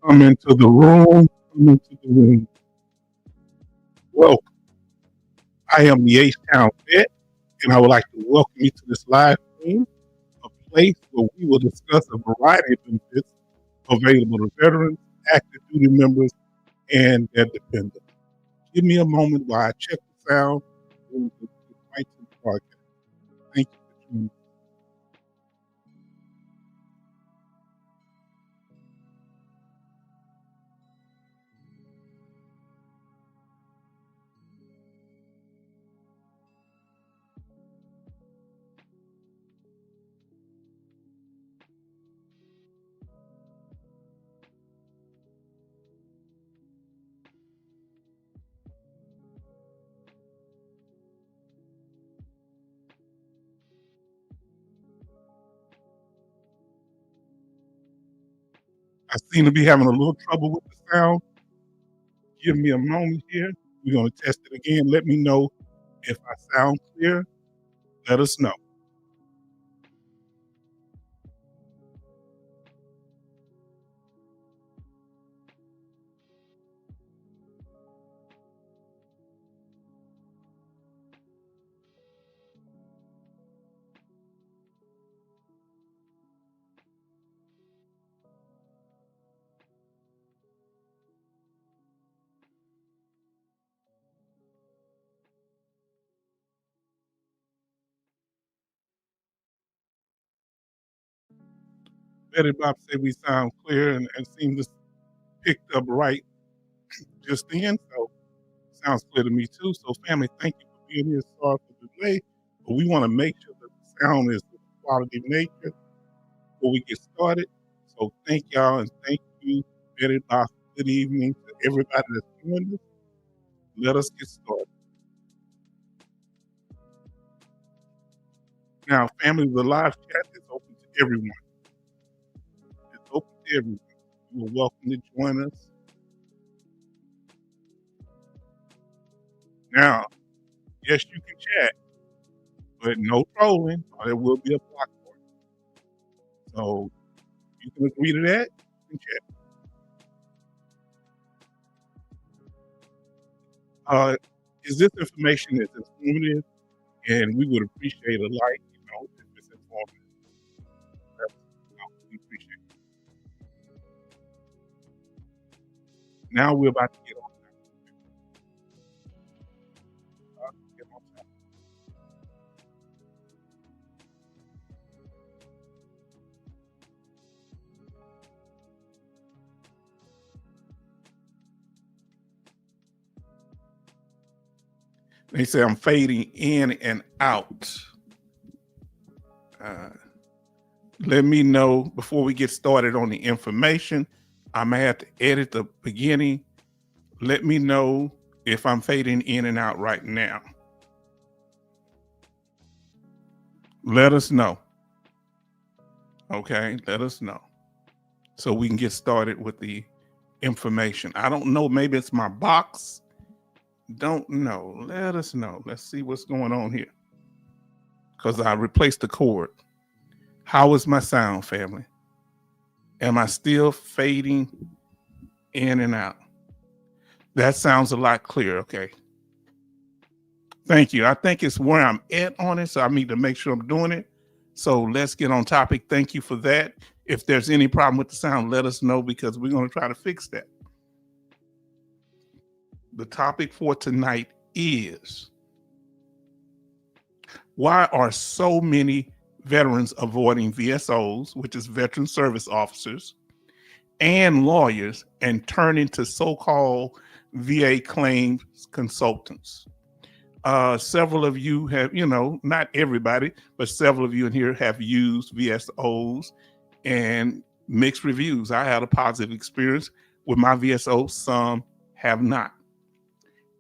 Come into the room. Come into the room. Welcome. I am the H-Town Vet, and I would like to welcome you to this live stream, a place where we will discuss a variety of benefits available to veterans, active duty members, and their dependents. Give me a moment while I check the sound and we can get right to the podcast. Thank you for tuning in. I seem to be having a little trouble with the sound. Give me a moment here. We're going to test it again. Let me know if I sound clear. Let us know. Betty Bob said we sound clear and seemed to picked up right just then. So sounds clear to me too. So family, thank you for being here. Sorry for the delay, but we want to make sure that the sound is of quality nature before we get started. So thank y'all and thank you, Betty Bob. Good evening to everybody that's joined us. Let us get started. Now, family, the live chat is open to everyone. It's open to everyone. You're welcome to join us. Now, yes, you can chat, but no trolling, or there will be a block for it. So you can agree to that. You can chat. Is this information is informative, and we would appreciate a like, if it's informative. We appreciate it. Now we're about to get on get on time. They say I'm fading in and out. Uh, Let me know before we get started on the information. I may have to edit the beginning. Let me know if I'm fading in and out right now. Let us know. Okay, let us know so we can get started with the information. I don't know. Maybe it's my box. Don't know. Let us know. Let's see what's going on here because I replaced the cord. How is my sound, family? Am I still fading in and out? That sounds a lot clearer. Okay. Thank you. I think it's where I'm at on it, so I need to make sure I'm doing it. So let's get on topic. Thank you for that. If there's any problem with the sound, let us know because we're going to try to fix that. The topic for tonight is why are so many veterans avoiding VSOs, which is veteran service officers, and lawyers and turning to so-called VA claims consultants? Several of you have, not everybody, but several of you in here have used VSOs and mixed reviews. I had a positive experience with my VSO, some have not.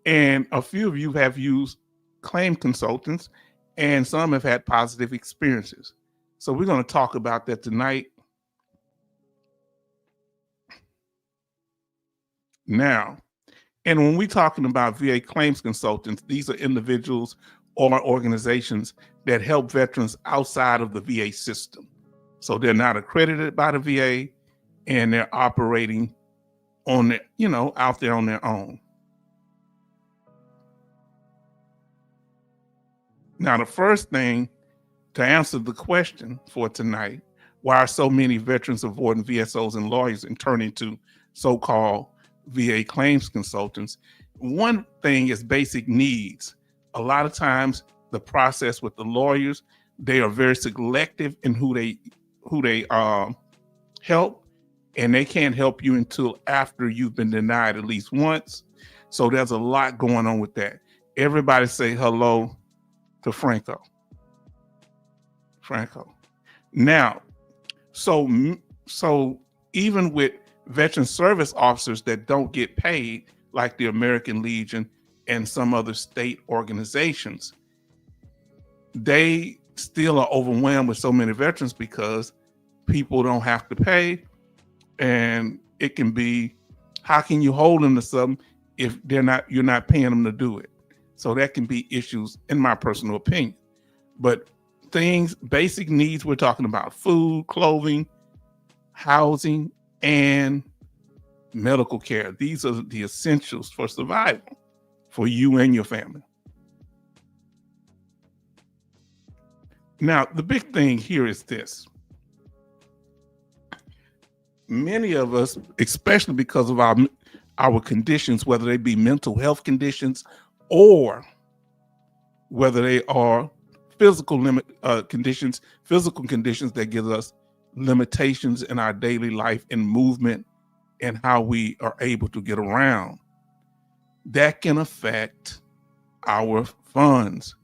And a few of you have used claim consultants and some have had positive experiences. So we're going to talk about that tonight. Now, and when we're talking about VA claims consultants, these are individuals or organizations that help veterans outside of the VA system. So they're not accredited by the VA and they're operating on their, out there on their own. Now, the first thing to answer the question for tonight, why are so many veterans avoiding VSOs and lawyers and turning to so-called VA claims consultants? One thing is basic needs. A lot of times the process with the lawyers, they are very selective in who they help, and they can't help you until after you've been denied at least once. So there's a lot going on with that. Everybody say hello to Franco. Now, so even with veteran service officers that don't get paid, like the American Legion and some other state organizations, they still are overwhelmed with so many veterans because people don't have to pay. And it can be, how can you hold them to something if you're not paying them to do it? So that can be issues, in my personal opinion. But basic needs, we're talking about food, clothing, housing, and medical care. These are the essentials for survival for you and your family. Now, the big thing here is this. Many of us, especially because of our conditions, whether they be mental health conditions or whether they are physical conditions that give us limitations in our daily life and movement and how we are able to get around, that can affect our funds.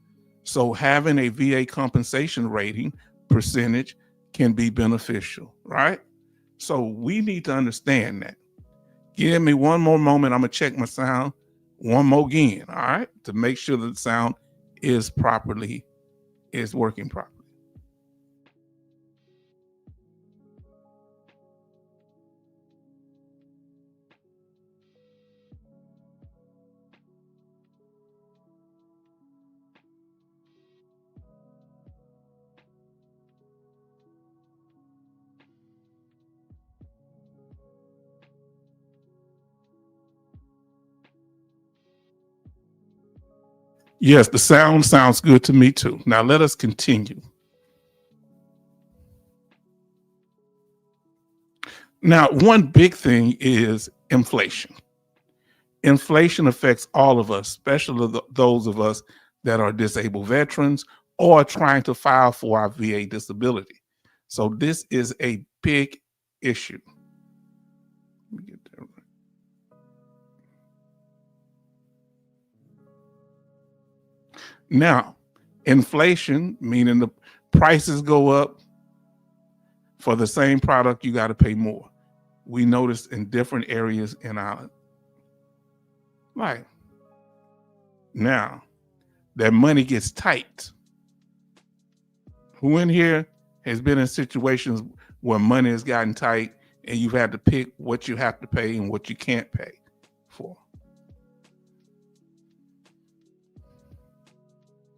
So having a VA compensation rating percentage can be beneficial, right? So we need to understand that. Give me one more moment. I'm gonna check my sound one more again, all right, to make sure that the sound is working properly. Yes, the sound sounds good to me too. Now let us continue. Now, one big thing is inflation. Inflation affects all of us, especially those of us that are disabled veterans or trying to file for our VA disability. So this is a big issue. Let me get that right. Now, inflation, meaning the prices go up. For the same product, you got to pay more. We notice in different areas in our life. Now, that money gets tight. Who in here has been in situations where money has gotten tight and you've had to pick what you have to pay and what you can't pay for?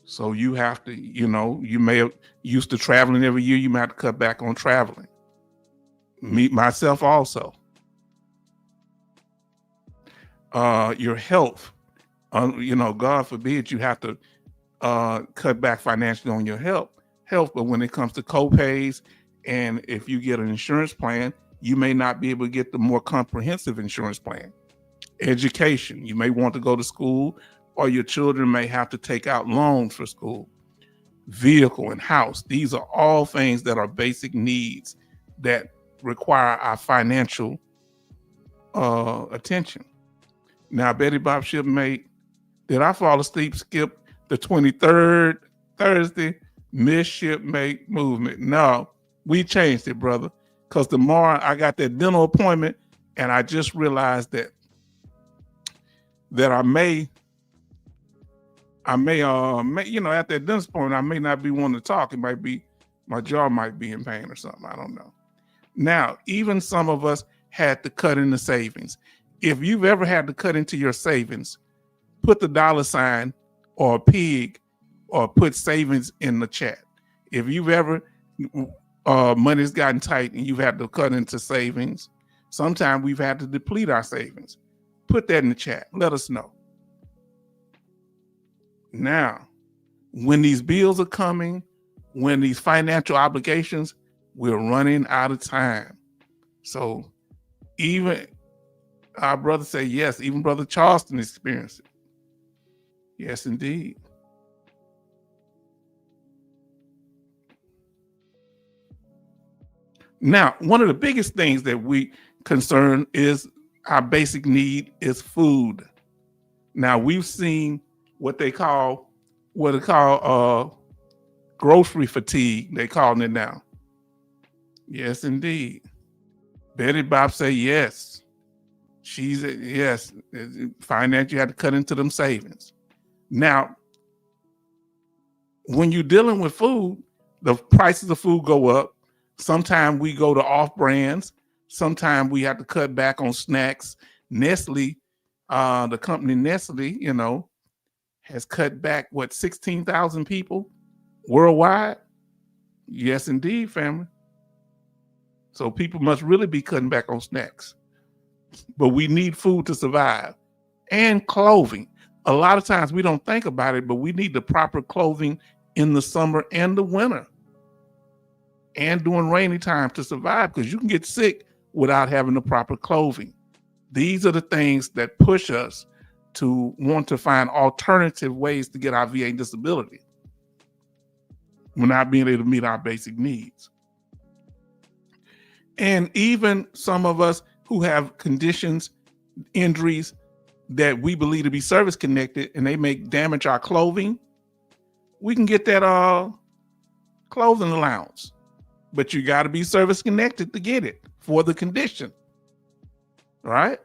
So you have to, you may have used to traveling every year. You might have to cut back on traveling. Me, myself also. Your health, God forbid you have to cut back financially on your health. But when it comes to co-pays, and if you get an insurance plan, you may not be able to get the more comprehensive insurance plan. Education, you may want to go to school, or your children may have to take out loans for school. Vehicle and house, these are all things that are basic needs that require our financial attention. Now, Betty Bob Shipmate, did I fall asleep, skip the 23rd Thursday Miss Shipmate movement? No, we changed it, brother, because tomorrow I got that dental appointment, and I just realized that I may at that dentist appointment, I may not be wanting to talk. It might be, my jaw might be in pain or something. I don't know. Now, even some of us had to cut into savings. If you've ever had to cut into your savings, put the $ or a pig or put savings in the chat. If you've ever, money's gotten tight and you've had to cut into savings Sometimes we've had to deplete our savings. Put that in the chat. Let us know. Now, when these bills are coming, when these financial obligations, we're running out of time. So even our brother say yes, even Brother Charleston experienced it. Yes, indeed. Now, one of the biggest things that we concern is our basic need is food. Now, we've seen what they call grocery fatigue. They calling it now. Yes, indeed. Betty Bob say yes. She's yes. Finance, you had to cut into them savings. Now, when you're dealing with food, the prices of food go up. Sometimes we go to off brands. Sometimes we have to cut back on snacks. Nestle, the company Nestle, has cut back 16,000 people worldwide. Yes, indeed, family. So people must really be cutting back on snacks. But we need food to survive, and clothing. A lot of times we don't think about it, but we need the proper clothing in the summer and the winter and during rainy time to survive, because you can get sick without having the proper clothing. These are the things that push us to want to find alternative ways to get our VA disability. We're not being able to meet our basic needs. And even some of us who have conditions, injuries that we believe to be service connected, and they may damage our clothing, we can get that clothing allowance. But you got to be service connected to get it for the condition. Right?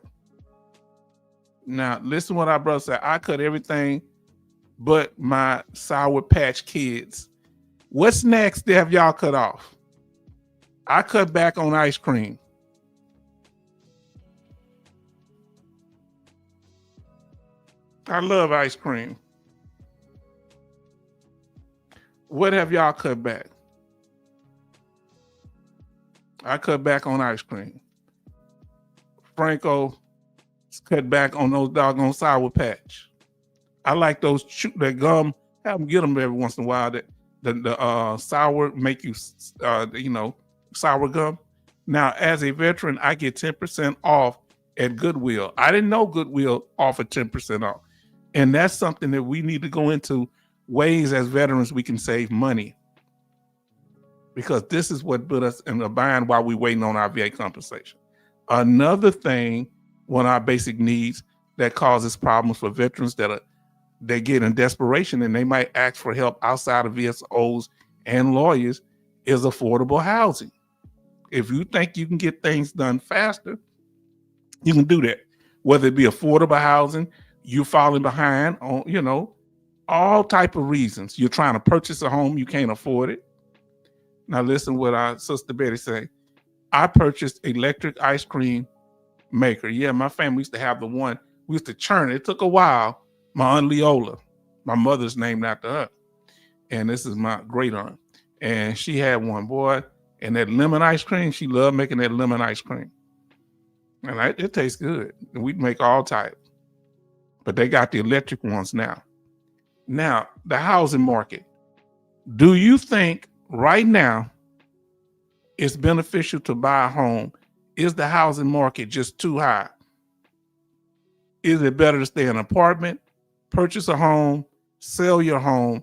Now, listen what our brother said. I cut everything but my Sour Patch Kids. What snacks have y'all cut off? I cut back on ice cream. I love ice cream. What have y'all cut back? I cut back on ice cream. Franco cut back on those doggone Sour Patch. I like those that gum. Have them get them every once in a while. That the sour make you sour gum. Now, as a veteran, I get 10% off at Goodwill. I didn't know Goodwill offered 10% off, and that's something that we need to go into ways as veterans we can save money, because this is what put us in a bind while we're waiting on our VA compensation. Another thing, one of our basic needs that causes problems for veterans they get in desperation and they might ask for help outside of VSOs and lawyers is affordable housing. If you think you can get things done faster, you can do that. Whether it be affordable housing, you're falling behind on, all type of reasons. You're trying to purchase a home, you can't afford it. Now listen what our sister Betty say. I purchased electric ice cream maker. Yeah, my family used to have the one. We used to churn it. It took a while. My Aunt Leola, my mother's named after her. And this is my great aunt. And she had one, boy. And that lemon ice cream, she loved making that lemon ice cream. And it tastes good. And we make all types. But they got the electric ones now. Now, the housing market. Do you think right now it's beneficial to buy a home? Is the housing market just too high? Is it better to stay in an apartment, purchase a home, sell your home,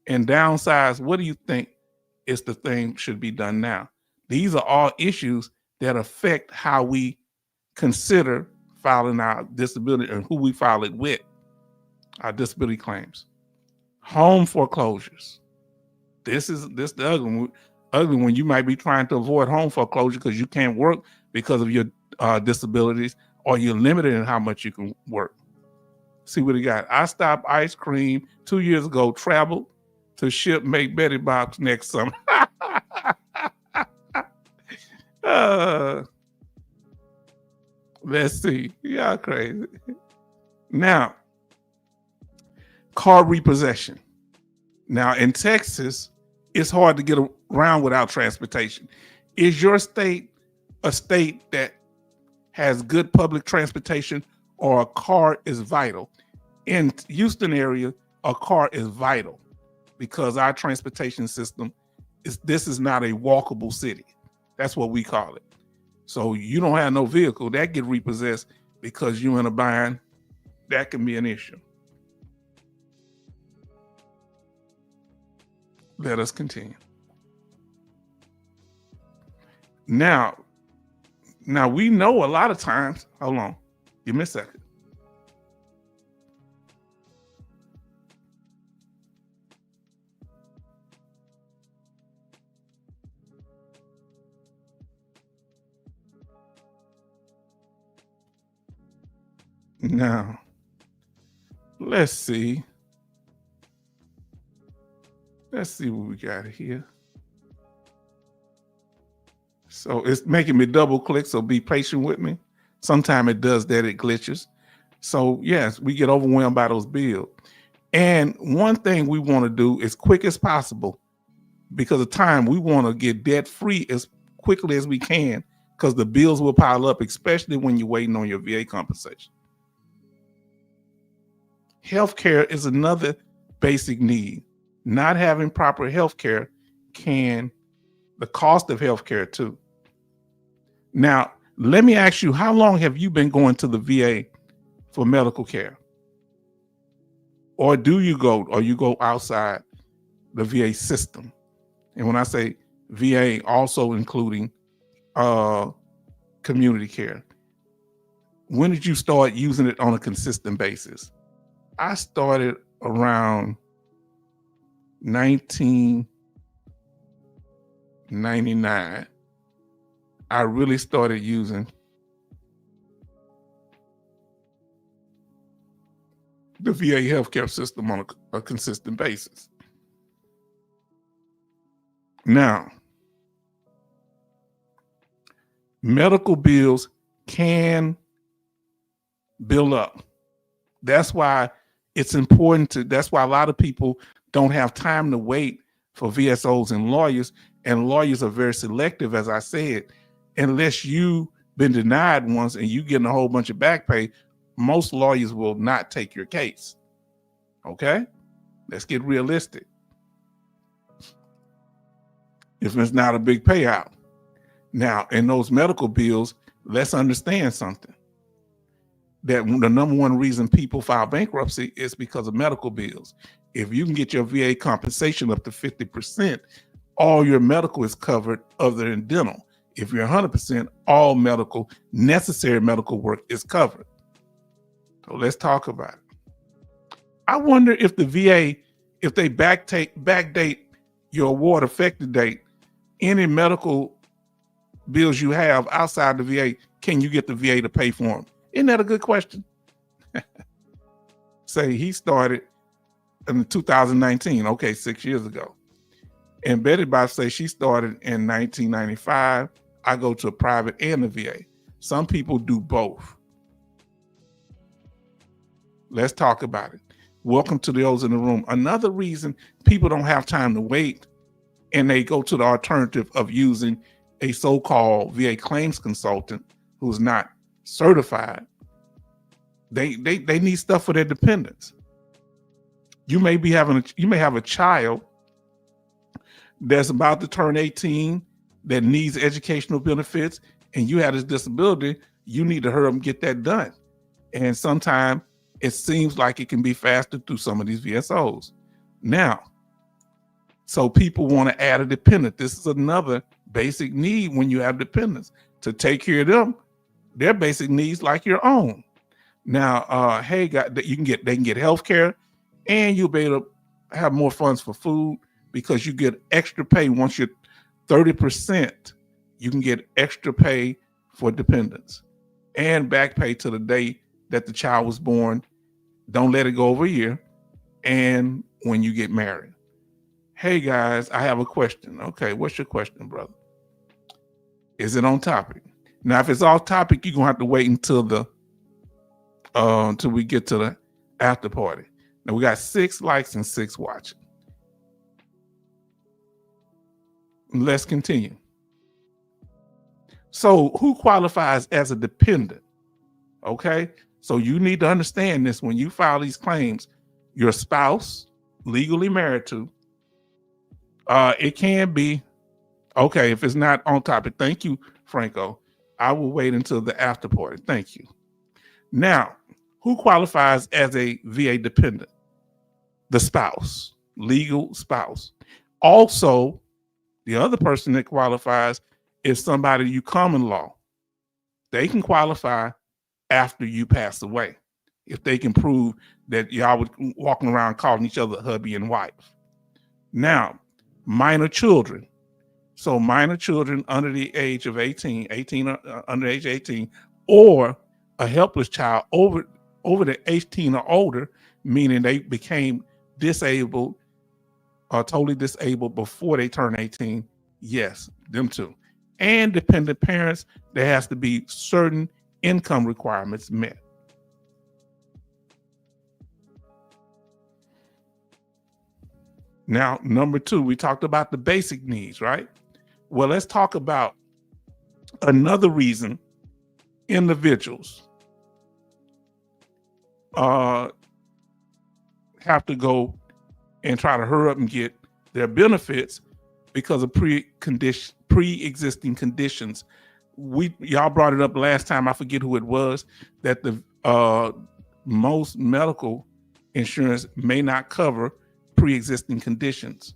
and downsize? What do you think is the thing should be done now? These are all issues that affect how we consider filing our disability and who we file it with, our disability claims. Home foreclosures. This the ugly one. You might be trying to avoid home foreclosure because you can't work because of your disabilities, or you're limited in how much you can work. See what he got. I stopped ice cream 2 years ago, traveled to ship make Betty Box next summer. Let's see. Y'all crazy. Now, car repossession. Now, in Texas, it's hard to get around without transportation. Is your state a state that has good public transportation, or a car is vital. In Houston area, a car is vital because our transportation system this is not a walkable city. That's what we call it. So you don't have no vehicle, that get repossessed because you're in a bind. That can be an issue. Let us continue. Now we know a lot of times, hold on, give me a second. Now, let's see. Let's see what we got here. So it's making me double click, so be patient with me. Sometimes it does that, it glitches. So yes, we get overwhelmed by those bills. And one thing we want to do as quick as possible, because of time, we want to get debt free as quickly as we can, because the bills will pile up, especially when you're waiting on your VA compensation. Healthcare is another basic need. Not having proper healthcare the cost of healthcare too. Now, let me ask you, how long have you been going to the VA for medical care? Or do you go outside the VA system? And when I say VA, also including community care. When did you start using it on a consistent basis? I started around 1999. I really started using the VA healthcare system on a consistent basis. Now, medical bills can build up. That's why it's important that's why a lot of people don't have time to wait for VSOs and lawyers are very selective, as I said. Unless you've been denied once and you getting a whole bunch of back pay, most lawyers will not take your case. Okay? Let's get realistic. If it's not a big payout. Now, in those medical bills, let's understand something. That the number one reason people file bankruptcy is because of medical bills. If you can get your VA compensation up to 50%, all your medical is covered other than dental. If you're 100%, all necessary medical work is covered. So let's talk about it. I wonder if the VA, if they backdate your award effective date, any medical bills you have outside the VA, can you get the VA to pay for them? Isn't that a good question? Say he started in 2019, okay, 6 years ago. And Betty Bob say she started in 1995. I go to a private and a VA. Some people do both. Let's talk about it. Welcome to those in the room. Another reason people don't have time to wait and they go to the alternative of using a so-called VA claims consultant who's not certified. They need stuff for their dependents. You may have a child that's about to turn 18 that needs educational benefits, and you have this disability. You need to hurry up and get that done. And sometimes it seems like it can be faster through some of these VSOs. Now, so people want to add a dependent. This is another basic need when you have dependents, to take care of them, their basic needs like your own. Now, they can get health care, and you'll be able to have more funds for food because you get extra pay. Once you're 30%, you can get extra pay for dependents and back pay to the day that the child was born. Don't let it go over a year. And when you get married. Hey guys, I have a question. Okay, what's your question, brother? Is it on topic? Now, if it's off topic, you're gonna have to wait until we get to the after party. Now we got 6 likes and 6 watching. Let's continue. So who qualifies as a dependent? Okay. So you need to understand this when you file these claims. Your spouse, legally married to, it can be, okay, if it's not on topic. Thank you, Franco. I will wait until the after party. Thank you. Now, who qualifies as a VA dependent? The spouse, legal spouse. Also, the other person that qualifies is somebody you common law. They can qualify after you pass away if they can prove that y'all was walking around calling each other hubby and wife. Now, minor children. So minor children under the age of 18, under age 18, or a helpless child over the 18 or older, meaning they became disabled or totally disabled before they turn 18. Yes, them too. And dependent parents, there has to be certain income requirements met. Now, number two, we talked about the basic needs, right? Well, let's talk about another reason individuals have to go and try to hurry up and get their benefits because of pre-existing conditions. Y'all brought it up last time. I forget who it was, that the most medical insurance may not cover pre-existing conditions.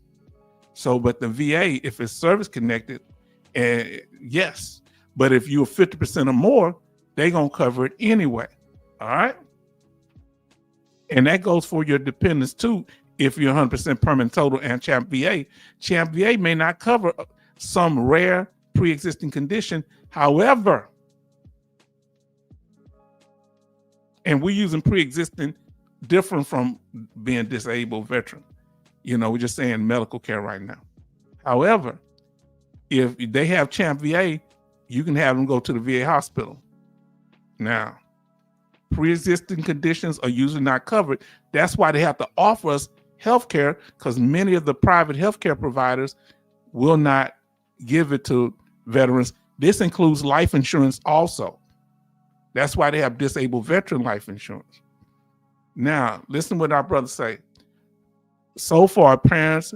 So, but the VA, if it's service connected, yes, but if you're 50% or more, they're gonna cover it anyway. All right, and that goes for your dependents too. If you're 100% permanent total and Champ VA may not cover some rare pre-existing condition. However, and we're using pre-existing different from being disabled veteran. You know, we're just saying medical care right now. However, if they have Champ VA, you can have them go to the VA hospital. Now, pre-existing conditions are usually not covered. That's why they have to offer us health care, because many of the private healthcare providers will not give it to veterans. This includes life insurance also. That's why they have disabled veteran life insurance. Now, listen to what our brothers say. So far, parents,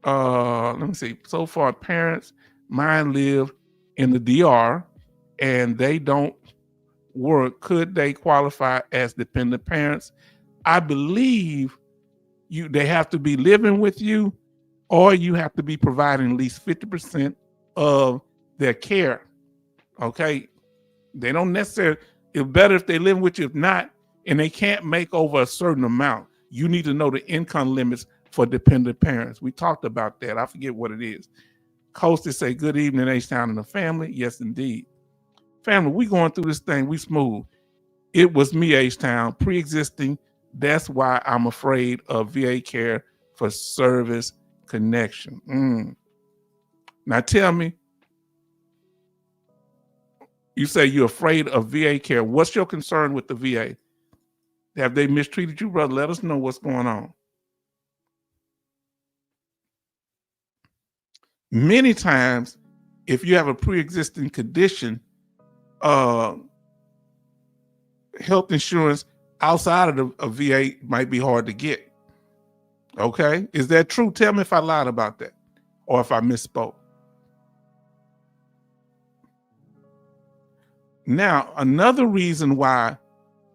so far, parents, mine live in the DR and they don't work. Could they qualify as dependent parents? I believe they have to be living with you, or you have to be providing at least 50% of their care. Okay. They don't necessarily, it's better if they live with you. If not, and they can't make over a certain amount, you need to know the income limits for dependent parents. We talked about that. I forget what it is. Coasty say, good evening, H-Town and the family. Yes, indeed. Family, we going through this thing. We smooth. It was me, H-Town, pre-existing. That's why I'm afraid of VA care for service connection. Now tell me, you say you're afraid of VA care. What's your concern with the VA? Have they mistreated you, brother? Let us know what's going on. Many times, if you have a pre-existing condition, health insurance outside of a VA might be hard to get. Okay, is that true? Tell me if I lied about that or if I misspoke. Now, another reason why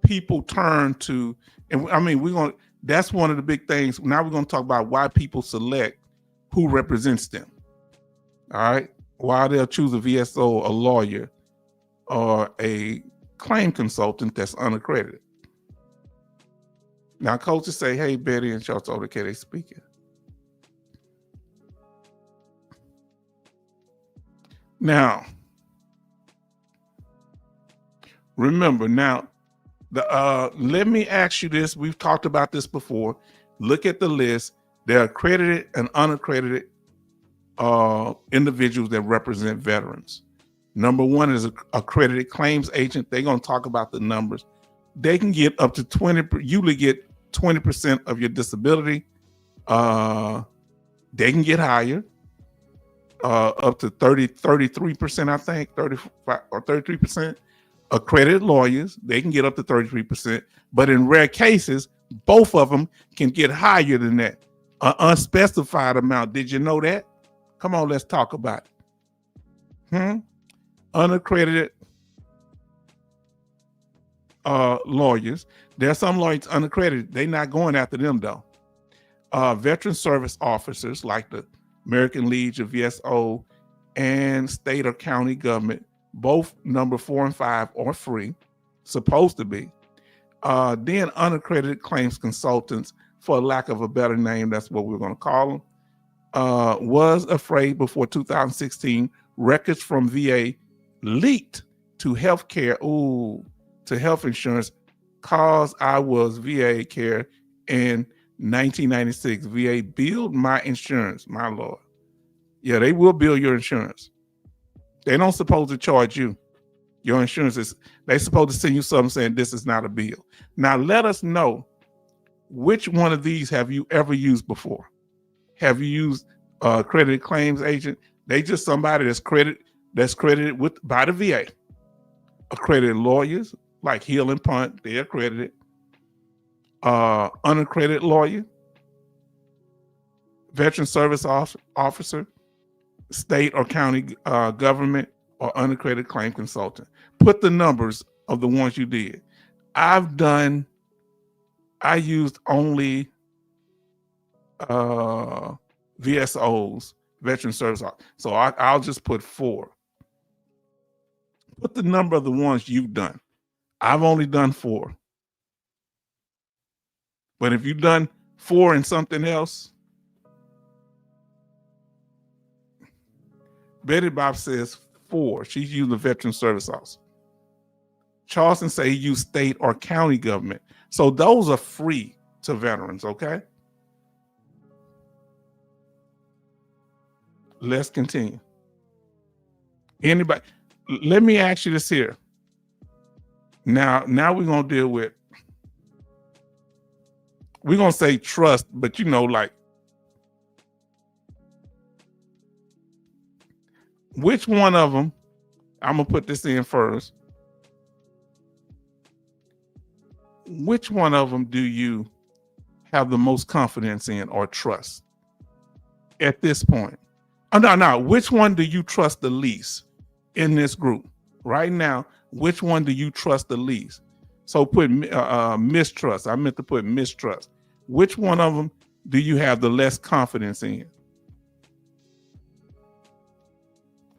people turn to, and I mean, that's one of the big things. Now we're going to talk about why people select who represents them. All right, why they'll choose a VSO, a lawyer, or a claim consultant that's unaccredited. Now, coaches say, hey, Betty and Charles, okay, they speaking. Now, remember, let me ask you this. We've talked about this before. Look at the list. There are accredited and unaccredited individuals that represent veterans. Number one is accredited claims agent. They're going to talk about the numbers. They can get up to 20%, usually get 20% of your disability. They can get higher. up to 33%, I think, 35 or 33%. Accredited lawyers, they can get up to 33%. But in rare cases, both of them can get higher than that. An unspecified amount. Did you know that? Come on, let's talk about it. Unaccredited lawyers. There are some lawyers unaccredited. They're not going after them, though. Veteran service officers like the American Legion, VSO, and state or county government, both number 4 and 5 are free, supposed to be. Then unaccredited claims consultants, for lack of a better name, that's what we're going to call them, was afraid before 2016 records from VA leaked to healthcare, to health insurance, cause I was VA care in 1996. VA billed my insurance, my Lord. Yeah, they will bill your insurance. They don't supposed to charge you. Your insurance is, they supposed to send you something saying this is not a bill. Now let us know, which one of these have you ever used before? Have you used accredited claims agent? They just somebody that's credited with by the VA. Accredited lawyers like Hill and Punt, they're accredited. Unaccredited lawyer, veteran service officer, state or county government, or unaccredited claim consultant. Put the numbers of the ones you did. I used only VSOs, veteran service officer. So I'll just put 4. Put the number of the ones you've done. I've only done 4. But if you've done 4 and something else, Betty Bob says 4. She's using the veteran service officer. Charleston say he used state or county government. So those are free to veterans, okay? Let's continue. Anybody, let me ask you this here. Now we're going to deal with, we're going to say trust, but like, which one of them, I'm going to put this in first. Which one of them do you have the most confidence in or trust at this point? Oh, no. Which one do you trust the least in this group? Right now, which one do you trust the least? So put mistrust. I meant to put mistrust. Which one of them do you have the less confidence in?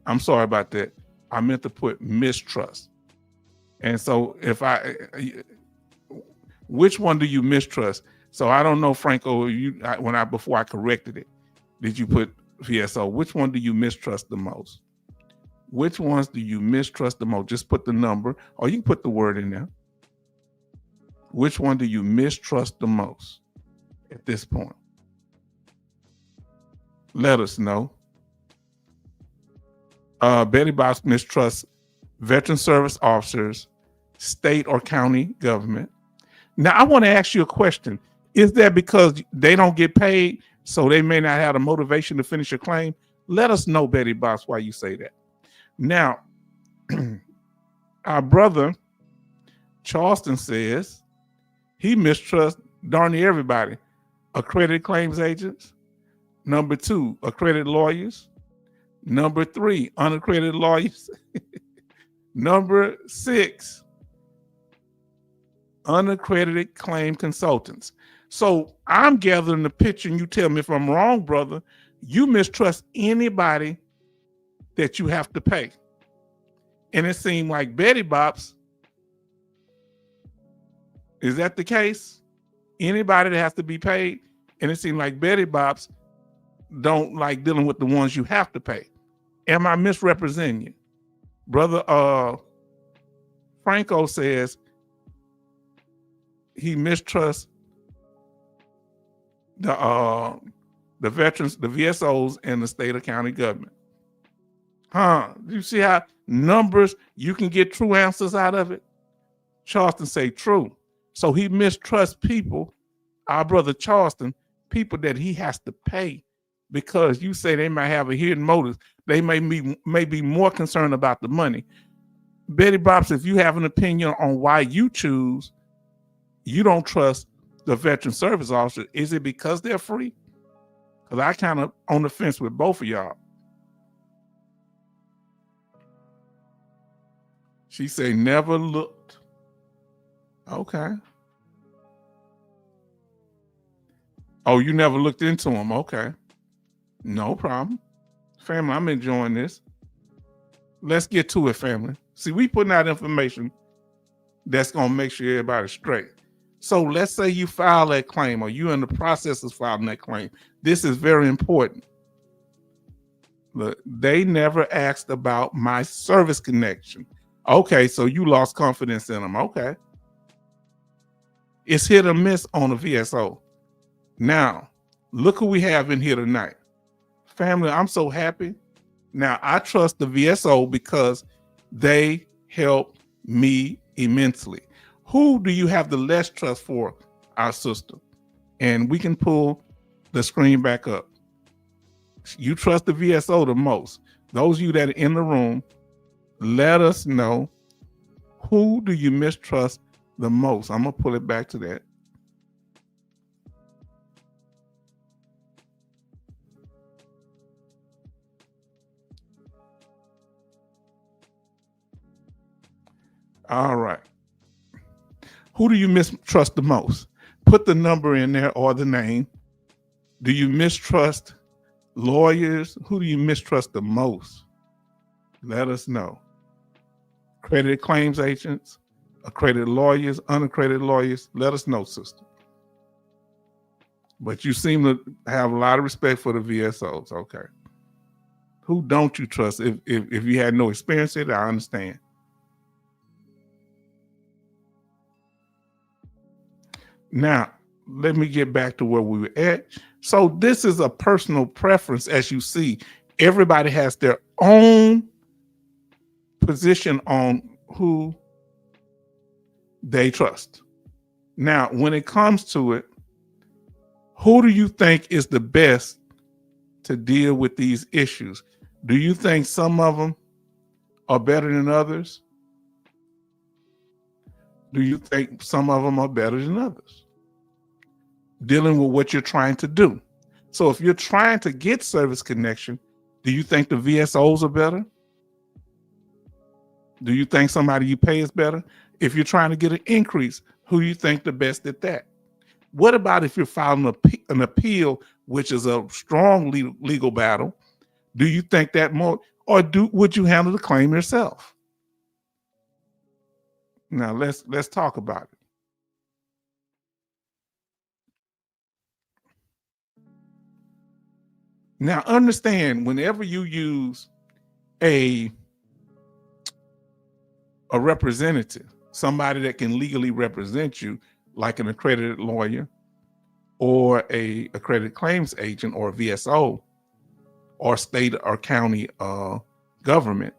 I'm sorry about that. I meant to put mistrust. And so which one do you mistrust? So I don't know, Franco, before I corrected it, did you put VSO? Which one do you mistrust the most? Which ones do you mistrust the most? Just put the number, or you can put the word in there. Which one do you mistrust the most at this point? Let us know. Betty Bob mistrusts veteran service officers, state or county government. Now, I want to ask you a question. Is that because they don't get paid, so they may not have the motivation to finish a claim? Let us know, Betty Bob, why you say that. Now, our brother, Charleston, says he mistrusts darn near everybody. Accredited claims agents. Number 2, accredited lawyers. Number 3, unaccredited lawyers. Number 6, unaccredited claim consultants. So I'm gathering the picture, and you tell me if I'm wrong, brother. You mistrust anybody that you have to pay. And it seemed like Betty Bop's, is that the case? Anybody that has to be paid? And it seemed like Betty Bop's don't like dealing with the ones you have to pay. Am I misrepresenting you? Brother Franco says he mistrusts the veterans, the VSOs, and the state or county government. You see how numbers, you can get true answers out of it? Charleston say true. So he mistrusts people, our brother Charleston, people that he has to pay because you say they might have a hidden motive. They may be more concerned about the money. Betty Bops, if you have an opinion on why you don't trust the veteran service officer, is it because they're free? Because I kind of on the fence with both of y'all. She say never looked. Okay. Oh, you never looked into them. Okay. No problem. Family, I'm enjoying this. Let's get to it, family. See, we putting out information that's going to make sure everybody's straight. So let's say you file that claim or you're in the process of filing that claim. This is very important. Look, they never asked about my service connection. Okay, so you lost confidence in them. Okay. It's hit or miss on the VSO. Now, look who we have in here tonight. Family, I'm so happy. Now, I trust the VSO because they help me immensely. Who do you have the less trust for? Our sister. And we can pull the screen back up. You trust the VSO the most. Those of you that are in the room, let us know, who do you mistrust the most? I'm going to pull it back to that. All right. Who do you mistrust the most? Put the number in there or the name. Do you mistrust lawyers? Who do you mistrust the most? Let us know. Accredited claims agents, accredited lawyers, unaccredited lawyers. Let us know, sister. But you seem to have a lot of respect for the VSOs. Okay. Who don't you trust? If you had no experience in it, I understand. Now, let me get back to where we were at. So this is a personal preference. As you see, everybody has their own position on who they trust. Now, when it comes to it, who do you think is the best to deal with these issues? Do you think some of them are better than others? Do you think some of them are better than others? Dealing with what you're trying to do. So if you're trying to get service connection, do you think the VSOs are better? Do you think somebody you pay is better? If you're trying to get an increase, who do you think the best at that? What about if you're filing an appeal, which is a strong legal battle? Do you think that more, or would you handle the claim yourself? Now let's talk about it. Now understand, whenever you use a representative, somebody that can legally represent you, like an accredited lawyer or a accredited claims agent or a VSO or state or county government,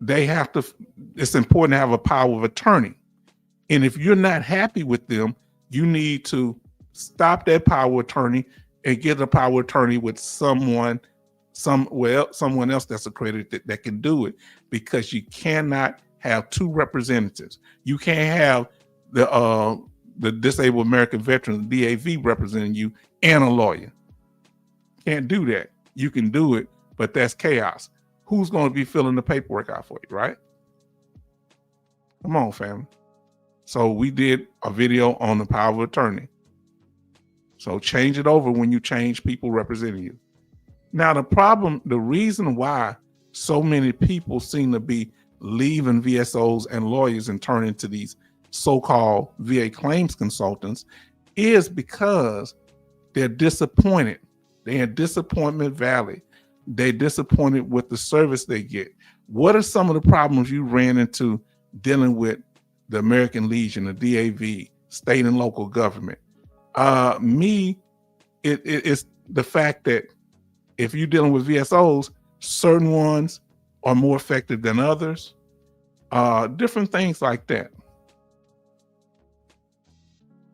it's important to have a power of attorney. And if you're not happy with them, you need to stop that power of attorney and get a power of attorney with someone else that's accredited that can do it, because you cannot have two representatives. You can't have the Disabled American Veterans, DAV, representing you and a lawyer. Can't do that. You can do it, but that's chaos. Who's going to be filling the paperwork out for you, right? Come on, family. So we did a video on the power of attorney. So change it over when you change people representing you. Now, the reason why so many people seem to be leaving VSOs and lawyers and turning to these so-called VA claims consultants is because they're disappointed. They're in disappointment valley. They're disappointed with the service they get. What are some of the problems you ran into dealing with the American Legion, the DAV, state and local government? It's the fact that if you're dealing with VSOs, certain ones are more effective than others, different things like that.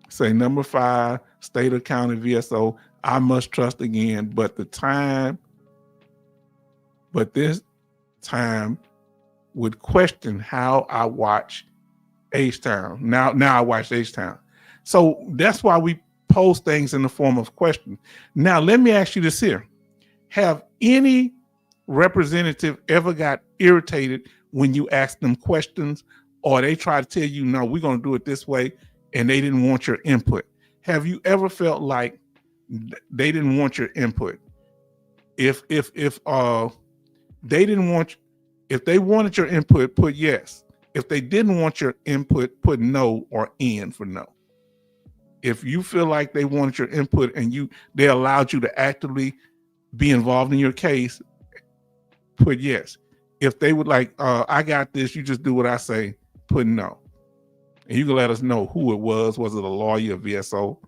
Say number 5, state or county VSO. I must trust again, but this time would question how I watch H-Town. Now I watch H-Town. So that's why we post things in the form of question. Now, let me ask you this here. Have any representative ever got irritated when you ask them questions, or they try to tell you, no, we're going to do it this way, and they didn't want your input? Have you ever felt like they didn't want your input? If they didn't want, if they wanted your input, put yes. If they didn't want your input, put no or N for no. If you feel like they wanted your input and they allowed you to actively be involved in your case, put yes. If they would like, I got this, you just do what I say, put no. And you can let us know who it was. Was it a lawyer, a VSO?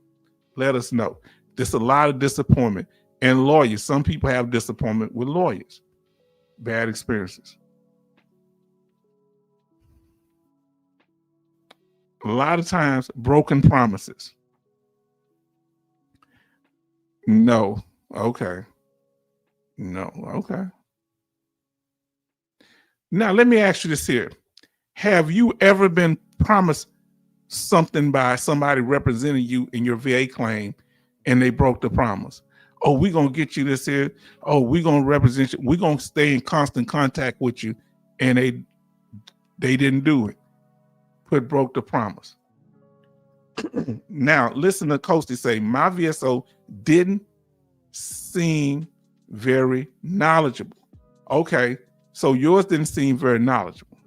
Let us know. There's a lot of disappointment. And lawyers, some people have disappointment with lawyers. Bad experiences. A lot of times, broken promises. No. Okay. No. Okay. Now, let me ask you this here. Have you ever been promised something by somebody representing you in your VA claim and they broke the promise? Oh, we're going to get you this here. Oh, we're going to represent you. We're going to stay in constant contact with you. And they didn't do it. Broke the promise. Now, listen to Coasty say, my VSO didn't seem very knowledgeable. Okay, so yours didn't seem very knowledgeable.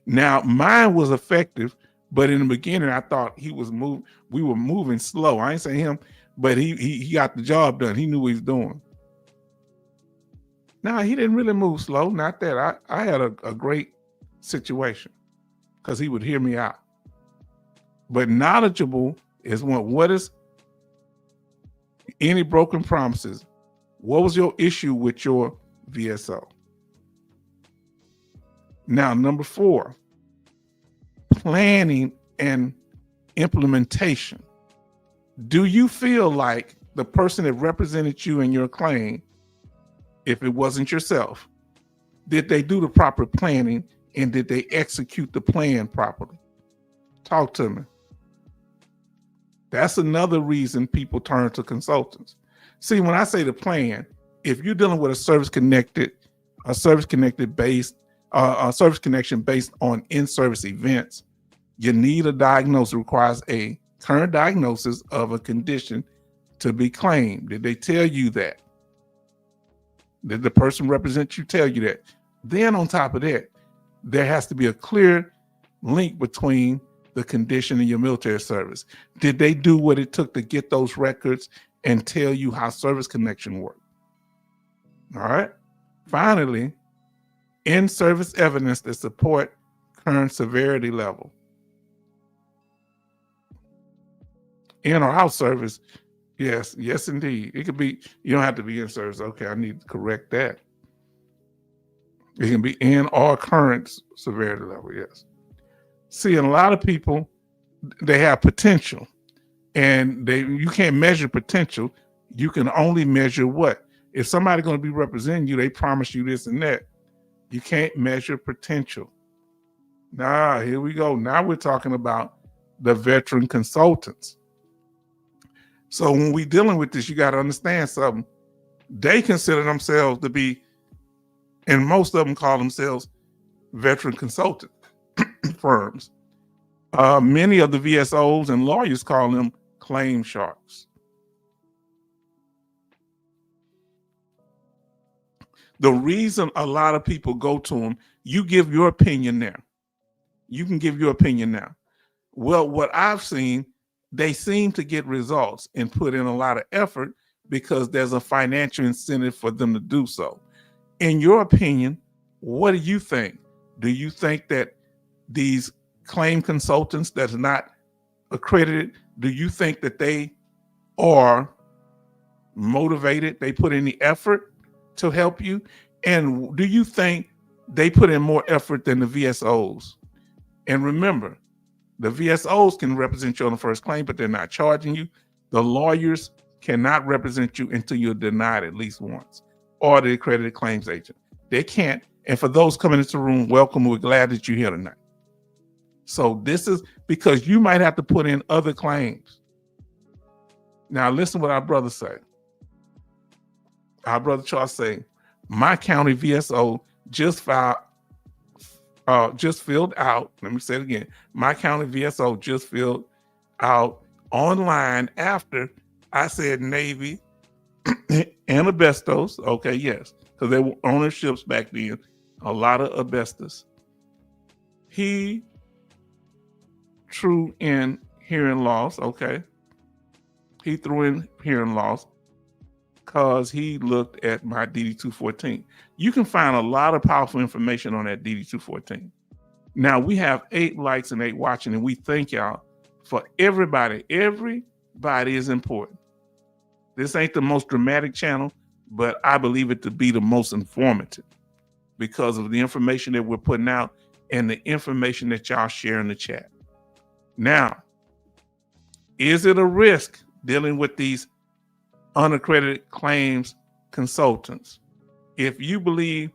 Now, mine was effective, but in the beginning, I thought we were moving slow. I ain't saying him, but he got the job done. He knew what he was doing. Now, he didn't really move slow. Not that. I had a great situation because he would hear me out. But knowledgeable is what is any broken promises? What was your issue with your VSO? Now, number 4, planning and implementation. Do you feel like the person that represented you in your claim, if it wasn't yourself, did they do the proper planning and did they execute the plan properly? Talk to me. That's another reason people turn to consultants. See, when I say the plan, if you're dealing with a service connection based on in-service events, you need a diagnosis. It requires a current diagnosis of a condition to be claimed. Did they tell you that? Did the person represent you tell you that? Then on top of that, there has to be a clear link between the condition and your military service. Did they do what it took to get those records and tell you how service connection worked? All right. Finally, in-service evidence that support current severity level. In or out service, yes, indeed. It could be, you don't have to be in service. Okay, I need to correct that. It can be in or current severity level, yes. See, and a lot of people, they have potential, and you can't measure potential. You can only measure what? If somebody's going to be representing you, they promise you this and that. You can't measure potential. Nah, here we go. Now we're talking about the veteran consultants. So when we're dealing with this, you got to understand something. They consider themselves to be, and most of them call themselves veteran consultant firms. Many of the VSOs and lawyers call them claim sharks. The reason a lot of people go to them, you give your opinion now. You can give your opinion now. Well, what I've seen, they seem to get results and put in a lot of effort because there's a financial incentive for them to do so. In your opinion, what do you think? Do you think that these claim consultants that's not accredited, do you think that they are motivated? They put in the effort to help you? And do you think they put in more effort than the VSOs? And remember, the VSOs can represent you on the first claim, but they're not charging you. The lawyers cannot represent you until you're denied at least once, or the accredited claims agent. They can't. And for those coming into the room, welcome. We're glad that you're here tonight. So this is because you might have to put in other claims. Now listen what our brother say. Our brother Charles say, my county VSO just filled out. Let me say it again. My county VSO just filled out online after I said Navy and asbestos. Okay, yes, because there were ownerships back then. A lot of asbestos. He threw in hearing loss. Okay, he threw in hearing loss because he looked at my DD-214. You can find a lot of powerful information on that DD-214. Now we have 8 likes and 8 watching, and we thank y'all for everybody. Everybody is important. This ain't the most dramatic channel, but I believe it to be the most informative because of the information that we're putting out and the information that y'all share in the chat. Now, is it a risk dealing with these unaccredited claims consultants? If you believe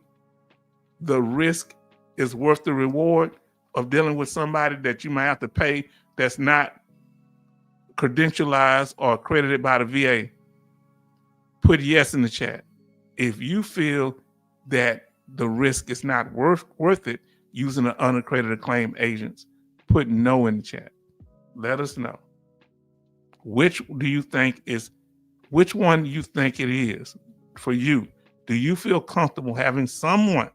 the risk is worth the reward of dealing with somebody that you might have to pay that's not credentialized or accredited by the VA, put yes in the chat. If you feel that the risk is not worth it using an unaccredited claim agents, put no in the chat. Let us know. Which one do you think it is for you? Do you feel comfortable having someone,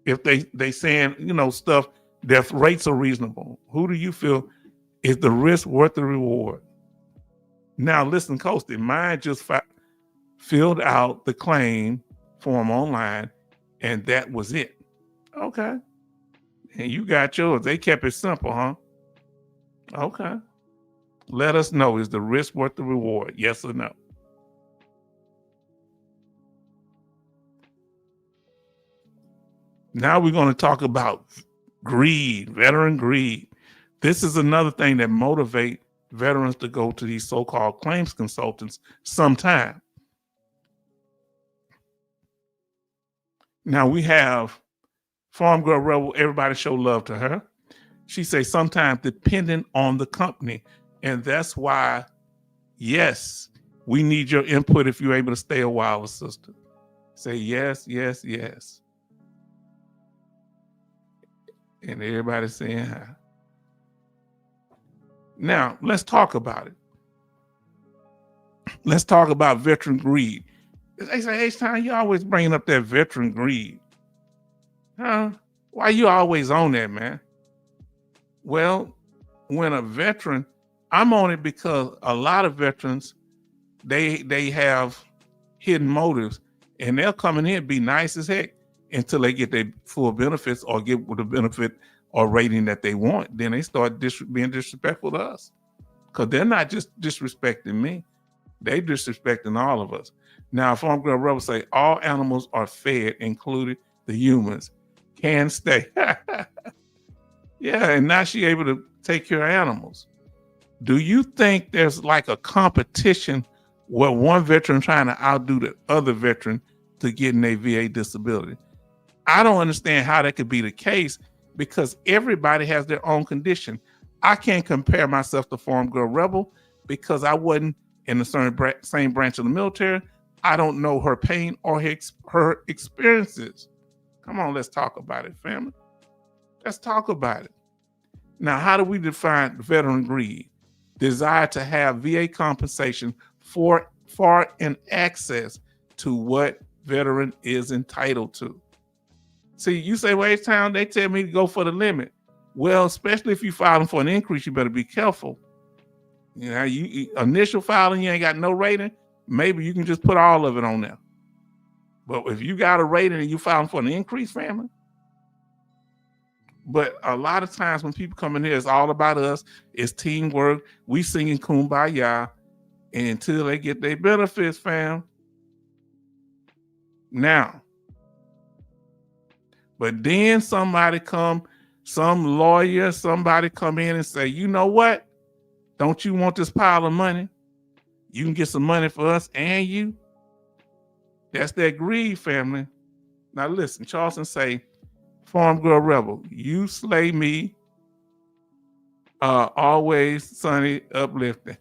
if they saying, stuff, their rates are reasonable? Who do you feel is the risk worth the reward? Now listen, Coasty, mine just filled out the claim form online and that was it. Okay. And you got yours. They kept it simple, huh? Okay. Let us know, is the risk worth the reward? Yes or no? Now we're going to talk about greed, veteran greed. This is another thing that motivates veterans to go to these so-called claims consultants sometime. Now we have Farm Girl Rebel, everybody show love to her. She says sometimes dependent on the company. And that's why, yes, we need your input if you're able to stay a while, sister. Say yes, yes, yes. And everybody's saying hi. Now, let's talk about it. Let's talk about veteran greed. They say, H-Time, you always bringing up that veteran greed. Huh? Why you always on that, man? Well, when a veteran, I'm on it because a lot of veterans, they have hidden motives, and they'll come in here and be nice as heck until they get their full benefits or get the benefit or rating that they want. Then they start being disrespectful to us because they're not just disrespecting me. They disrespecting all of us. Now, Farm Girl Rebel say all animals are fed, including the humans, can stay. Yeah, and now she able to take care of animals. Do you think there's like a competition where one veteran trying to outdo the other veteran to getting a VA disability? I don't understand how that could be the case because everybody has their own condition. I can't compare myself to Farm Girl Rebel because I wasn't in the same branch of the military. I don't know her pain or her experiences. Come on, let's talk about it, family. Let's talk about it. Now, how do we define veteran greed? Desire to have VA compensation for in access to what veteran is entitled to. See, you say, well, H-Town, they tell me to go for the limit. Well, especially if you're filing for an increase, you better be careful. You know, you initial filing, you ain't got no rating, maybe you can just put all of it on there. But if you got a rating and you filing for an increase, family, but a lot of times when people come in here, it's all about us. It's teamwork. We singing Kumbaya until they get their benefits, fam. Now, but then some lawyer, somebody come in and say, you know what? Don't you want this pile of money? You can get some money for us and you. That's that greed, family. Now listen, Charleston say, Farm Girl Rebel, you slay me, always sunny, uplifting.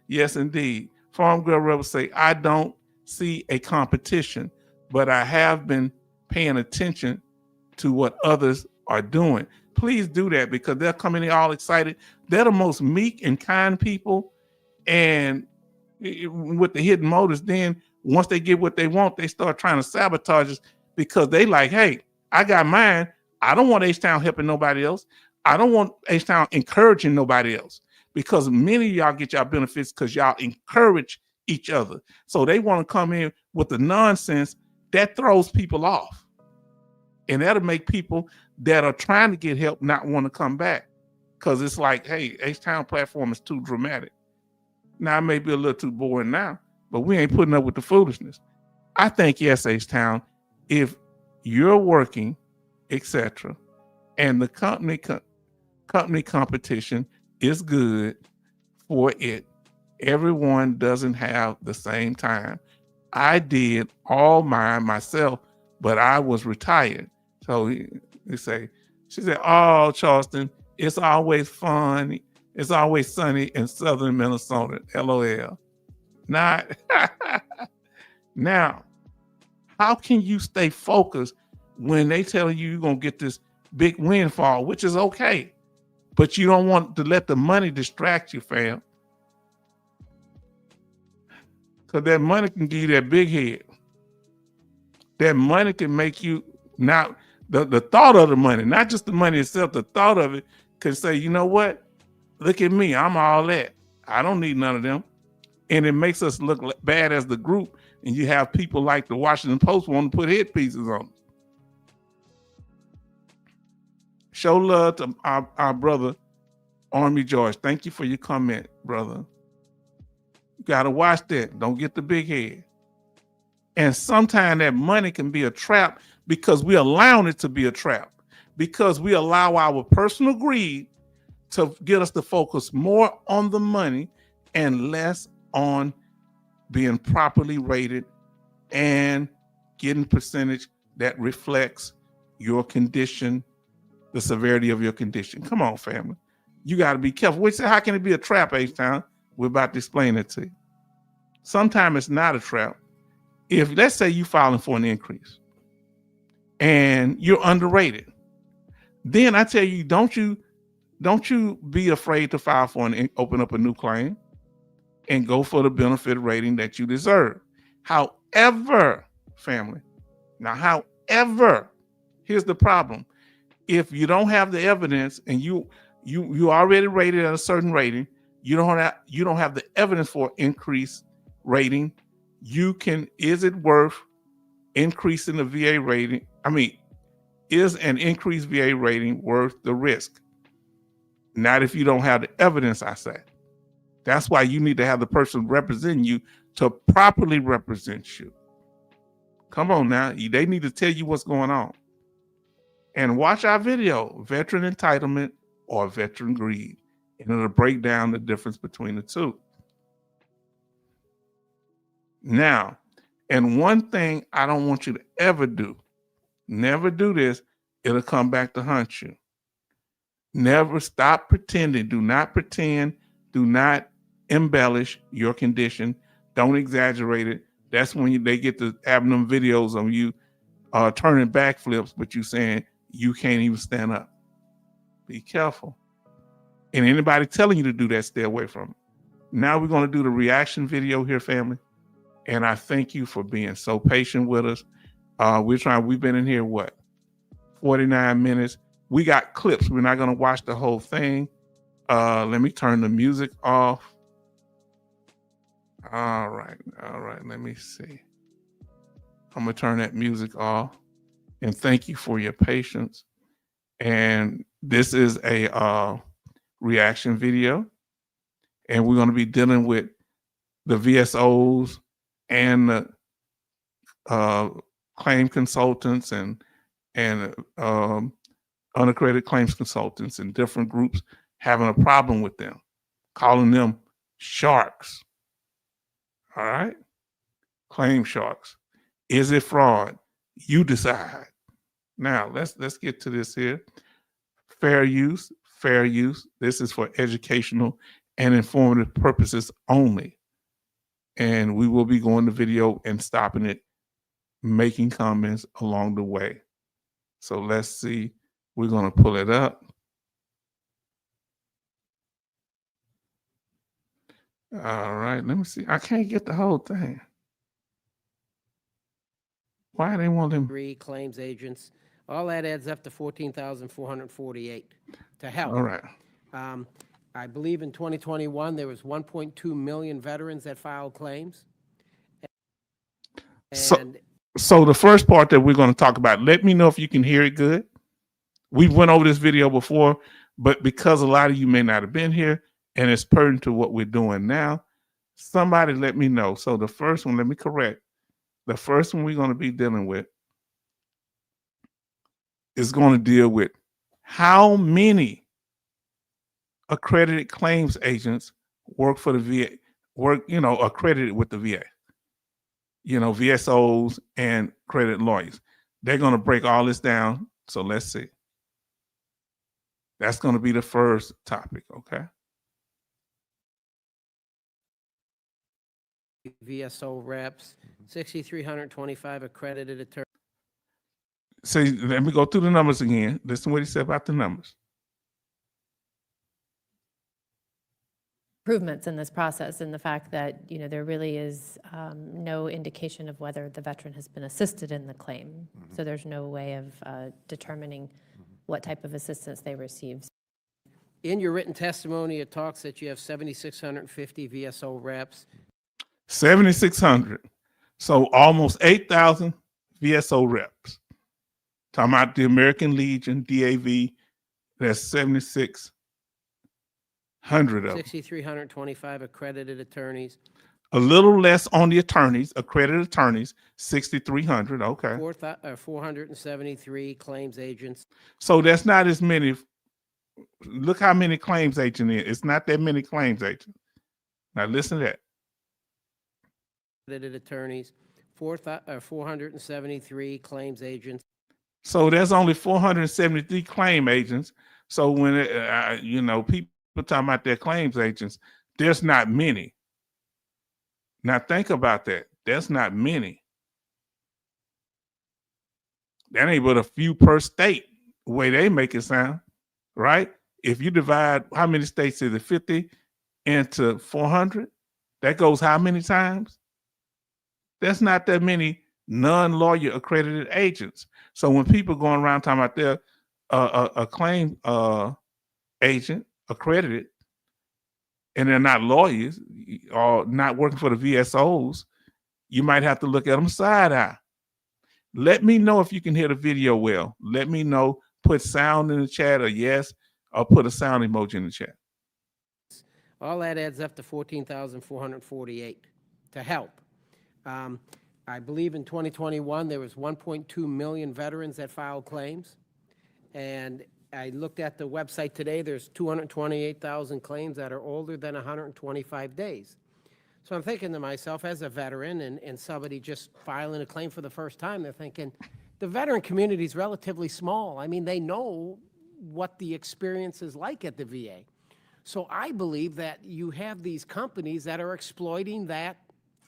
Yes, indeed. Farm Girl Rebel say, I don't see a competition, but I have been paying attention to what others are doing. Please do that, because they're coming in all excited. They're the most meek and kind people. And with the hidden motives, then once they get what they want, they start trying to sabotage us, because they like, hey, I got mine. I don't want H-Town helping nobody else. I don't want H-Town encouraging nobody else, because many of y'all get y'all benefits because y'all encourage each other. So they want to come in with the nonsense that throws people off. And that'll make people that are trying to get help not want to come back, because it's like, hey, H-Town platform is too dramatic. Now, it may be a little too boring now, but we ain't putting up with the foolishness. I think, yes, H-Town, if you're working, etc., and the company competition is good for it, everyone doesn't have the same time. I did all mine myself, but I was retired. So she said, oh, Charleston, it's always fun. It's always sunny in southern Minnesota. LOL. Now, how can you stay focused when they tell you you're going to get this big windfall, which is okay, but you don't want to let the money distract you, fam? Because that money can give you that big head. That money can make you, not the thought of the money, not just the money itself, the thought of it can say, you know what? Look at me, I'm all that. I don't need none of them. And it makes us look bad as the group. And you have people like the Washington Post want to put headpieces on us. Show love to our brother, Army George. Thank you for your comment, brother. You got to watch that. Don't get the big head. And sometimes that money can be a trap, because we're allowing it to be a trap, because we allow our personal greed to get us to focus more on the money and less on being properly rated and getting percentage that reflects your condition, the severity of your condition. Come on, family. You got to be careful. Which, how can it be a trap, H-Town? We're about to explain it to you. Sometimes it's not a trap. If, let's say, you filing for an increase and you're underrated, then I tell you, don't you be afraid to file for open up a new claim and go for the benefit rating that you deserve. However, family, here's the problem. If you don't have the evidence and you already rated at a certain rating, you don't have the evidence for increased rating, is it worth increasing the VA rating? I mean, is an increased VA rating worth the risk? Not if you don't have the evidence, I say. That's why you need to have the person representing you to properly represent you. Come on now. They need to tell you what's going on. And watch our video, Veteran Entitlement or Veteran Greed. And it'll break down the difference between the two. Now, and one thing I don't want you to ever do, never do this, it'll come back to haunt you. Never stop pretending. Do not pretend. Do not embellish your condition. Don't exaggerate it. That's when they get to having them videos of you turning backflips, but you saying you can't even stand up. Be careful. And anybody telling you to do that, stay away from it. Now we're going to do the reaction video here, family. And I thank you for being so patient with us. We've been in here, 49 minutes. We got clips. We're not going to watch the whole thing. Let me turn the music off. All right. Let me see. I'm going to turn that music off. And thank you for your patience. And this is a reaction video. And we're going to be dealing with the VSOs and the claim consultants and unaccredited claims consultants and different groups having a problem with them, calling them sharks. All right. Claim sharks. Is it fraud? You decide. Now let's get to this here. Fair use, fair use. This is for educational and informative purposes only. And we will be going to video and stopping it, making comments along the way. So let's see. We're going to pull it up. All right, let me see. I can't get the whole thing. Why they want them? 3 claims agents. All that adds up to 14,448 to help. All right. I believe in 2021 there was 1.2 million veterans that filed claims. And so the first part that we're going to talk about, let me know if you can hear it good. We went over this video before, but because a lot of you may not have been here and it's pertinent to what we're doing now, somebody let me know. So the first one, let me correct. The first one we're going to be dealing with is going to deal with how many accredited claims agents work for the VA, accredited with the VA. VSOs and credit lawyers. They're going to break all this down. So let's see. That's going to be the first topic, okay? VSO reps, 6,325 accredited attorneys. See, let me go through the numbers again. Listen to what he said about the numbers. Improvements in this process, and the fact that there really is no indication of whether the veteran has been assisted in the claim. So there's no way of determining what type of assistance they received. In your written testimony, it talks that you have 7,650 VSO reps. 7,600. So almost 8,000 VSO reps. Talking about the American Legion, DAV, that's 7,600 of them. 6,325 accredited attorneys. A little less on the attorneys, accredited attorneys, 6,300, okay. 473 claims agents. So that's not as many. Look how many claims agents there. It's not that many claims agents. Now listen to that. Accredited attorneys, 473 claims agents. So there's only 473 claim agents. So when people talking about their claims agents, there's not many. Now think about that. That's not many. That ain't but a few per state, the way they make it sound, right? If you divide, how many states is it, 50 into 400? That goes how many times? That's not that many non-lawyer accredited agents. So when people going around talking about their a claim agent accredited, and they're not lawyers or not working for the VSOs, you might have to look at them side eye. Let me know if you can hear the video well. Let me know. Put sound in the chat or yes, or put a sound emoji in the chat. All that adds up to 14,448 to help. I believe in 2021 there was 1.2 million veterans that filed claims, and I looked at the website today. There's 228,000 claims that are older than 125 days. So I'm thinking to myself, as a veteran and somebody just filing a claim for the first time, they're thinking, the veteran community is relatively small. I mean, they know what the experience is like at the VA. So I believe that you have these companies that are exploiting that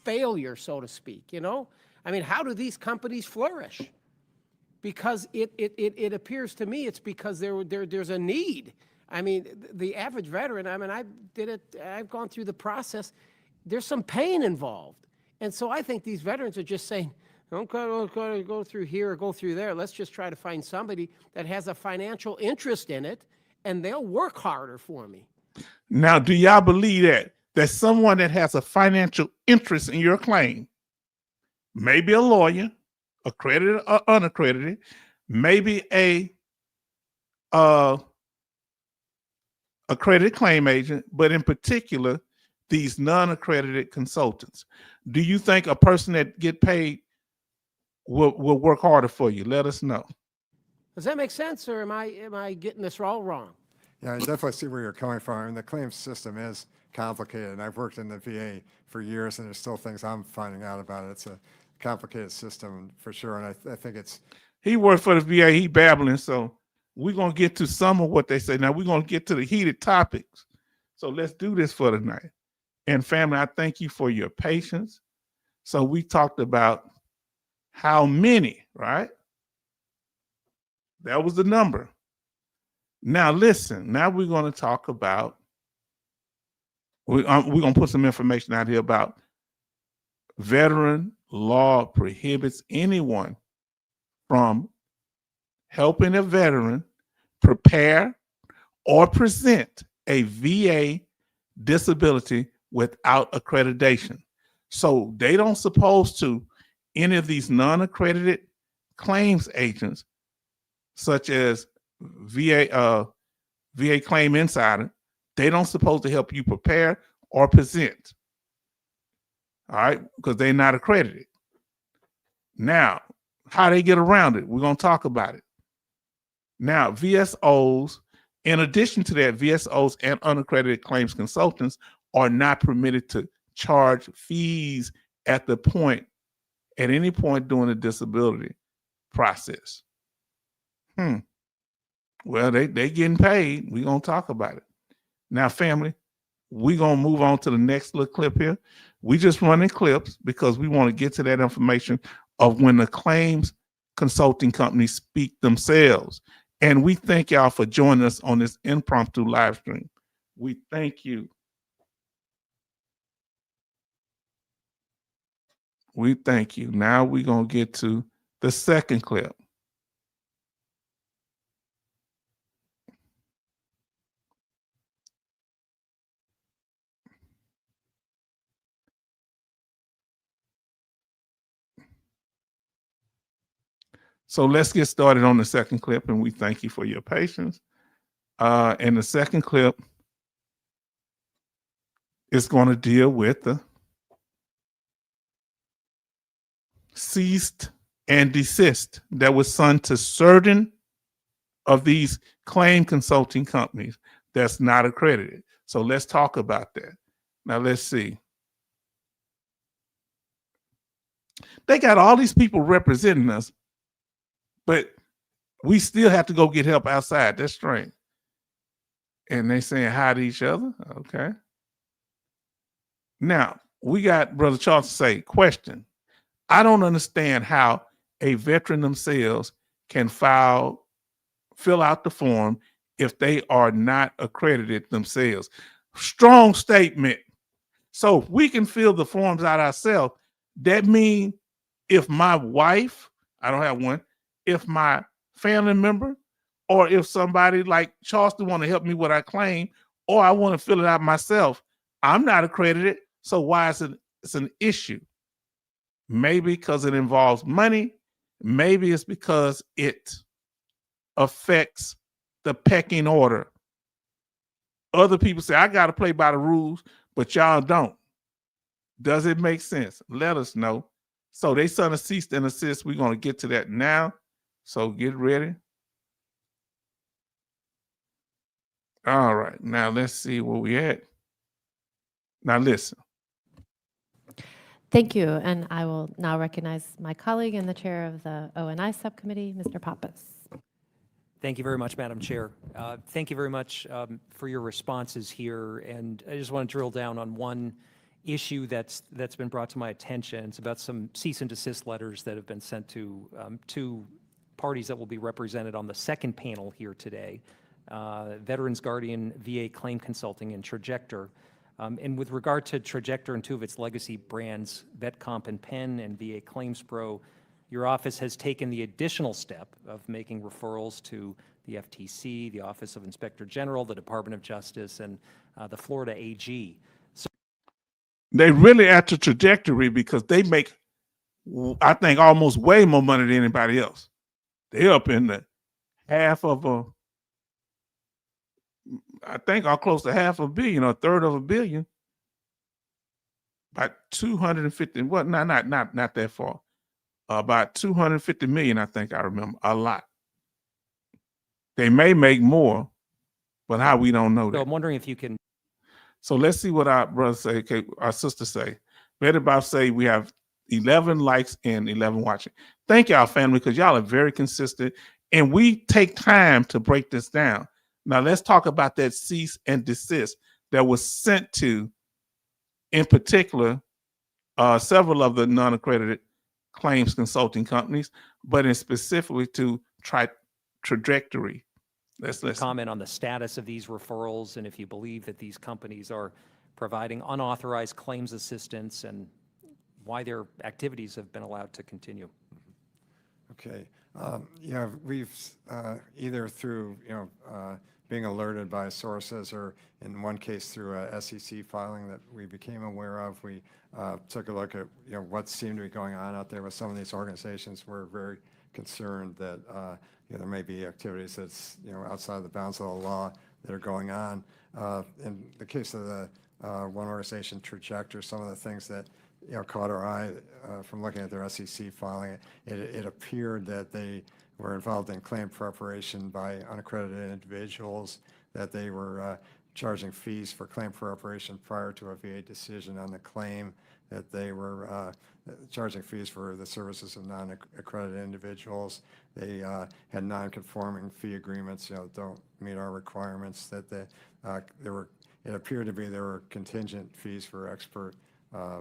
failure, so to speak, I mean, how do these companies flourish? Because it appears to me it's because there's a need. I mean, the average veteran, I've gone through the process, there's some pain involved. And so I think these veterans are just saying, don't go through here or go through there. Let's just try to find somebody that has a financial interest in it, and they'll work harder for me. Now, do y'all believe that someone that has a financial interest in your claim, maybe a lawyer, accredited or unaccredited, maybe a accredited claim agent, but in particular, these non-accredited consultants, do you think a person that get paid will work harder for you? Let us know. Does that make sense, or am I getting this all wrong? Yeah, I definitely see where you're coming from. I mean, the claims system is complicated, and I've worked in the VA for years, and there's still things I'm finding out about it. It's a complicated system for sure, and I think it's. He worked for the VA. He babbling, so we're gonna get to some of what they say. Now we're gonna get to the heated topics. So let's do this for tonight. And family, I thank you for your patience. So we talked about how many, right? That was the number. Now listen. Now we're going to talk about. We're going to put some information out here about veteran law prohibits anyone from helping a veteran prepare or present a VA disability without accreditation. So they don't supposed to, any of these non-accredited claims agents, such as VA Claim Insider, they don't supposed to help you prepare or present. All right, because they're not accredited. Now, how they get around it, we're going to talk about it. Now, VSOs, in addition to that, VSOs and unaccredited claims consultants are not permitted to charge fees at any point during the disability process. Well, they getting paid. We're going to talk about it. Now, family, we're going to move on to the next little clip here. We just running clips because we want to get to that information of when the claims consulting companies speak themselves. And we thank y'all for joining us on this impromptu live stream. We thank you. We thank you. Now we're going to get to the second clip. So let's get started on the second clip, and we thank you for your patience. And the second clip is going to deal with the ceased and desist that was sent to certain of these claim consulting companies that's not accredited. So let's talk about that. Now let's see. They got all these people representing us, but we still have to go get help outside. That's strange. And they saying hi to each other. Okay. Now, we got Brother Charles to say, question. I don't understand how a veteran themselves can fill out the form if they are not accredited themselves. Strong statement. So if we can fill the forms out ourselves, that means if my wife, I don't have one, if my family member, or if somebody like Charleston want to help me with our claim, or I want to fill it out myself, I'm not accredited. So why is it's an issue? Maybe because it involves money. Maybe it's because it affects the pecking order. Other people say, I got to play by the rules, but y'all don't. Does it make sense? Let us know. So they sent a cease and desist. We're going to get to that now. So get ready. All right. Now let's see where we at. Now listen. Thank you. And I will now recognize my colleague and the chair of the O&I subcommittee, Mr. Pappas. Thank you very much, Madam Chair. Thank you very much for your responses here. And I just want to drill down on one issue that's been brought to my attention. It's about some cease and desist letters that have been sent to two parties that will be represented on the second panel here today, Veterans Guardian, VA Claim Consulting, and Trajector. And with regard to Trajector and two of its legacy brands, VetComp and Penn and VA Claims Pro, your office has taken the additional step of making referrals to the FTC, the Office of Inspector General, the Department of Justice, and the Florida AG. So they really at the trajectory because they make, I think, almost way more money than anybody else. They're up in the half of I think are close to $500 million or $1/3 billion. About 250, well, not that far. About 250 million, I think I remember, a lot. They may make more, But how we don't know So that? I'm wondering if you can, So let's see what our brother say, okay, our sister say. Betty Bob say we have 11 likes and 11 watching. Thank y'all, family, because y'all are very consistent. And we take time to break this down. Now let's talk about that cease and desist that was sent to, in particular, several of the non-accredited claims consulting companies, but in specifically to trajectory. Let's listen. comment on the status of these referrals and if you believe that these companies are providing unauthorized claims assistance and why their activities have been allowed to continue. Okay. Yeah, we've either through, being alerted by sources or in one case through a SEC filing that we became aware of, we took a look at, what seemed to be going on out there with some of these organizations. We're very concerned that, there may be activities that's, outside the bounds of the law that are going on. In the case of the one organization, Trajector, some of the things that caught our eye from looking at their SEC filing, it appeared that they were involved in claim preparation by unaccredited individuals, that they were charging fees for claim preparation prior to a VA decision on the claim, that they were charging fees for the services of non-accredited individuals. They had non-conforming fee agreements, don't meet our requirements, that it appeared to be there were contingent fees for expert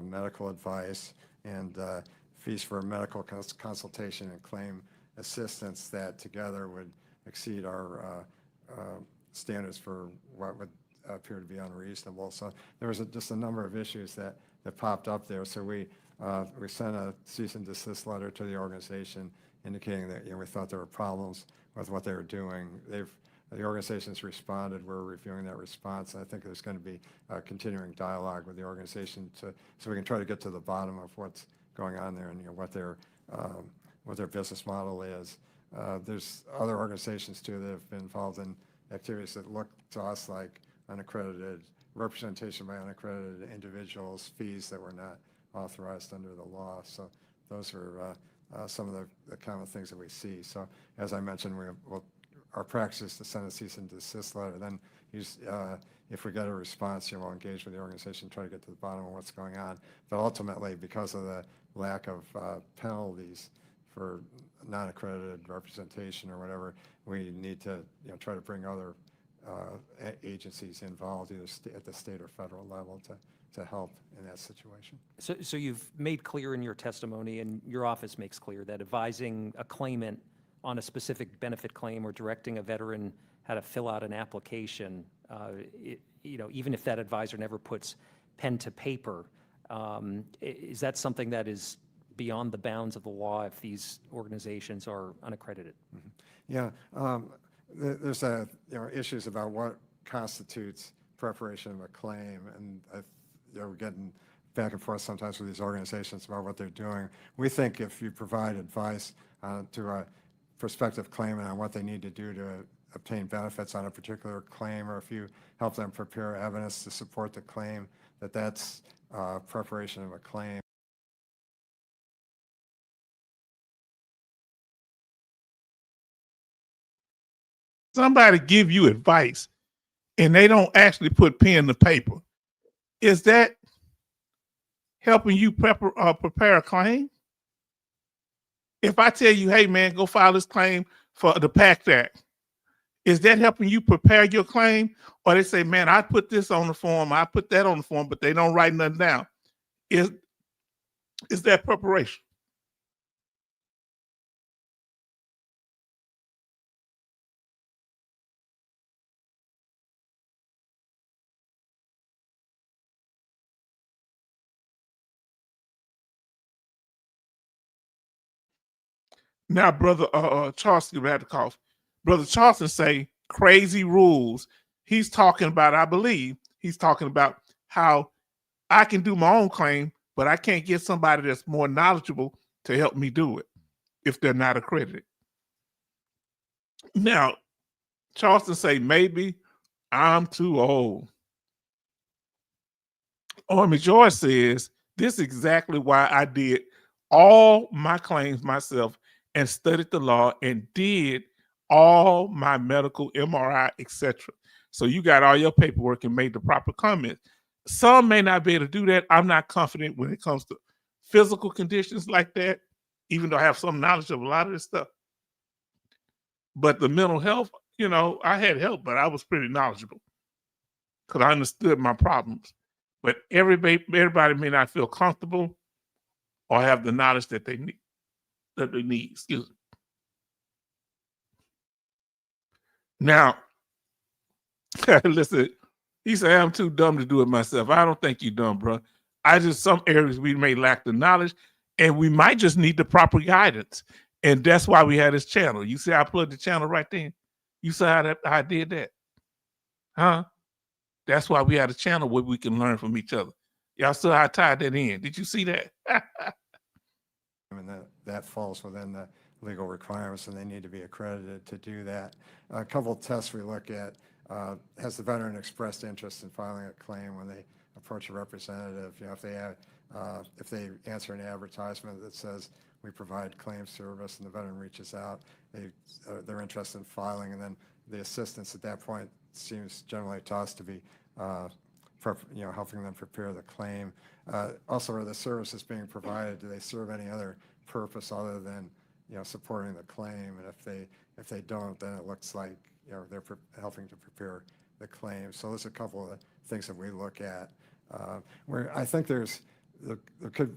medical advice and fees for medical consultation and claim assistance that together would exceed our standards for what would appear to be unreasonable. So there was just a number of issues that popped up there. So we sent a cease and desist letter to the organization indicating that we thought there were problems with what they were doing. The organization's responded. We're reviewing that response. I think there's going to be a continuing dialogue with the organization so we can try to get to the bottom of what's going on there and what their business model is. There's other organizations too that have been involved in activities that look to us like unaccredited representation by unaccredited individuals, fees that were not authorized under the law. So those are some of the common things that we see. So as I mentioned, our practice is to send a cease and desist letter. Then if we get a response, we'll engage with the organization, try to get to the bottom of what's going on. But ultimately, because of the lack of penalties for non-accredited representation or whatever, we need to try to bring other agencies involved, either at the state or federal level, to help in that situation. So you've made clear in your testimony, and your office makes clear, that advising a claimant on a specific benefit claim or directing a veteran how to fill out an application, even if that advisor never puts pen to paper, is that something that is beyond the bounds of the law if these organizations are unaccredited? Mm-hmm. Yeah, there's issues about what constitutes preparation of a claim, and we're getting back and forth sometimes with these organizations about what they're doing. We think if you provide advice to a prospective claimant on what they need to do to obtain benefits on a particular claim, or if you help them prepare evidence to support the claim, that's preparation of a claim. Somebody give you advice and they don't actually put pen to paper. Is that helping you prepare a claim? If I tell you, hey man, go file this claim for the PACT Act, is that helping you prepare your claim? Or they say, man, I put this on the form, I put that on the form, but they don't write nothing down. Is that preparation? Now, Brother Charleston had to cough. Brother Charleston say crazy rules. He's talking about, I believe, he's talking about how I can do my own claim, but I can't get somebody that's more knowledgeable to help me do it if they're not accredited. Now, Charleston say, maybe I'm too old. Army George says, this is exactly why I did all my claims myself and studied the law and did all my medical, MRI, etc. So you got all your paperwork and made the proper comments. Some may not be able to do that. I'm not confident when it comes to physical conditions like that, even though I have some knowledge of a lot of this stuff. But the mental health, I had help, but I was pretty knowledgeable because I understood my problems. But everybody may not feel comfortable or have the knowledge that they need. Excuse me. Now, listen, he said, I'm too dumb to do it myself. I don't think you're dumb, bro. Some areas we may lack the knowledge, and we might just need the proper guidance. And that's why we had this channel. You see, I plugged the channel right there. You saw how I did that, huh? That's why we had a channel where we can learn from each other. Y'all saw how I tied that in. Did you see that? I mean, that falls within the legal requirements, and they need to be accredited to do that. A couple of tests we look at, has the veteran expressed interest in filing a claim when they approach a representative? If they answer an advertisement that says we provide claim service and the veteran reaches out, they're interested in filing, and then the assistance at that point seems generally to us to be helping them prepare the claim. Also, are the services being provided, do they serve any other purpose other than supporting the claim? And if they don't, then it looks like they're helping to prepare the claim. So there's a couple of things that we look at where I think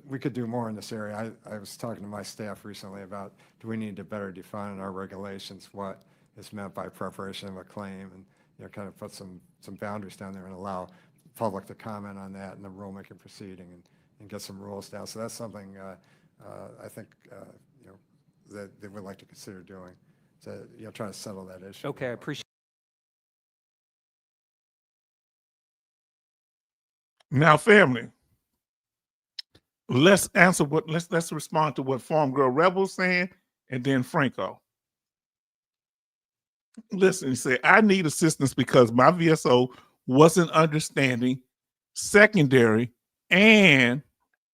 we could do more in this area. I was talking to my staff recently about, do we need to better define in our regulations what is meant by preparation of a claim, and kind of put some boundaries down there and allow the public to comment on that in the rulemaking proceeding, and get some rules down. So that's something I think that they would like to consider doing, to try to settle that issue. Okay, I appreciate. Now, family, let's respond to what Farm Girl Rebel's saying, and then Franco. Listen, he said, I need assistance because my VSO wasn't understanding secondary, and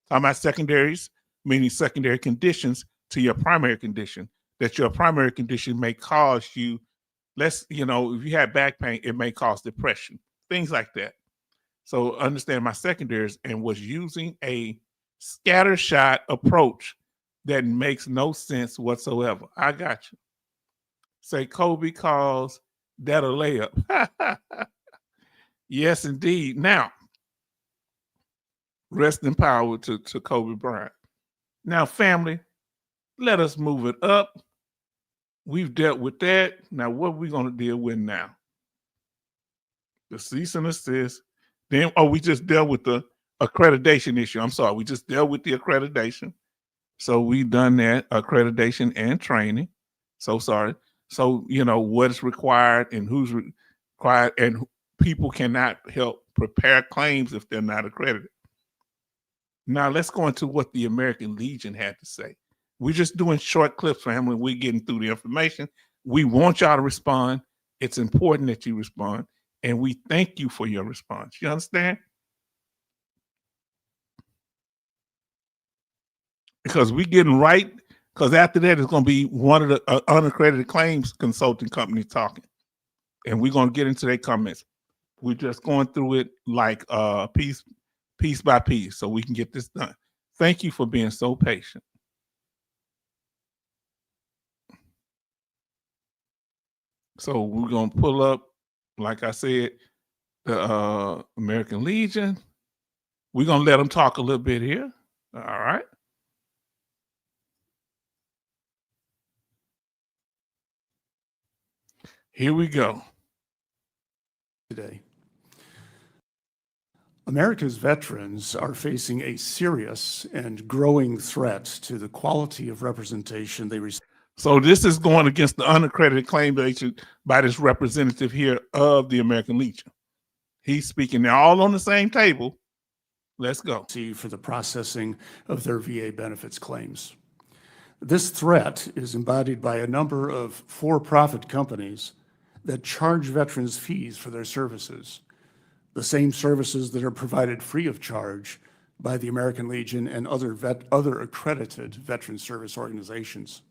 talking about secondaries, meaning secondary conditions to your primary condition, that your primary condition may cause you, if you have back pain, it may cause depression, things like that. So understand my secondaries, and was using a scattershot approach that makes no sense whatsoever. I got you. Say Kobe calls that a layup. Yes, indeed. Now, rest in power to Kobe Bryant. Now, family, let us move it up. We've dealt with that. Now, what are we going to deal with now? The cease and desist. Then, we just dealt with the accreditation issue. I'm sorry, we just dealt with the accreditation. So we've done that, accreditation and training. So sorry. So, what is required and who's required, and people cannot help prepare claims if they're not accredited. Now, let's go into what the American Legion had to say. We're just doing short clips for him when we're getting through the information. We want y'all to respond. It's important that you respond, and we thank you for your response. You understand? Because we're getting right. Because after that, it's going to be one of the unaccredited claims consulting companies talking. And we're going to get into their comments. We're just going through it like piece by piece so we can get this done. Thank you for being so patient. So we're going to pull up, like I said, the American Legion. We're going to let them talk a little bit here. All right. Here we go. Today, America's veterans are facing a serious and growing threat to the quality of representation they receive. So this is going against the unaccredited claim by this representative here of the American Legion. He's speaking. They're all on the same table. Let's go. For the processing of their VA benefits claims. This threat is embodied by a number of for-profit companies that charge veterans fees for their services, the same services that are provided free of charge by the American Legion and other accredited veteran service organizations.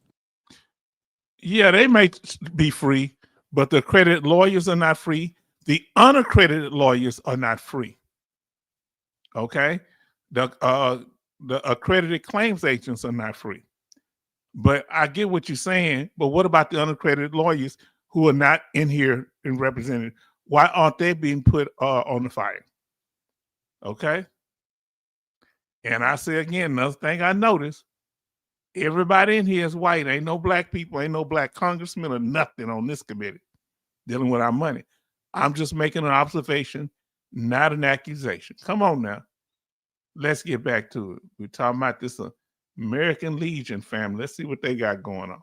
Yeah, they may be free, but the accredited lawyers are not free. The unaccredited lawyers are not free. Okay, the accredited claims agents are not free. But I get what you're saying. But what about the unaccredited lawyers who are not in here and represented? Why aren't they being put on the fire? Okay. And I say again, another thing I noticed, everybody in here is white. Ain't no black people, ain't no black congressmen or nothing on this committee dealing with our money. I'm just making an observation, not an accusation. Come on now. Let's get back to it. We're talking about this American Legion family. Let's see what they got going on.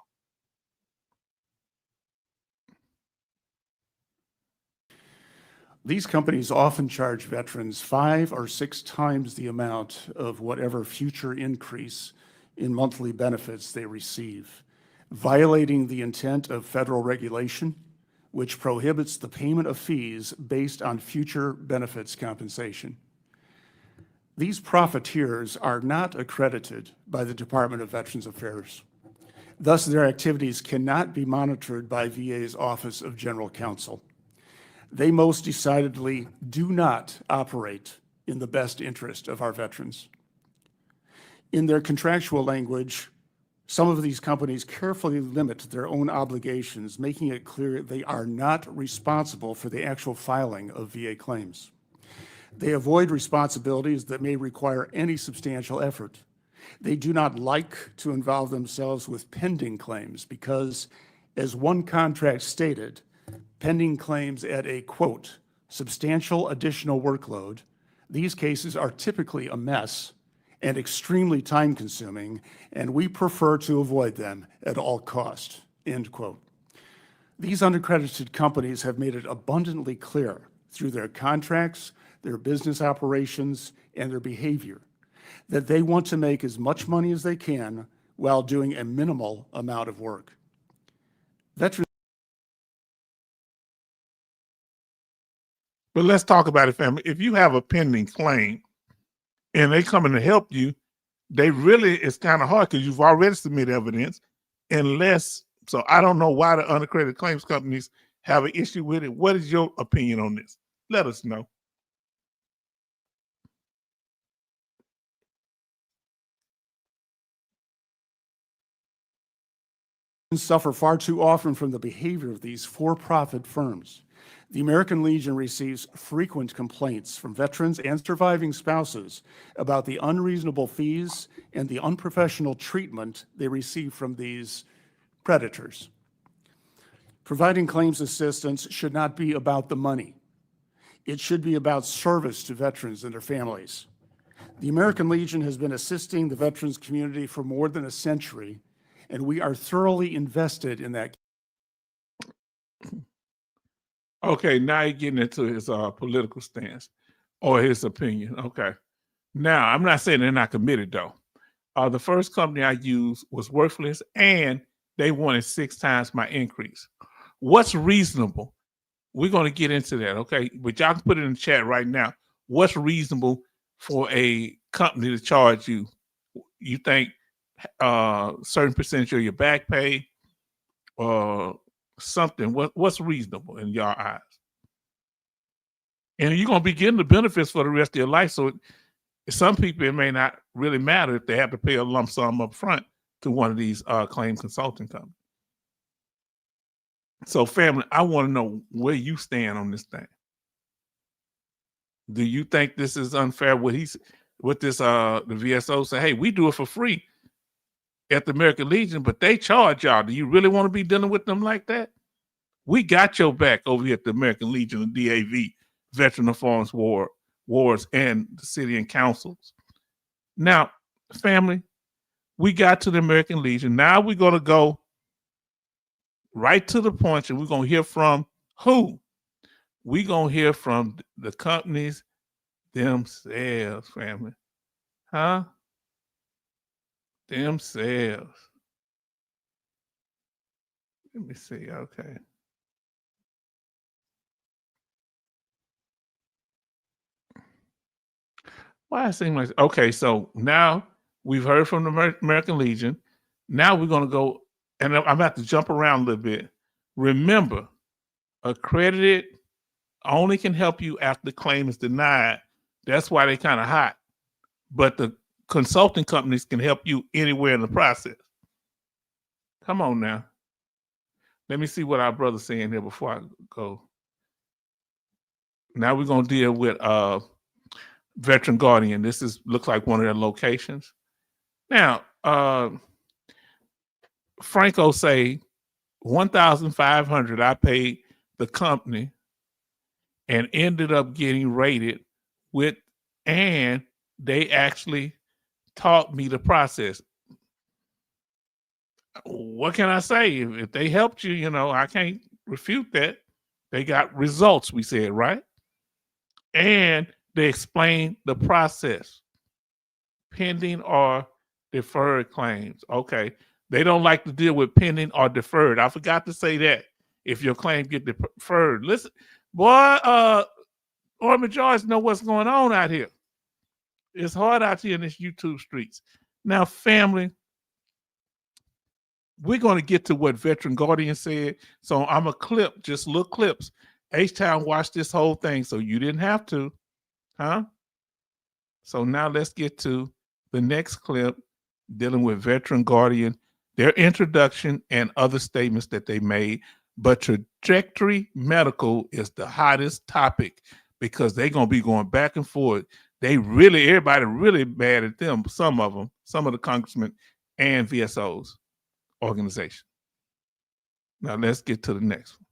These companies often charge veterans 5 or 6 times the amount of whatever future increase in monthly benefits they receive, violating the intent of federal regulation, which prohibits the payment of fees based on future benefits compensation. These profiteers are not accredited by the Department of Veterans Affairs. Thus, their activities cannot be monitored by VA's Office of General Counsel. They most decidedly do not operate in the best interest of our veterans. In their contractual language, some of these companies carefully limit their own obligations, making it clear they are not responsible for the actual filing of VA claims. They avoid responsibilities that may require any substantial effort. They do not like to involve themselves with pending claims because, as one contract stated, pending claims at a, quote, substantial additional workload, these cases are typically a mess and extremely time-consuming, and we prefer to avoid them at all cost, end quote. These unaccredited companies have made it abundantly clear through their contracts, their business operations, and their behavior that they want to make as much money as they can while doing a minimal amount of work. Veterans. But let's talk about it, family. If you have a pending claim and they come in to help you, they really, it's kind of hard because you've already submitted evidence, so I don't know why the unaccredited claims companies have an issue with it. What is your opinion on this? Let us know. Suffer far too often from the behavior of these for-profit firms. The American Legion receives frequent complaints from veterans and surviving spouses about the unreasonable fees and the unprofessional treatment they receive from these predators. Providing claims assistance should not be about the money. It should be about service to veterans and their families. The American Legion has been assisting the veterans community for more than a century, and we are thoroughly invested in that. Okay, now you're getting into his political stance or his opinion. Okay. Now, I'm not saying they're not committed, though. The first company I used was worthless, and they wanted 6 times my increase. What's reasonable? We're going to get into that, okay? But y'all can put it in the chat right now. What's reasonable for a company to charge you? You think certain percentage of your back pay or something? What's reasonable in your eyes? And you're going to be getting the benefits for the rest of your life. So some people, it may not really matter if they have to pay a lump sum up front to one of these claim consulting companies. So family, I want to know where you stand on this thing. Do you think this is unfair? The VSO say, hey, we do it for free at the American Legion, but they charge y'all. Do you really want to be dealing with them like that? We got your back over here at the American Legion and DAV, Veteran Affairs Wards, and the city and councils. Now, family, we got to the American Legion. Now we're going to go right to the point, and we're going to hear from who? We're going to hear from the companies themselves, family. Huh? Themselves. Let me see. Okay. Why it seem like okay? So now we've heard from the American Legion. Now we're going to go and I'm about to jump around a little bit. Remember, accredited only can help you after the claim is denied. That's why they kind of hot. But the consulting companies can help you anywhere in the process. Come on now. Let me see what our brother's saying here before I go. Now we're gonna deal with Veteran Guardian. This looks like one of their locations. Now, Franco say 1,500 I paid the company and ended up getting rated with, and they actually taught me the process. What can I say? If they helped you, you know, I can't refute that. They got results, we said, right? And they explained the process, pending or deferred claims. Okay. They don't like to deal with pending or deferred. I forgot to say that. If your claim get deferred, listen, boy, or majority know what's going on out here. It's hard out here in this YouTube streets. Now, family, we're going to get to what Veteran Guardian said. So I'm a clip, just little clips. H-Town watched this whole thing, so you didn't have to, huh? So now let's get to the next clip dealing with Veteran Guardian, their introduction and other statements that they made. But Trajectory Medical is the hottest topic because they're going to be going back and forth. Everybody really mad at them, some of the congressmen and VSOs organization. Now let's get to the next one.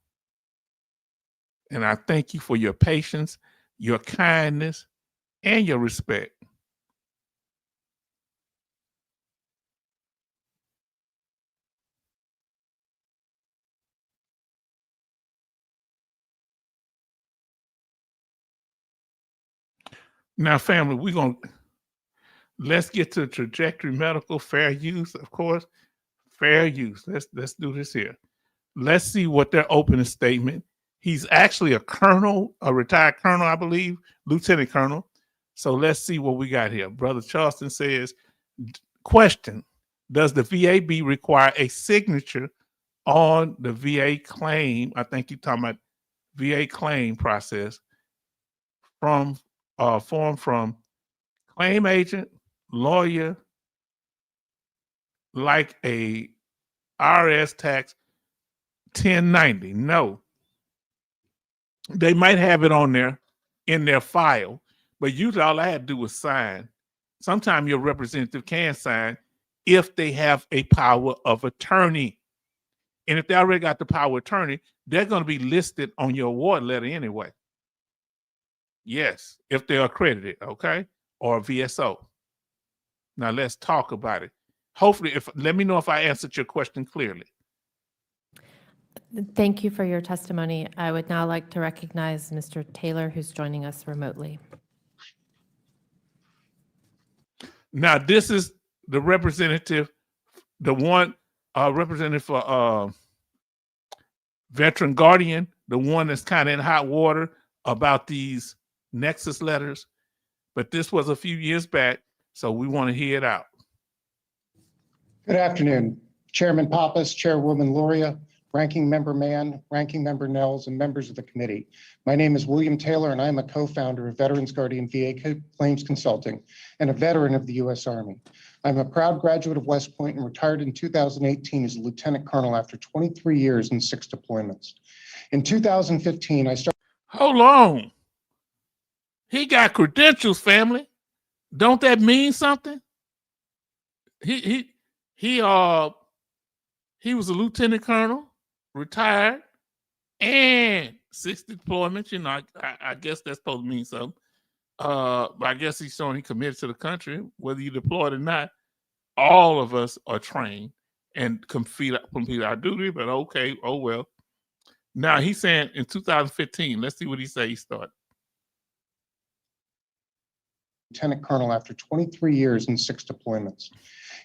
And I thank you for your patience, your kindness, and your respect. Now, family, let's get to Trajectory Medical, fair use, of course. Fair use. Let's do this here. Let's see what their opening statement. He's actually a colonel, a retired colonel, I believe, lieutenant colonel. So let's see what we got here. Brother Charleston says, question, does the VAB require a signature on the VA claim? I think you're talking about VA claim process form from claim agent, lawyer, like a IRS tax 1090. No. They might have it on there in their file, but usually all I had to do was sign. Sometimes your representative can sign if they have a power of attorney. And if they already got the power of attorney, they're going to be listed on your award letter anyway. Yes, if they're accredited, okay, or VSO. Now let's talk about it. Hopefully, let me know if I answered your question clearly. Thank you for your testimony. I would now like to recognize Mr. Taylor, who's joining us remotely. Now, this is the representative, the one representative for Veteran Guardian, the one that's kind of in hot water about these Nexus letters. But this was a few years back, so we want to hear it out. Good afternoon, Chairman Pappas, Chairwoman Luria, Ranking Member Mann, Ranking Member Nels, and members of the committee. My name is William Taylor, and I'm a co-founder of Veterans Guardian VA Claims Consulting and a veteran of the U.S. Army. I'm a proud graduate of West Point and retired in 2018 as a lieutenant colonel after 23 years and 6 deployments. In 2015, I started. Hold on. He got credentials, family. Don't that mean something? He was a lieutenant colonel, retired, and 6 deployments. You know, I guess that's supposed to mean something. But I guess he's showing he committed to the country, whether you deployed or not. All of us are trained and complete our duty, but okay, oh well. Now he's saying in 2015, let's see what he say he started. Lieutenant colonel after 23 years and 6 deployments.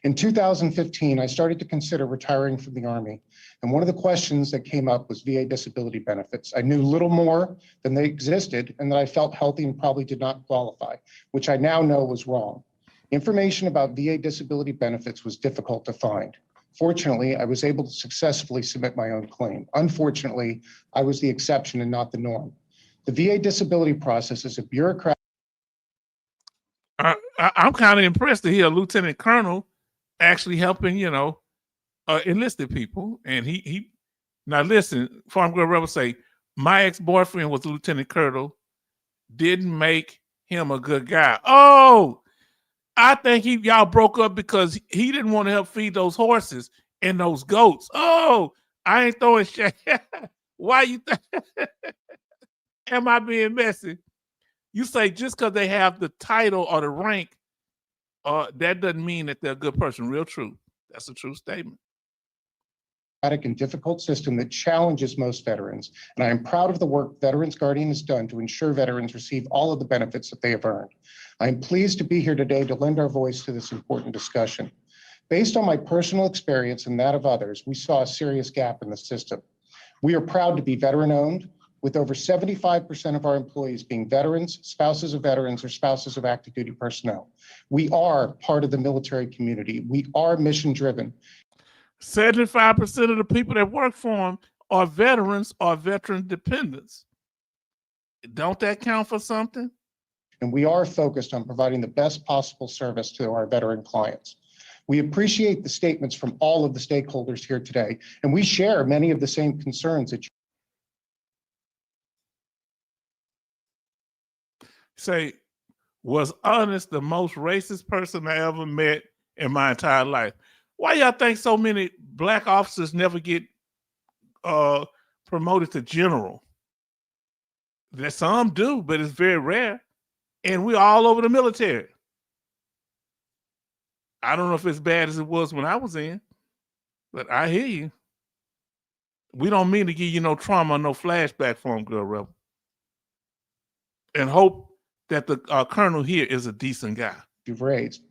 In 2015, I started to consider retiring from the Army. And one of the questions that came up was VA disability benefits. I knew little more than they existed and that I felt healthy and probably did not qualify, which I now know was wrong. Information about VA disability benefits was difficult to find. Fortunately, I was able to successfully submit my own claim. Unfortunately, I was the exception and not the norm. The VA disability process is a bureaucratic. I'm kind of impressed to hear a lieutenant colonel actually helping, enlisted people. And he now listen, Farm Girl Rebel say, my ex-boyfriend was a lieutenant colonel, didn't make him a good guy. Oh, I think y'all broke up because he didn't want to help feed those horses and those goats. Oh, I ain't throwing shade. Why you think? Am I being messy? You say just because they have the title or the rank, that doesn't mean that they're a good person. Real true. That's a true statement. And difficult system that challenges most veterans, and I am proud of the work Veterans Guardian has done to ensure veterans receive all of the benefits that they have earned. I am pleased to be here today to lend our voice to this important discussion. Based on my personal experience and that of others, we saw a serious gap in the system. We are proud to be veteran-owned, with over 75% of our employees being veterans, spouses of veterans, or spouses of active duty personnel. We are part of the military community. We are mission-driven. 75% of the people that work for them are veterans or veteran dependents. Don't that count for something? And we are focused on providing the best possible service to our veteran clients. We appreciate the statements from all of the stakeholders here today, and we share many of the same concerns that you say, was Honest the most racist person I ever met in my entire life. Why y'all think so many black officers never get promoted to general? That some do, but it's very rare. And we're all over the military. I don't know if it's bad as it was when I was in, but I hear you. We don't mean to give you no trauma, no flashback Farm Girl Rebel. And hope that the colonel here is a decent guy. You've raised.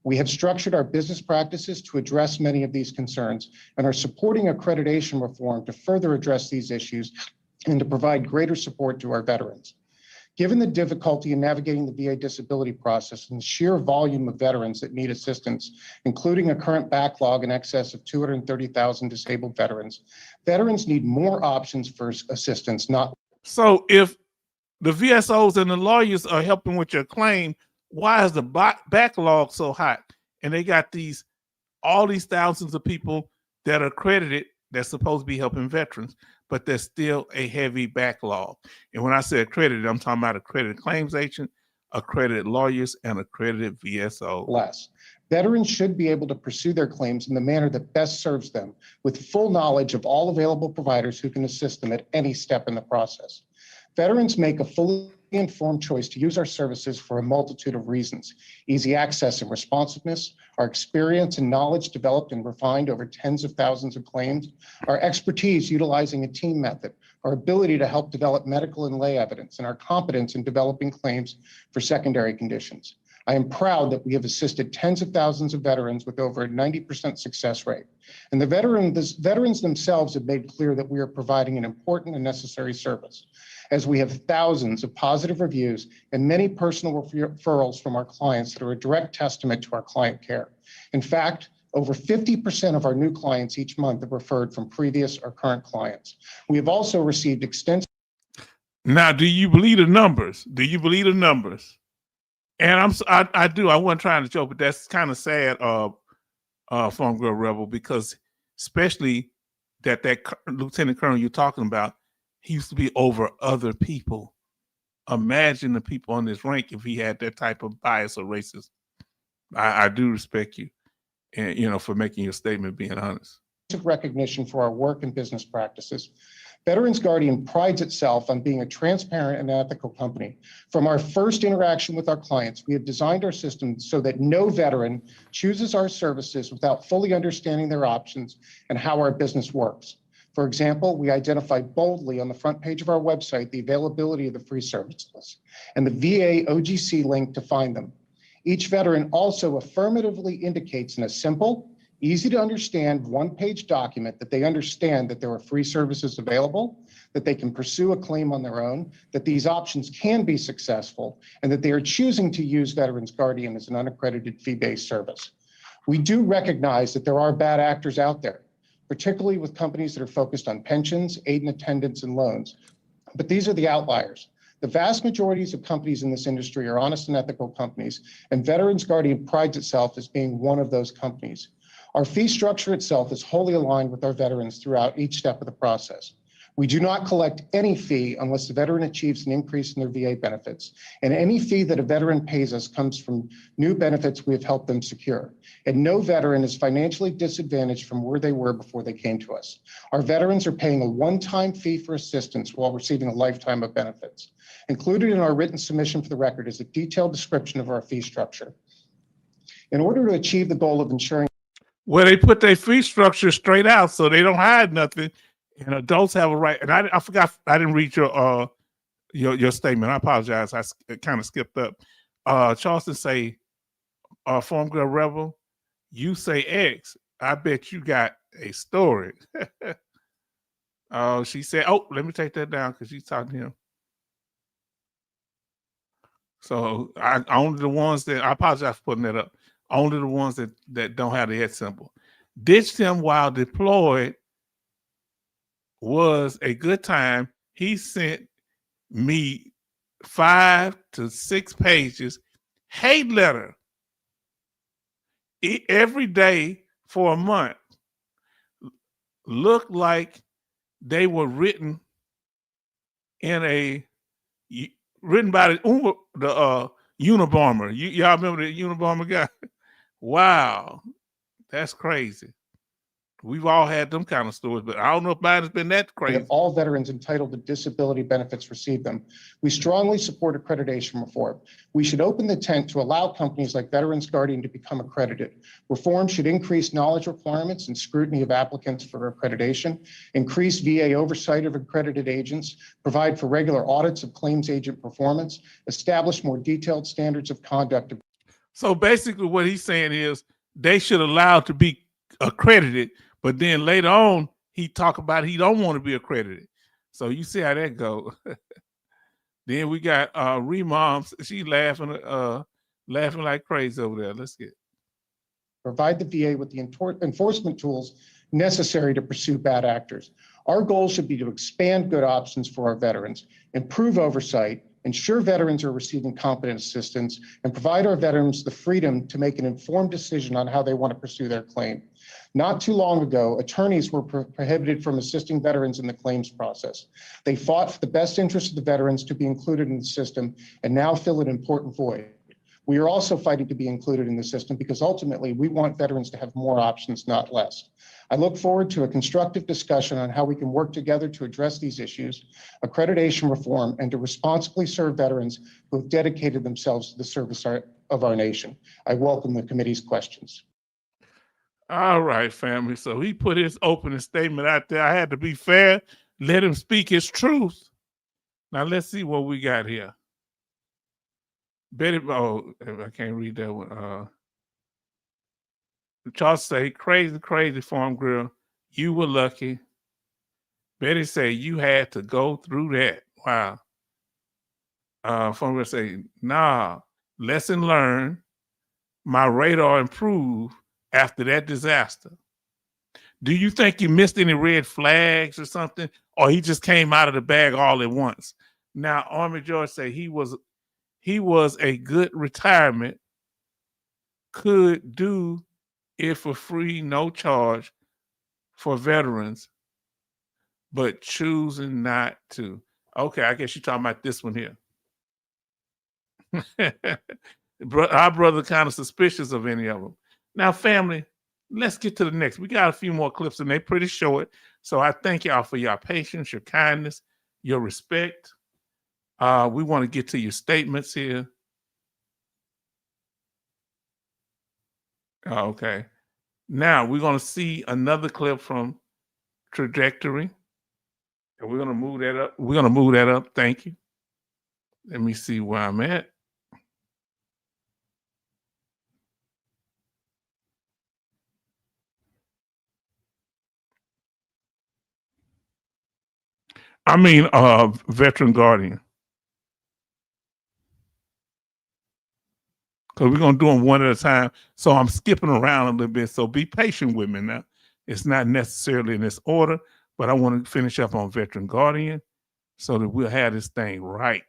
We have structured our business practices to address many of these concerns and are supporting accreditation reform to further address these issues and to provide greater support to our veterans. Given the difficulty in navigating the VA disability process and the sheer volume of veterans that need assistance, including a current backlog in excess of 230,000 disabled veterans, veterans need more options for assistance, not. So if the VSOs and the lawyers are helping with your claim, why is the backlog so hot? And they got all these thousands of people that are accredited that's supposed to be helping veterans, but there's still a heavy backlog. And when I say accredited, I'm talking about accredited claims agent, accredited lawyers, and accredited VSO. Less. Veterans should be able to pursue their claims in the manner that best serves them, with full knowledge of all available providers who can assist them at any step in the process. Veterans make a fully informed choice to use our services for a multitude of reasons: easy access and responsiveness, our experience and knowledge developed and refined over tens of thousands of claims, our expertise utilizing a team method, our ability to help develop medical and lay evidence, and our competence in developing claims for secondary conditions. I am proud that we have assisted tens of thousands of veterans with over a 90% success rate. And the veterans themselves have made clear that we are providing an important and necessary service, as we have thousands of positive reviews and many personal referrals from our clients that are a direct testament to our client care. In fact, over 50% of our new clients each month are referred from previous or current clients. We have also received extensive. Now, do you believe the numbers? Do you believe the numbers? And I do. I wasn't trying to joke, but that's kind of sad, Farm Girl Rebel, because especially that Lieutenant Colonel you're talking about, he used to be over other people. Imagine the people on this rank if he had that type of bias or racism. I do respect you, and for making your statement, being honest. Recognition for our work and business practices. Veterans Guardian prides itself on being a transparent and ethical company. From our first interaction with our clients, we have designed our system so that no veteran chooses our services without fully understanding their options and how our business works. For example, we identify boldly on the front page of our website the availability of the free services and the VA OGC link to find them. Each veteran also affirmatively indicates in a simple, easy to understand one-page document that they understand that there are free services available, that they can pursue a claim on their own, that these options can be successful, and that they are choosing to use Veterans Guardian as an unaccredited fee-based service. We do recognize that there are bad actors out there, particularly with companies that are focused on pensions, aid and attendance, and loans. But these are the outliers. The vast majorities of companies in this industry are honest and ethical companies, and Veterans Guardian prides itself as being one of those companies. Our fee structure itself is wholly aligned with our veterans throughout each step of the process. We do not collect any fee unless the veteran achieves an increase in their VA benefits. And any fee that a veteran pays us comes from new benefits we have helped them secure. And no veteran is financially disadvantaged from where they were before they came to us. Our veterans are paying a one-time fee for assistance while receiving a lifetime of benefits. Included in our written submission for the record is a detailed description of our fee structure. In order to achieve the goal of ensuring Well, they put their fee structure straight out so they don't hide nothing. And adults have a right. And I forgot, I didn't read your statement. I apologize. I kind of skipped up. Charleston say, Farm Girl Rebel, you say X. I bet you got a story. She said, oh, let me take that down because she's talking to him. So only the ones that, I apologize for putting that up. Only the ones that don't have the X symbol. Ditched him while deployed was a good time. He sent me 5 to 6 pages hate letter every day for a month. Looked like they were written by the Unabomber. Y'all remember the Unabomber guy? Wow, that's crazy. We've all had them kind of stories, but I don't know if mine has been that crazy. that all veterans entitled to disability benefits receive them. We strongly support accreditation reform. We should open the tent to allow companies like Veterans Guardian to become accredited. Reform should increase knowledge requirements and scrutiny of applicants for accreditation, increase VA oversight of accredited agents, provide for regular audits of claims agent performance, establish more detailed standards of conduct. So basically what he's saying is they should allow to be accredited, but then later on, he talk about he don't want to be accredited. So you see how that go. Then we got Remoms. She laughing like crazy over there. Let's get. Provide the VA with the enforcement tools necessary to pursue bad actors. Our goal should be to expand good options for our veterans, improve oversight, ensure veterans are receiving competent assistance, and provide our veterans the freedom to make an informed decision on how they want to pursue their claim. Not too long ago, attorneys were prohibited from assisting veterans in the claims process. They fought for the best interest of the veterans to be included in the system and now fill an important void. We are also fighting to be included in the system because ultimately we want veterans to have more options, not less. I look forward to a constructive discussion on how we can work together to address these issues, accreditation reform, and to responsibly serve veterans who have dedicated themselves to the service of our nation. I welcome the committee's questions. All right, family. So he put his opening statement out there. I had to be fair, let him speak his truth. Now let's see what we got here. Betty, oh, I can't read that one. Charles say, crazy farm girl. You were lucky. Betty say, you had to go through that. Wow. Farm girl say, nah, lesson learned. My radar improved after that disaster. Do you think you missed any red flags or something? Or he just came out of the bag all at once? Now, Army George say he was a good retirement, could do it for free, no charge for veterans, but choosing not to. Okay, I guess you're talking about this one here. Our brother kind of suspicious of any of them. Now, family, let's get to the next. We got a few more clips and they're pretty short. So I thank y'all for your patience, your kindness, your respect. We want to get to your statements here. Okay. Now we're going to see another clip from Trajectory. And we're going to move that up. We're going to move that up. Thank you. Let me see where I'm at. I mean, Veteran Guardian. because we're going to do them one at a time. So I'm skipping around a little bit. So be patient with me now. It's not necessarily in this order, but I want to finish up on Veteran Guardian so that we'll have this thing right.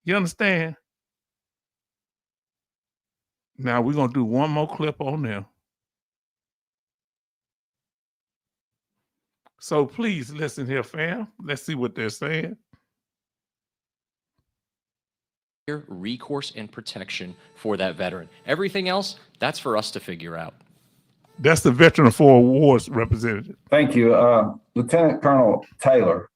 You understand? Now we're going to do one more clip on there. So please listen here, fam. Let's see what they're saying. Recourse and protection for that veteran. Everything else, that's for us to figure out. That's the Veteran of Four Awards representative. Thank you. Lieutenant Colonel Taylor,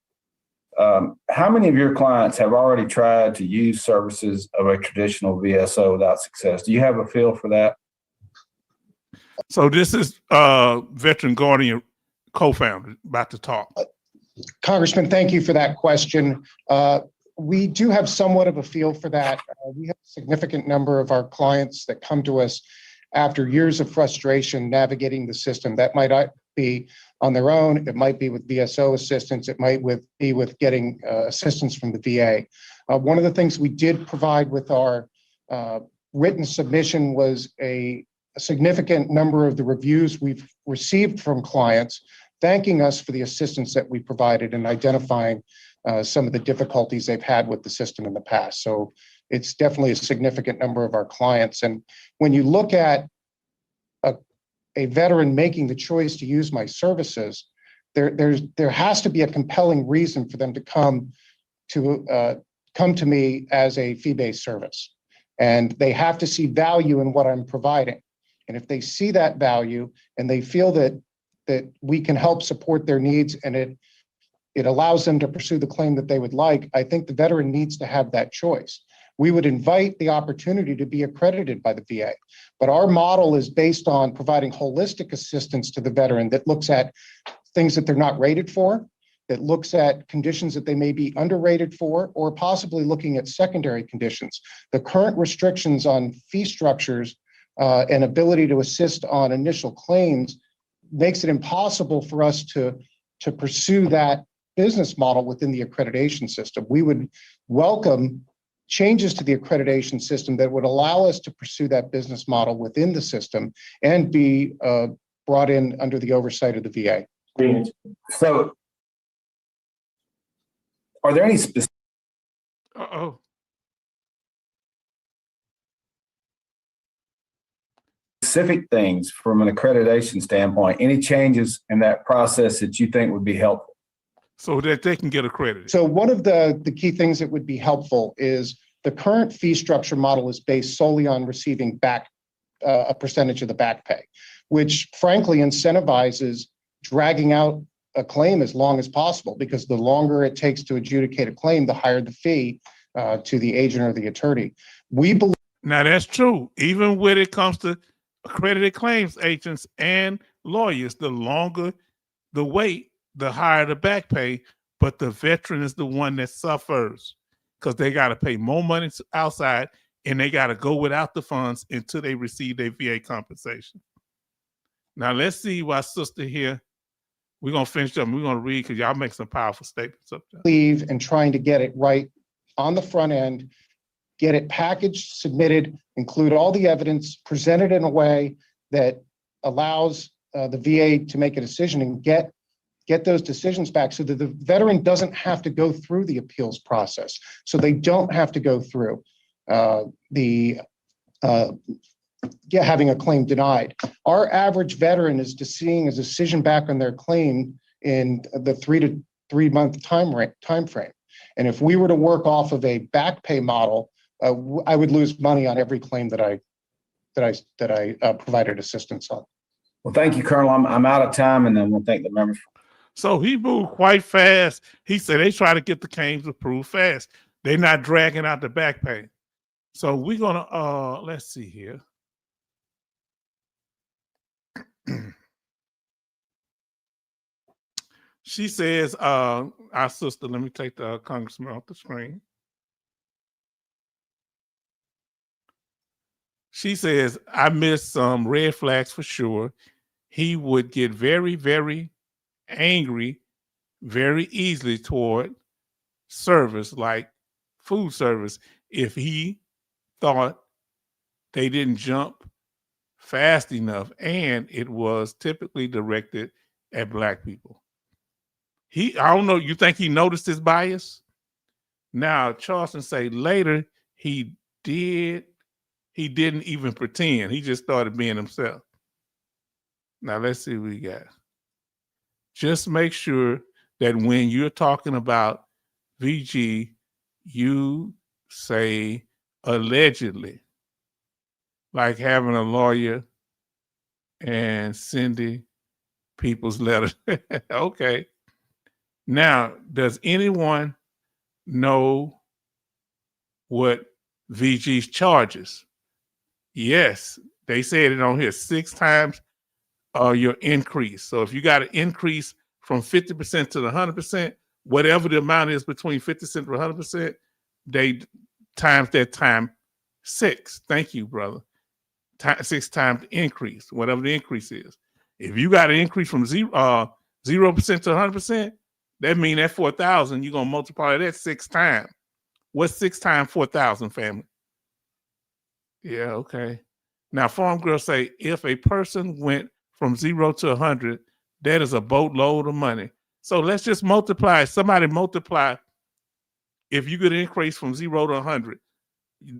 how many of your clients have already tried to use services of a traditional VSO without success? Do you have a feel for that? So this is Veteran Guardian co-founder about to talk. Congressman, thank you for that question. We do have somewhat of a feel for that. We have a significant number of our clients that come to us after years of frustration navigating the system. That might be on their own. It might be with VSO assistance. It might be with getting assistance from the VA. One of the things we did provide with our written submission was a significant number of the reviews we've received from clients thanking us for the assistance that we provided in identifying some of the difficulties they've had with the system in the past. So it's definitely a significant number of our clients. And when you look at a veteran making the choice to use my services, there has to be a compelling reason for them to come to me as a fee-based service. And they have to see value in what I'm providing. And if they see that value and they feel that we can help support their needs and it allows them to pursue the claim that they would like, I think the veteran needs to have that choice. We would invite the opportunity to be accredited by the VA, but our model is based on providing holistic assistance to the veteran that looks at things that they're not rated for, that looks at conditions that they may be underrated for, or possibly looking at secondary conditions. The current restrictions on fee structures and ability to assist on initial claims makes it impossible for us to pursue that business model within the accreditation system. We would welcome changes to the accreditation system that would allow us to pursue that business model within the system and be brought in under the oversight of the VA. So are there any specific things from an accreditation standpoint, any changes in that process that you think would be helpful? So that they can get accredited. So one of the key things that would be helpful is the current fee structure model is based solely on receiving back a percentage of the back pay, which frankly incentivizes dragging out a claim as long as possible, because the longer it takes to adjudicate a claim, the higher the fee to the agent or the attorney. We believe. Now that's true. Even when it comes to accredited claims agents and lawyers, the longer the wait, the higher the back pay, but the veteran is the one that suffers because they got to pay more money outside and they got to go without the funds until they receive their VA compensation. Now let's see why sister here, we're going to finish up and we're going to read because y'all make some powerful statements up there. Believe in trying to get it right on the front end, get it packaged, submitted, include all the evidence, presented in a way that allows the VA to make a decision and get those decisions back so that the veteran doesn't have to go through the appeals process. So they don't have to go through having a claim denied. Our average veteran is seeing a decision back on their claim in the 3 month time frame. And if we were to work off of a back pay model, I would lose money on every claim that I provided assistance on. Well, thank you, Colonel. I'm out of time, and then we'll thank the members. So he moved quite fast. He said they try to get the claims approved fast. They're not dragging out the back pay. So we're gonna let's see here. She says, our sister, let me take the congressman off the screen. She says, I missed some red flags for sure. He would get very, very angry very easily toward service like food service if he thought they didn't jump fast enough, and it was typically directed at Black people. I don't know, you think he noticed his bias? Now, Charleston say later he didn't even pretend. He just started being himself. Now, let's see what we got. Just make sure that when you're talking about VG, you say allegedly, like having a lawyer and sending people's letters. Okay. Now, does anyone know what VG's charges? Yes, they said it on here 6 times your increase. So if you got an increase from 50% to the 100%, whatever the amount is between 50% to 100%, they times that time 6. Thank you, brother. 6 times the increase, whatever the increase is. If you got an increase from 0% to 100%, that means that 4,000, you're going to multiply that 6 times. What's 6 times 4,000, family? Yeah, okay. Now, Farm Girl say, if a person went from 0 to 100, that is a boatload of money. So let's just multiply. Somebody multiply. If you get an increase from 0 to 100,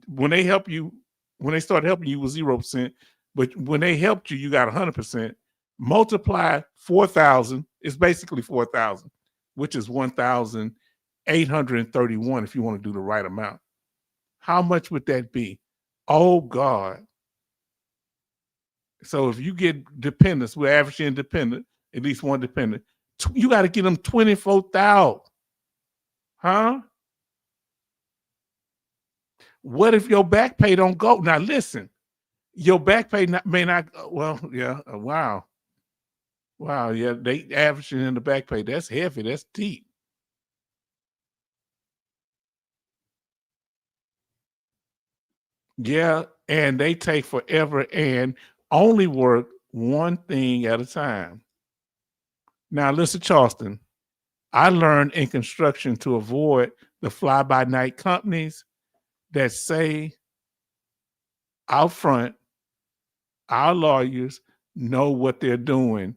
when they help you, when they start helping you with 0%, but when they helped you, you got 100%. Multiply 4,000 is basically 4,000, which is 1,831 if you want to do the right amount. How much would that be? Oh, God. So if you get dependents, we're averaging dependent, at least one dependent, you got to get them 24,000. Huh? What if your back pay don't go? Now listen, your back pay may not. Well, yeah. Wow. Yeah. They averaging in the back pay. That's heavy. That's deep. Yeah, and they take forever and only work one thing at a time. Now listen, Charleston. I learned in construction to avoid the fly-by-night companies that say out front, our lawyers know what they're doing.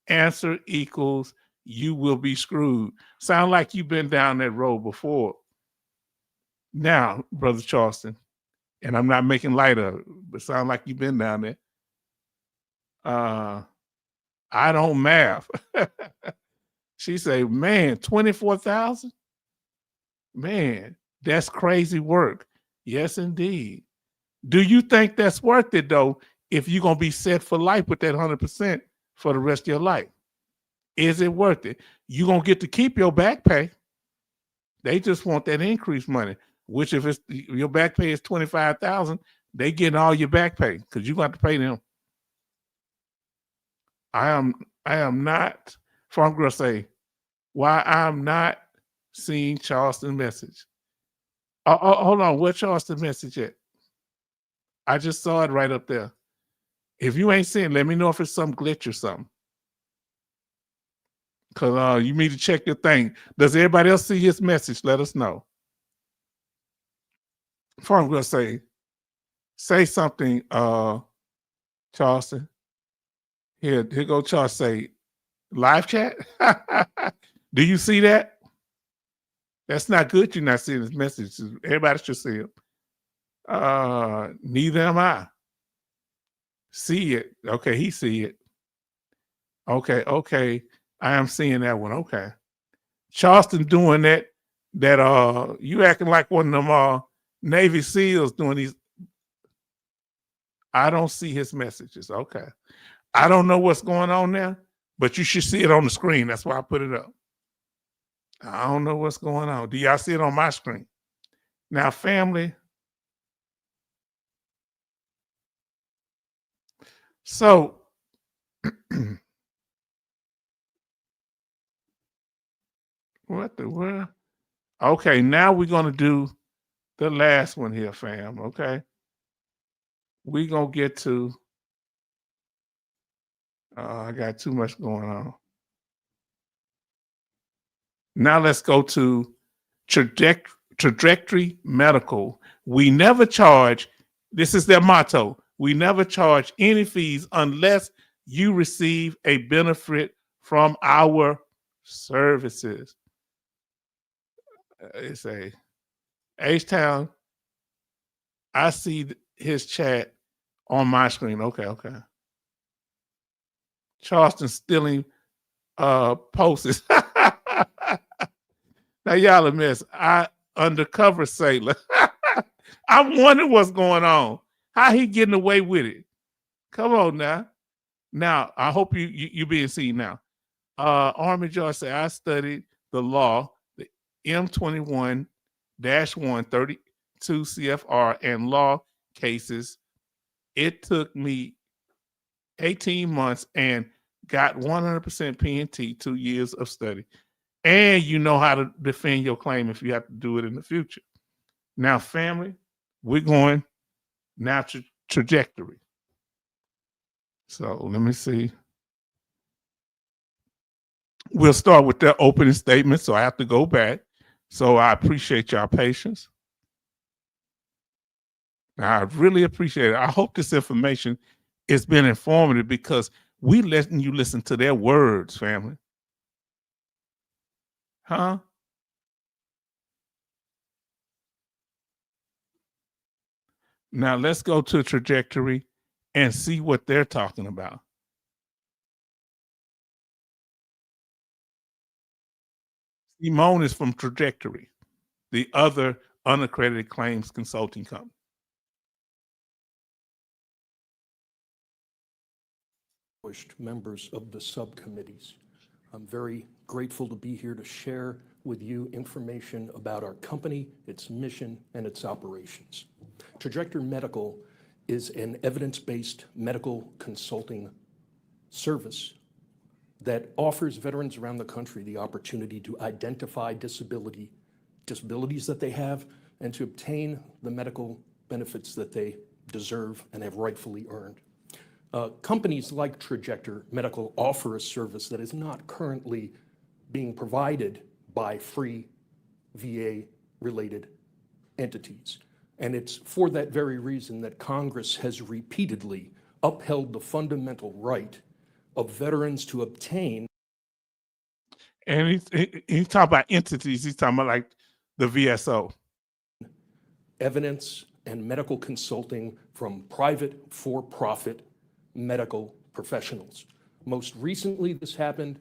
Answer equals you will be screwed. Sound like you've been down that road before. Now, Brother Charleston, and I'm not making light of it, but sound like you've been down there. I don't math. She say, man, 24,000? Man, that's crazy work. Yes, indeed. Do you think that's worth it, though, if you're going to be set for life with that 100% for the rest of your life? Is it worth it? You're going to get to keep your back pay. They just want that increased money, which if it's your back pay is 25,000, they getting all your back pay because you got to pay them. I am not, Farm Girl say, why I'm not seeing Charleston message. Hold on, where's Charleston message at? I just saw it right up there. If you ain't seeing, let me know if it's some glitch or something. Because you need to check your thing. Does everybody else see his message? Let us know. Before I'm going to say something, Charleston. Here go Charleston. Say, live chat? Do you see that? That's not good you're not seeing his message. Everybody should see it. Neither am I. See it. Okay, he see it. Okay. I am seeing that one. Okay. Charleston doing that you acting like one of them Navy SEALs doing these. I don't see his messages. Okay. I don't know what's going on there, but you should see it on the screen. That's why I put it up. I don't know what's going on. Do y'all see it on my screen? Now, family. So, what the world? Okay, now we're going to do the last one here, fam. Okay. We're going to get to, I got too much going on. Now let's go to Trajectory Medical. We never charge This is their motto. We never charge any fees unless you receive a benefit from our services. It's a H-Town. I see his chat on my screen. Okay. Charleston stealing posts. Now y'all a mess. I undercover sailor. I'm wondering what's going on. How he getting away with it? Come on now. Now I hope you being seen now. Army George said I studied the law, the M21-132 CFR and law cases. It took me 18 months and got 100% PNT, 2 years of study. And you know how to defend your claim if you have to do it in the future. Now, family, we're going now to trajectory. So let me see. We'll start with their opening statement, so I have to go back. So I appreciate y'all patience. I really appreciate it. I hope this information has been informative because we letting you listen to their words, family. Huh? Now let's go to trajectory and see what they're talking about. Simone is from Trajectory, the other unaccredited claims consulting company. Members of the subcommittees. I'm very grateful to be here to share with you information about our company, its mission, and its operations. Trajectory Medical is an evidence-based medical consulting service that offers veterans around the country the opportunity to identify disabilities that they have and to obtain the medical benefits that they deserve and have rightfully earned. Companies like Trajectory Medical offer a service that is not currently being provided by free VA-related entities. And it's for that very reason that Congress has repeatedly upheld the fundamental right of veterans to obtain. And he's talking about entities. He's talking about like the VSO. Evidence and medical consulting from private for-profit medical professionals. Most recently, this happened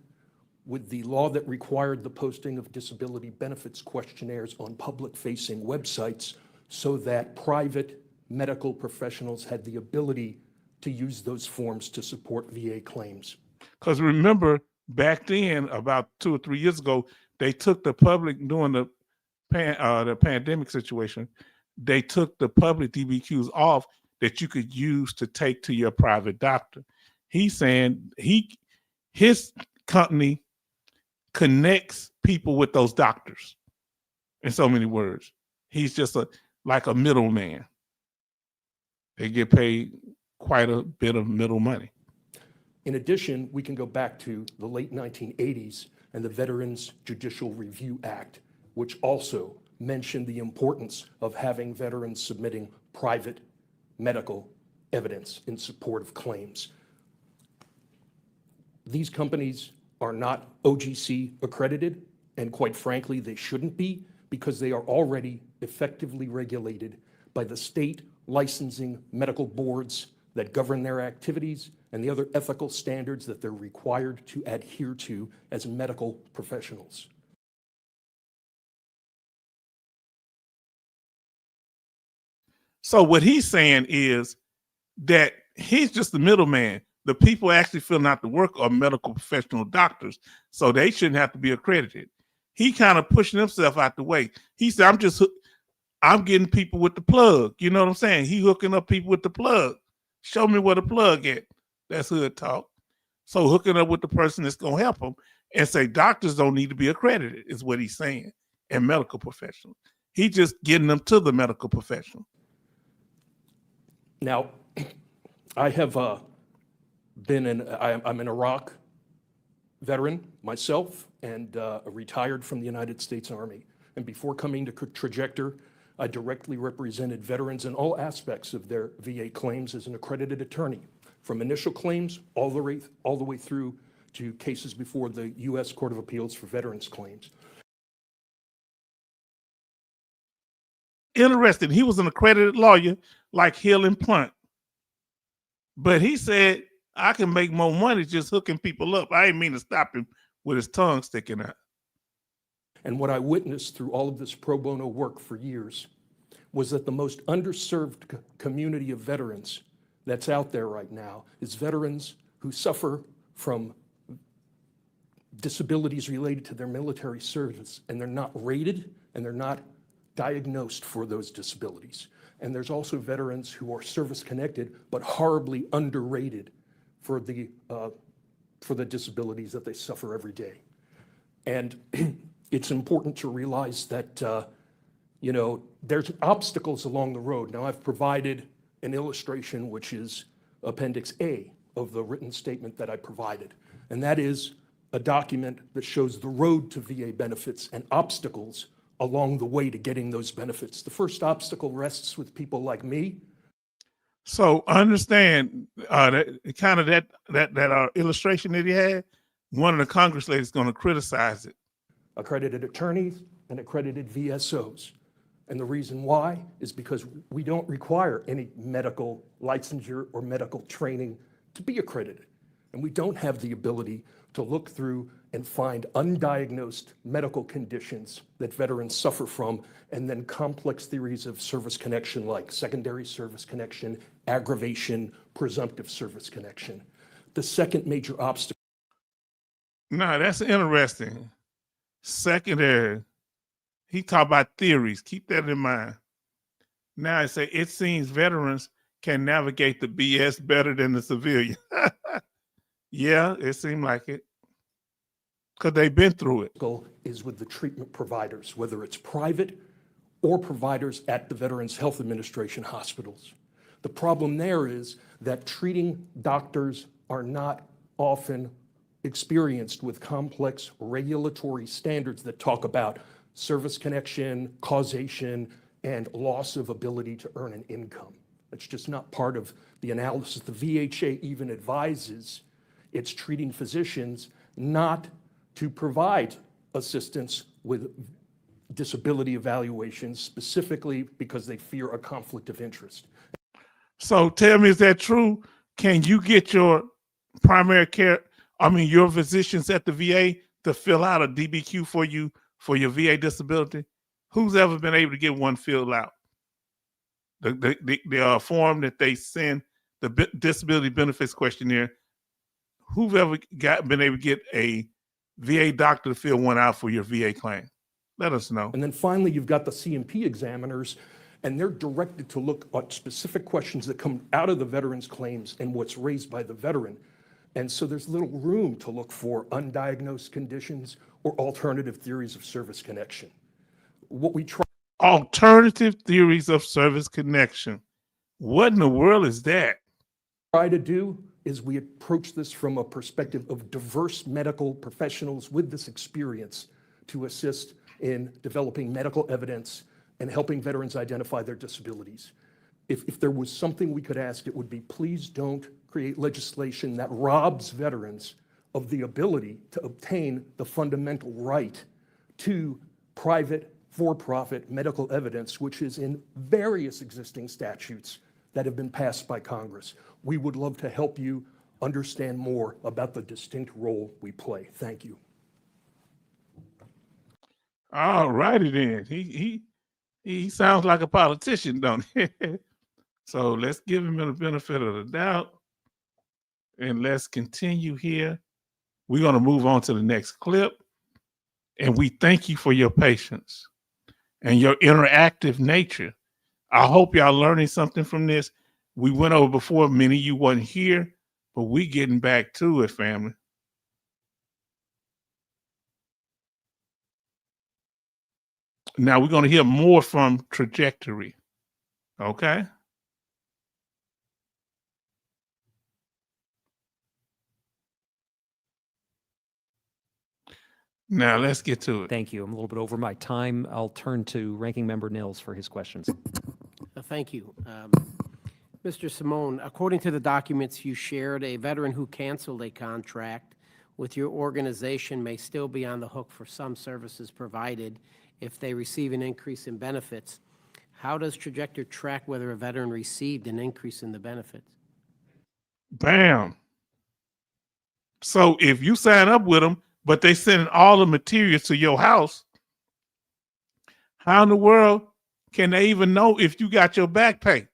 with the law that required the posting of disability benefits questionnaires on public-facing websites so that private medical professionals had the ability to use those forms to support VA claims. Because remember, back then, about 2 or 3 years ago, they took the public during the pandemic situation. They took the public DBQs off that you could use to take to your private doctor. He's saying his company connects people with those doctors. In so many words, he's just like a middleman. They get paid quite a bit of middle money. In addition, we can go back to the late 1980s and the Veterans Judicial Review Act, which also mentioned the importance of having veterans submitting private medical evidence in support of claims. These companies are not OGC accredited, and quite frankly, they shouldn't be, because they are already effectively regulated by the state licensing medical boards that govern their activities and the other ethical standards that they're required to adhere to as medical professionals. So what he's saying is that he's just the middleman. The people actually filling out the work are medical professional doctors, so they shouldn't have to be accredited. He kind of pushing himself out the way. He said, I'm getting people with the plug. You know what I'm saying? He hooking up people with the plug. Show me where the plug at. That's hood talk. So hooking up with the person that's going to help him and say doctors don't need to be accredited is what he's saying, and medical professionals. He just getting them to the medical professional. Now, I have I'm an Iraq veteran myself and retired from the United States Army. And before coming to Trajectory, I directly represented veterans in all aspects of their VA claims as an accredited attorney, from initial claims all the way through to cases before the U.S. Court of Appeals for Veterans Claims. Interesting. He was an accredited lawyer like Hill and Plunt. But he said, I can make more money just hooking people up. I didn't mean to stop him with his tongue sticking out. And what I witnessed through all of this pro bono work for years was that the most underserved community of veterans that's out there right now is veterans who suffer from disabilities related to their military service, and they're not rated and they're not diagnosed for those disabilities. And there's also veterans who are service-connected but horribly underrated for the disabilities that they suffer every day. And it's important to realize that there's obstacles along the road. Now, I've provided an illustration, which is Appendix A of the written statement that I provided. And that is a document that shows the road to VA benefits and obstacles along the way to getting those benefits. The first obstacle rests with people like me. So understand that illustration that he had, one of the Congress ladies is going to criticize it. Accredited attorneys and accredited VSOs. And the reason why is because we don't require any medical licensure or medical training to be accredited. And we don't have the ability to look through and find undiagnosed medical conditions that veterans suffer from, and then complex theories of service connection like secondary service connection, aggravation, presumptive service connection. The second major obstacle. No, that's interesting. Secondary. He talked about theories. Keep that in mind. Now I say it seems veterans can navigate the BS better than the civilian. Yeah, it seemed like it. Because they've been through it. Is with the treatment providers, whether it's private or providers at the Veterans Health Administration hospitals. The problem there is that treating doctors are not often experienced with complex regulatory standards that talk about service connection, causation, and loss of ability to earn an income. It's just not part of the analysis. The VHA even advises its treating physicians not to provide assistance with disability evaluations, specifically because they fear a conflict of interest. So tell me, is that true? Can you get your your physicians at the VA to fill out a DBQ for you for your VA disability? Who's ever been able to get one filled out? The form that they send, the disability benefits questionnaire, who've ever been able to get a VA doctor to fill one out for your VA claim? Let us know. And then finally, you've got the C&P examiners, and they're directed to look at specific questions that come out of the veteran's claims and what's raised by the veteran. And so there's little room to look for undiagnosed conditions or alternative theories of service connection. What we try. Alternative theories of service connection. What in the world is that? Try to do is we approach this from a perspective of diverse medical professionals with this experience to assist in developing medical evidence and helping veterans identify their disabilities. If there was something we could ask, it would be, please don't create legislation that robs veterans of the ability to obtain the fundamental right to private, for-profit medical evidence, which is in various existing statutes that have been passed by Congress. We would love to help you understand more about the distinct role we play. Thank you. All righty then. He sounds like a politician, don't he? So let's give him the benefit of the doubt. And let's continue here. We're going to move on to the next clip. And we thank you for your patience and your interactive nature. I hope y'all learning something from this. We went over before, many of you wasn't here, but we getting back to it, family. Now we're going to hear more from Trajectory. Okay? Now let's get to it. Thank you. I'm a little bit over my time. I'll turn to Ranking Member Nils for his questions. Thank you. Mr. Simone, according to the documents you shared, a veteran who canceled a contract with your organization may still be on the hook for some services provided if they receive an increase in benefits. How does Trajectory track whether a veteran received an increase in the benefits? Bam. So if you sign up with them, but they send all the materials to your house, how in the world can they even know if you got your back pay?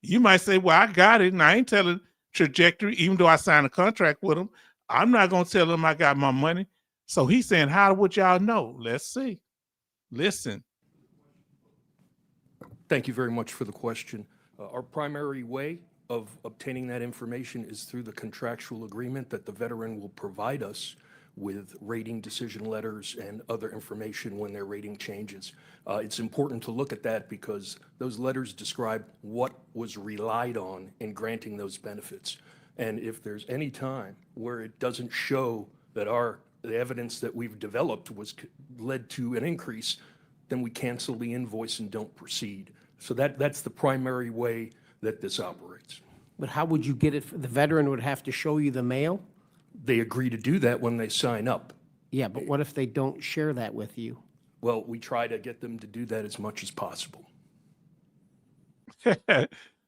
You might say, well, I got it, and I ain't telling Trajectory, even though I signed a contract with them. I'm not going to tell them I got my money. So he's saying, how would y'all know? Let's see. Listen. Thank you very much for the question. Our primary way of obtaining that information is through the contractual agreement that the veteran will provide us with rating decision letters and other information when their rating changes. It's important to look at that because those letters describe what was relied on in granting those benefits. And if there's any time where it doesn't show that the evidence that we've developed led to an increase, then we cancel the invoice and don't proceed. So that's the primary way that this operates. But how would you get it? The veteran would have to show you the mail? They agree to do that when they sign up. Yeah, but what if they don't share that with you? Well, we try to get them to do that as much as possible.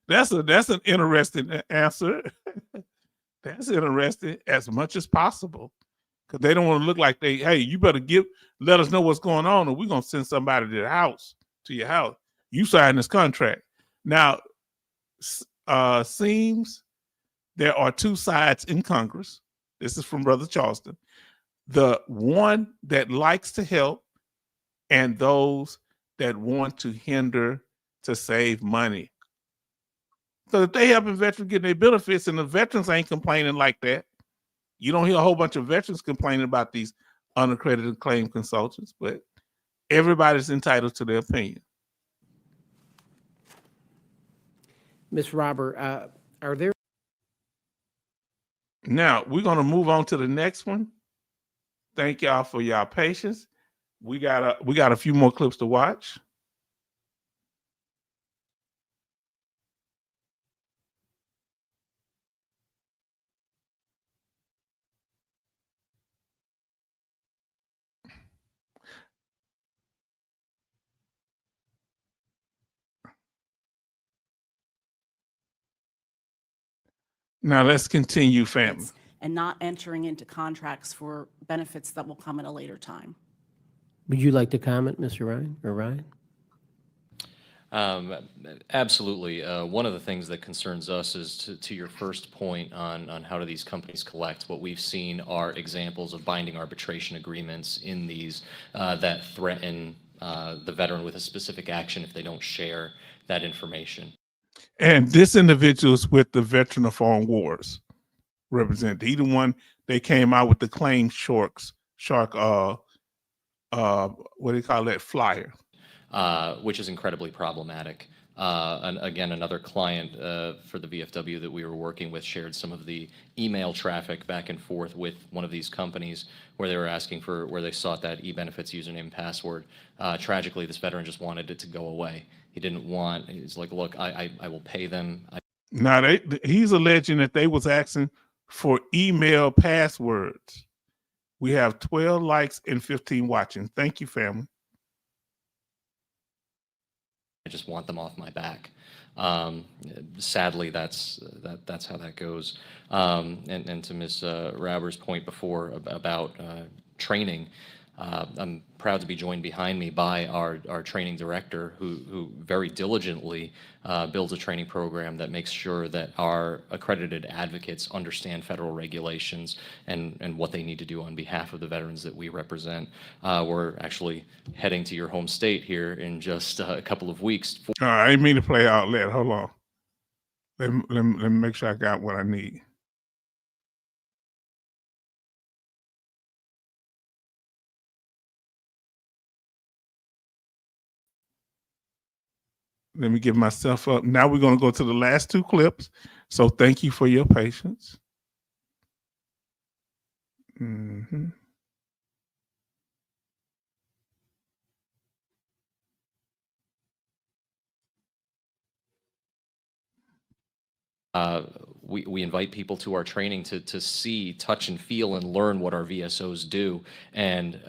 That's an interesting answer. That's interesting, as much as possible, because they don't want to look like hey, you better let us know what's going on, or we're gonna send somebody to your house. You signed this contract. Now, seems there are two sides in Congress. This is from Brother Charleston. The one that likes to help, and those that want to hinder to save money. So if they helping veterans get their benefits, and the veterans ain't complaining like that, you don't hear a whole bunch of veterans complaining about these unaccredited claim consultants, but everybody's entitled to their opinion. Ms. Robert, are there? Now, we're going to move on to the next one. Thank y'all for y'all patience. We got a few more clips to watch. Now let's continue, family. And not entering into contracts for benefits that will come at a later time. Would you like to comment, Mr. Ryan or Ryan? Absolutely. One of the things that concerns us is to your first point on how do these companies collect. What we've seen are examples of binding arbitration agreements in these that threaten the veteran with a specific action if they don't share that information. And this individual is with the Veteran of Foreign Wars representative. He the one they came out with the claim shark what do you call that, flyer? Which is incredibly problematic. And again, another client for the VFW that we were working with shared some of the email traffic back and forth with one of these companies where they were asking for, where they sought that e-benefits username and password. Tragically, this veteran just wanted it to go away. He didn't want, he's like, look, I will pay them. Now, he's alleging that they was asking for email passwords. We have 12 likes and 15 watching. Thank you, family. I just want them off my back. Sadly, that's how that goes. And to Ms. Rauber's point before about training, I'm proud to be joined behind me by our training director, who very diligently builds a training program that makes sure that our accredited advocates understand federal regulations and what they need to do on behalf of the veterans that we represent. We're actually heading to your home state here in just a couple of weeks. I didn't mean to play out loud. Hold on. Let me make sure I got what I need. Let me give myself up. Now we're going to go to the last two clips. So thank you for your patience. we invite people to our training to see, touch, and feel and learn what our VSOs do, and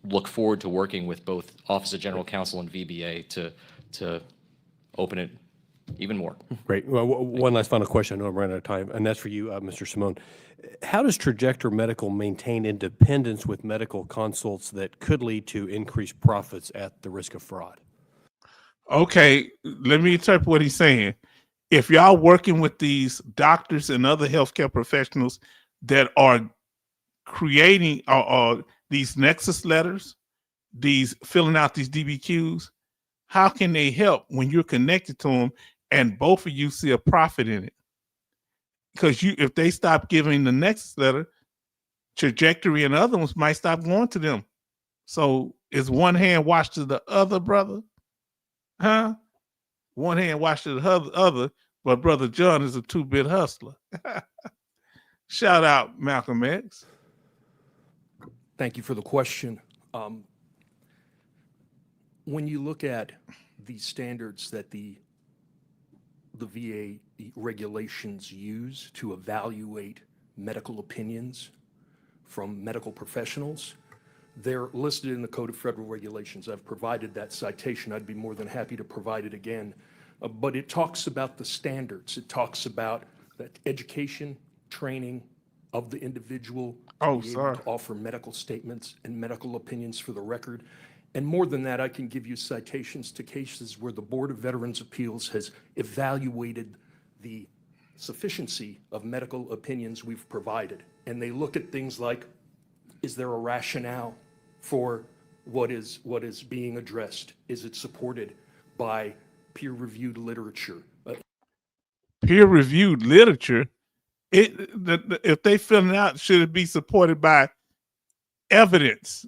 look forward to working with both Office of General Counsel and VBA to open it even more. Great. Well, one last final question. I know I'm running out of time, and that's for you, Mr. Simone. How does Trajectory Medical maintain independence with medical consults that could lead to increased profits at the risk of fraud? Okay, let me interpret what he's saying. If y'all working with these doctors and other healthcare professionals that are creating these nexus letters, these filling out these DBQs, how can they help when you're connected to them and both of you see a profit in it? Because if they stop giving the nexus letter, Trajectory and other ones might stop going to them. So is one hand washed to the other, brother? Huh? One hand washed to the other, but Brother John is a two-bit hustler. Shout out, Malcolm X. Thank you for the question. When you look at the standards that the VA regulations use to evaluate medical opinions from medical professionals, they're listed in the Code of Federal Regulations. I've provided that citation. I'd be more than happy to provide it again. But it talks about the standards. It talks about that education, training of the individual to be able to offer medical statements and medical opinions for the record. And more than that, I can give you citations to cases where the Board of Veterans' Appeals has evaluated the sufficiency of medical opinions we've provided. And they look at things like, is there a rationale for what is being addressed? Is it supported by peer-reviewed literature? Peer-reviewed literature? If they fill it out, should it be supported by evidence,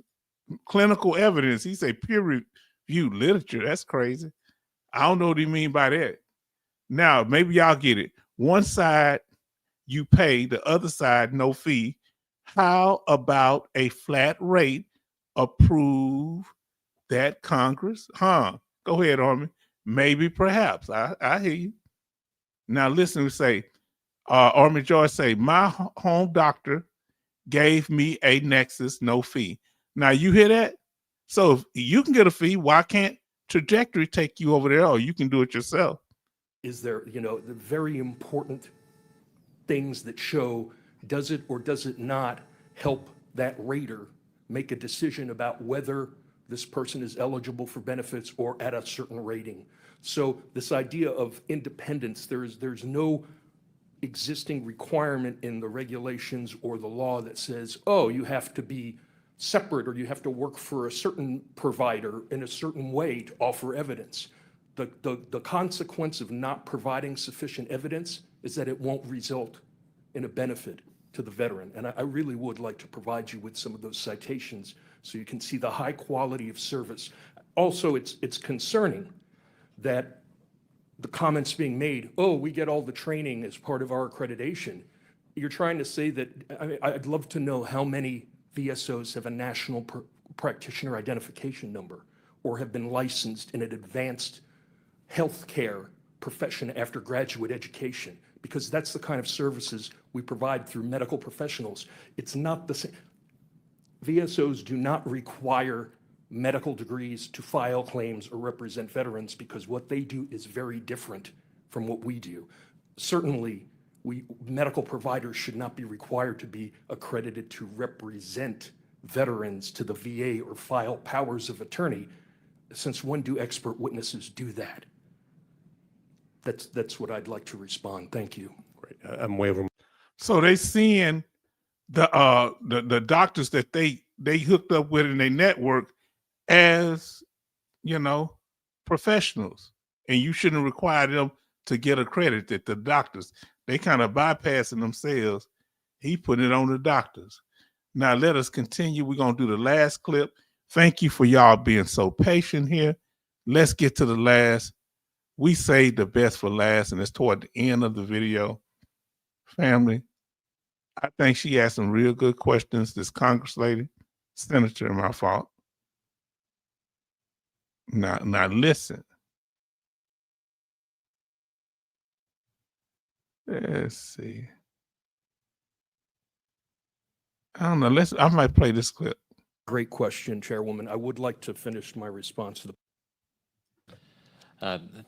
clinical evidence? He say peer-reviewed literature. That's crazy. I don't know what he mean by that. Now, maybe y'all get it. One side you pay, the other side no fee. How about a flat rate? Approve that, Congress? Go ahead, Army. Maybe, perhaps. I hear you. Now listen, we say, Army George say, my home doctor gave me a nexus, no fee. Now you hear that? So if you can get a fee, why can't Trajectory take you over there, or you can do it yourself? Is there, the very important things that show, does it or does it not help that rater make a decision about whether this person is eligible for benefits or at a certain rating? So this idea of independence, there's no existing requirement in the regulations or the law that says, oh, you have to be separate or you have to work for a certain provider in a certain way to offer evidence. The consequence of not providing sufficient evidence is that it won't result in a benefit to the veteran. And I really would like to provide you with some of those citations so you can see the high quality of service. Also, it's concerning that the comments being made, oh, we get all the training as part of our accreditation. You're trying to say that, I'd love to know how many VSOs have a national practitioner identification number or have been licensed in an advanced healthcare profession after graduate education, because that's the kind of services we provide through medical professionals. It's not the same. VSOs do not require medical degrees to file claims or represent veterans, because what they do is very different from what we do. Certainly, medical providers should not be required to be accredited to represent veterans to the VA or file powers of attorney, since when do expert witnesses do that? That's what I'd like to respond. Thank you. Great. I'm way over. So they seeing the doctors that they hooked up with in their network as, professionals, and you shouldn't require them to get accredited. The doctors, they kind of bypassing themselves. He put it on the doctors. Now let us continue. We're gonna do the last clip. Thank you for y'all being so patient here. Let's get to the last. We saved the best for last, and it's toward the end of the video. Family, I think she asked some real good questions. This Congress lady, Senator, my fault. Now listen. Let's see. I don't know. I might play this clip. Great question, Chairwoman. I would like to finish my response to the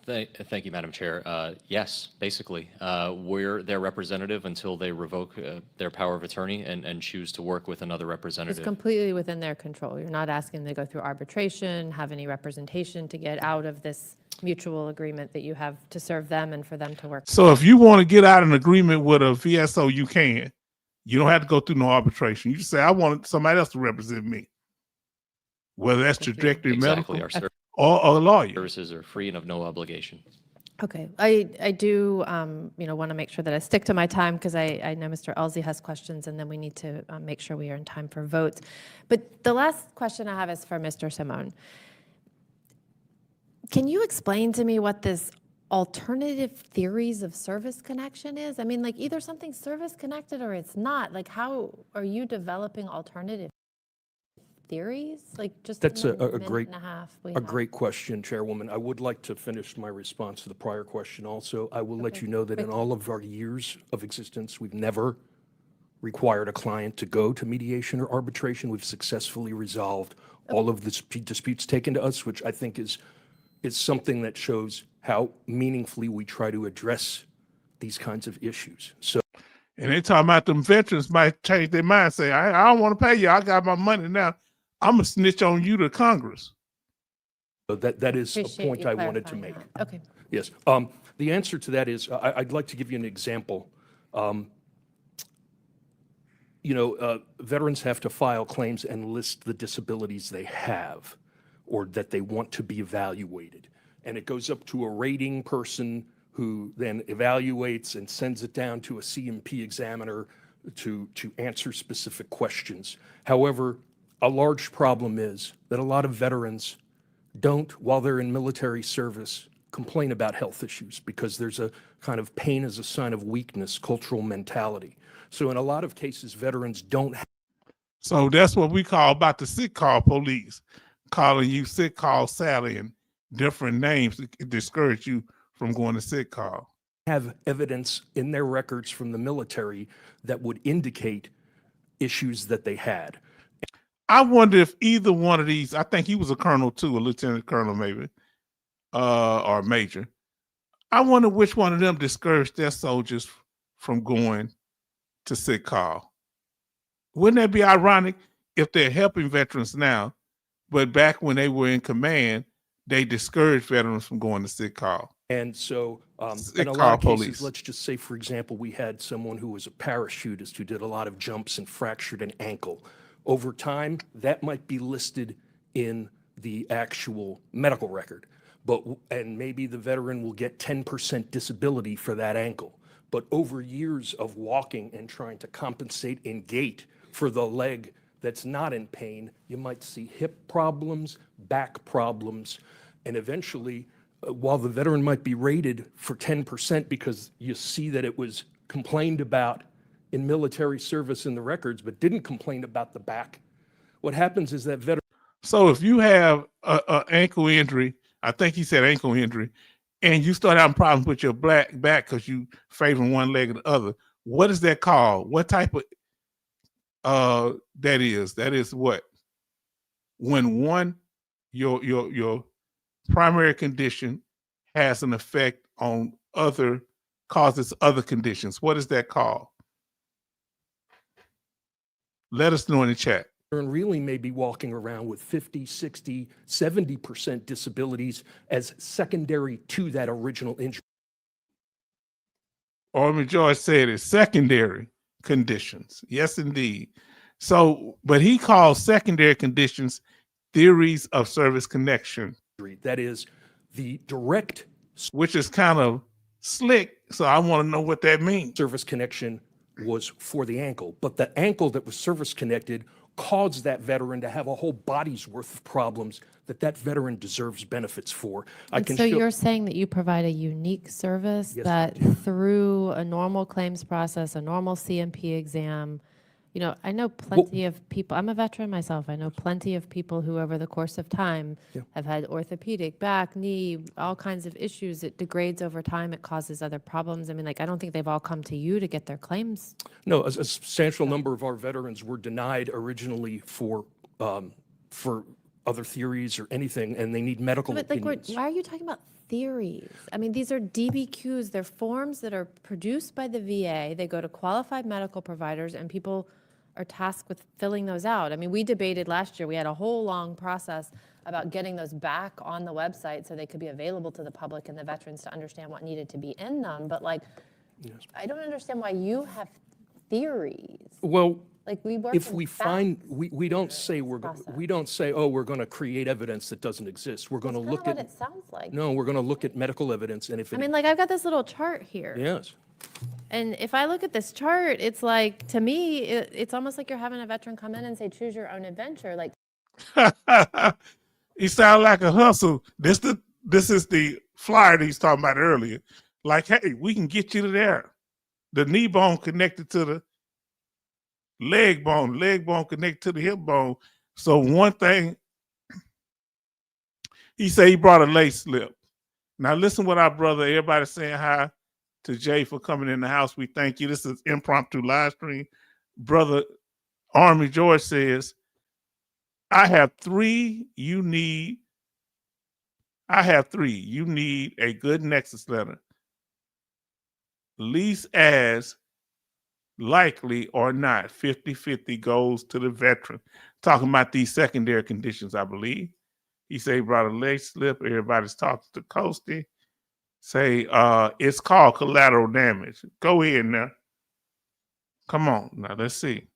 Thank you, Madam Chair. Yes, basically, we're their representative until they revoke their power of attorney and choose to work with another It's representative. completely within their control. You're not asking them to go through arbitration, have any representation to get out of this mutual agreement that you have to serve them and for them to work. So if you want to get out an agreement with a VSO, you can. You don't have to go through no arbitration. You just say, I want somebody else to represent me. Whether that's trajectory Exactly. medical Our or a lawyer. services are free and of no obligation. Okay, I do, want to make sure that I stick to my time because I know Mr. Elzey has questions and then we need to make sure we are in time for votes. But the last question I have is for Mr. Simone. Can you explain to me what this alternative theories of service connection is? I mean, like either something's service connected or it's not. Like how are you developing alternative theories? Like just That's in a the minute great and a half we A have. great question, Chairwoman. I would like to finish my response to the prior question also. I will let Okay, you know that in all of our years of existence, we've never required a client to go to mediation or arbitration. We've successfully resolved all of the disputes taken to us, which I think is something that shows how meaningfully we try to address these kinds of issues. So And they talking about them veterans might change their mind, say, I don't want to pay you. I got my money now. I'm going to snitch on you to Congress. that is a Appreciate point you I wanted to clarifying make. that. Okay. Yes. The answer to that is, I'd like to give you an example. Veterans have to file claims and list the disabilities they have or that they want to be evaluated. And it goes up to a rating person who then evaluates and sends it down to a C&P examiner to answer specific questions. However, a large problem is that a lot of veterans don't, while they're in military service, complain about health issues because there's a kind of pain as a sign of weakness, cultural mentality. So in a lot of cases, veterans don't have. So that's what we call about the sick call police, calling you sick call Sally and different names to discourage you from going to sick call. Have evidence in their records from the military that would indicate issues that they had. I wonder if either one of these, I think he was a colonel too, a lieutenant colonel maybe, or a major. I wonder which one of them discouraged their soldiers from going to sick call. Wouldn't that be ironic if they're helping veterans now, but back when they were in command, they discouraged veterans from going to sick call? And so Sick in a lot call of cases, police. let's just say, for example, we had someone who was a parachutist who did a lot of jumps and fractured an ankle. Over time, that might be listed in the actual medical record, and maybe the veteran will get 10% disability for that ankle. But over years of walking and trying to compensate in gait for the leg that's not in pain, you might see hip problems, back problems, and eventually, while the veteran might be rated for 10% because you see that it was complained about in military service in the records, but didn't complain about the back, what happens is that veteran. So if you have an ankle injury, I think he said ankle injury, and you start having problems with your back because you favor one leg or the other, what is that called? What type of that is? That is what? When your primary condition has an effect on causes other conditions. What is that called? Let us know in the chat. Really may be walking around with 50, 60, 70% disabilities as secondary to that original injury. Or George said it's secondary conditions. Yes, indeed. So, but he calls secondary conditions theories of service connection. That is the direct, which is kind of slick. So I want to know what that means. Service connection was for the ankle, but the ankle that was service connected caused that veteran to have a whole body's worth of problems that veteran deserves benefits for. So you're saying that you provide a unique service Yes, that through a normal claims process, a normal C&P exam, You know, I know plenty of people, I'm a veteran myself, I know plenty of people who over the course of time have had orthopedic, back, knee, all kinds of issues. It degrades over time, it causes other problems. I mean, like, I don't think they've all come to you to get their claims. No, a substantial number of our veterans were denied originally for other theories or anything, and they need medical But like, opinions. why are you talking about theories? I mean, these are DBQs, they're forms that are produced by the VA, they go to qualified medical providers, and people are tasked with filling those out. I mean, we debated last year, we had a whole long process about getting those back on the website so they could be available to the public and the veterans to understand what needed to be in them. But like, I don't understand why you have theories. Well, Like, we work if in we facts. we don't say we don't say, oh, we're going to create evidence that doesn't exist. We're going to That's look kinda at what it sounds like. no, we're going to look at medical evidence, and if it I mean, like, I've got this little chart here. yes. And if I look at this chart, it's like, to me, it's almost like you're having a veteran come in and say, choose your own adventure. Like, He sound like a hustle. This is the flyer that he's talking about earlier. Like, hey, we can get you to there. The knee bone connected to the leg bone connected to the hip bone. So one thing, he said he brought a lace slip. Now listen what our brother, everybody's saying hi to Jay for coming in the house. We thank you. This is impromptu live stream. Brother Army George says, I have three. You need a good nexus letter. Least as likely or not, 50-50 goes to the veteran. Talking about these secondary conditions, I believe. He said he brought a lace slip. Everybody's talking to Coasty. Say, it's called collateral damage. Go ahead now. Come on. Now, let's see.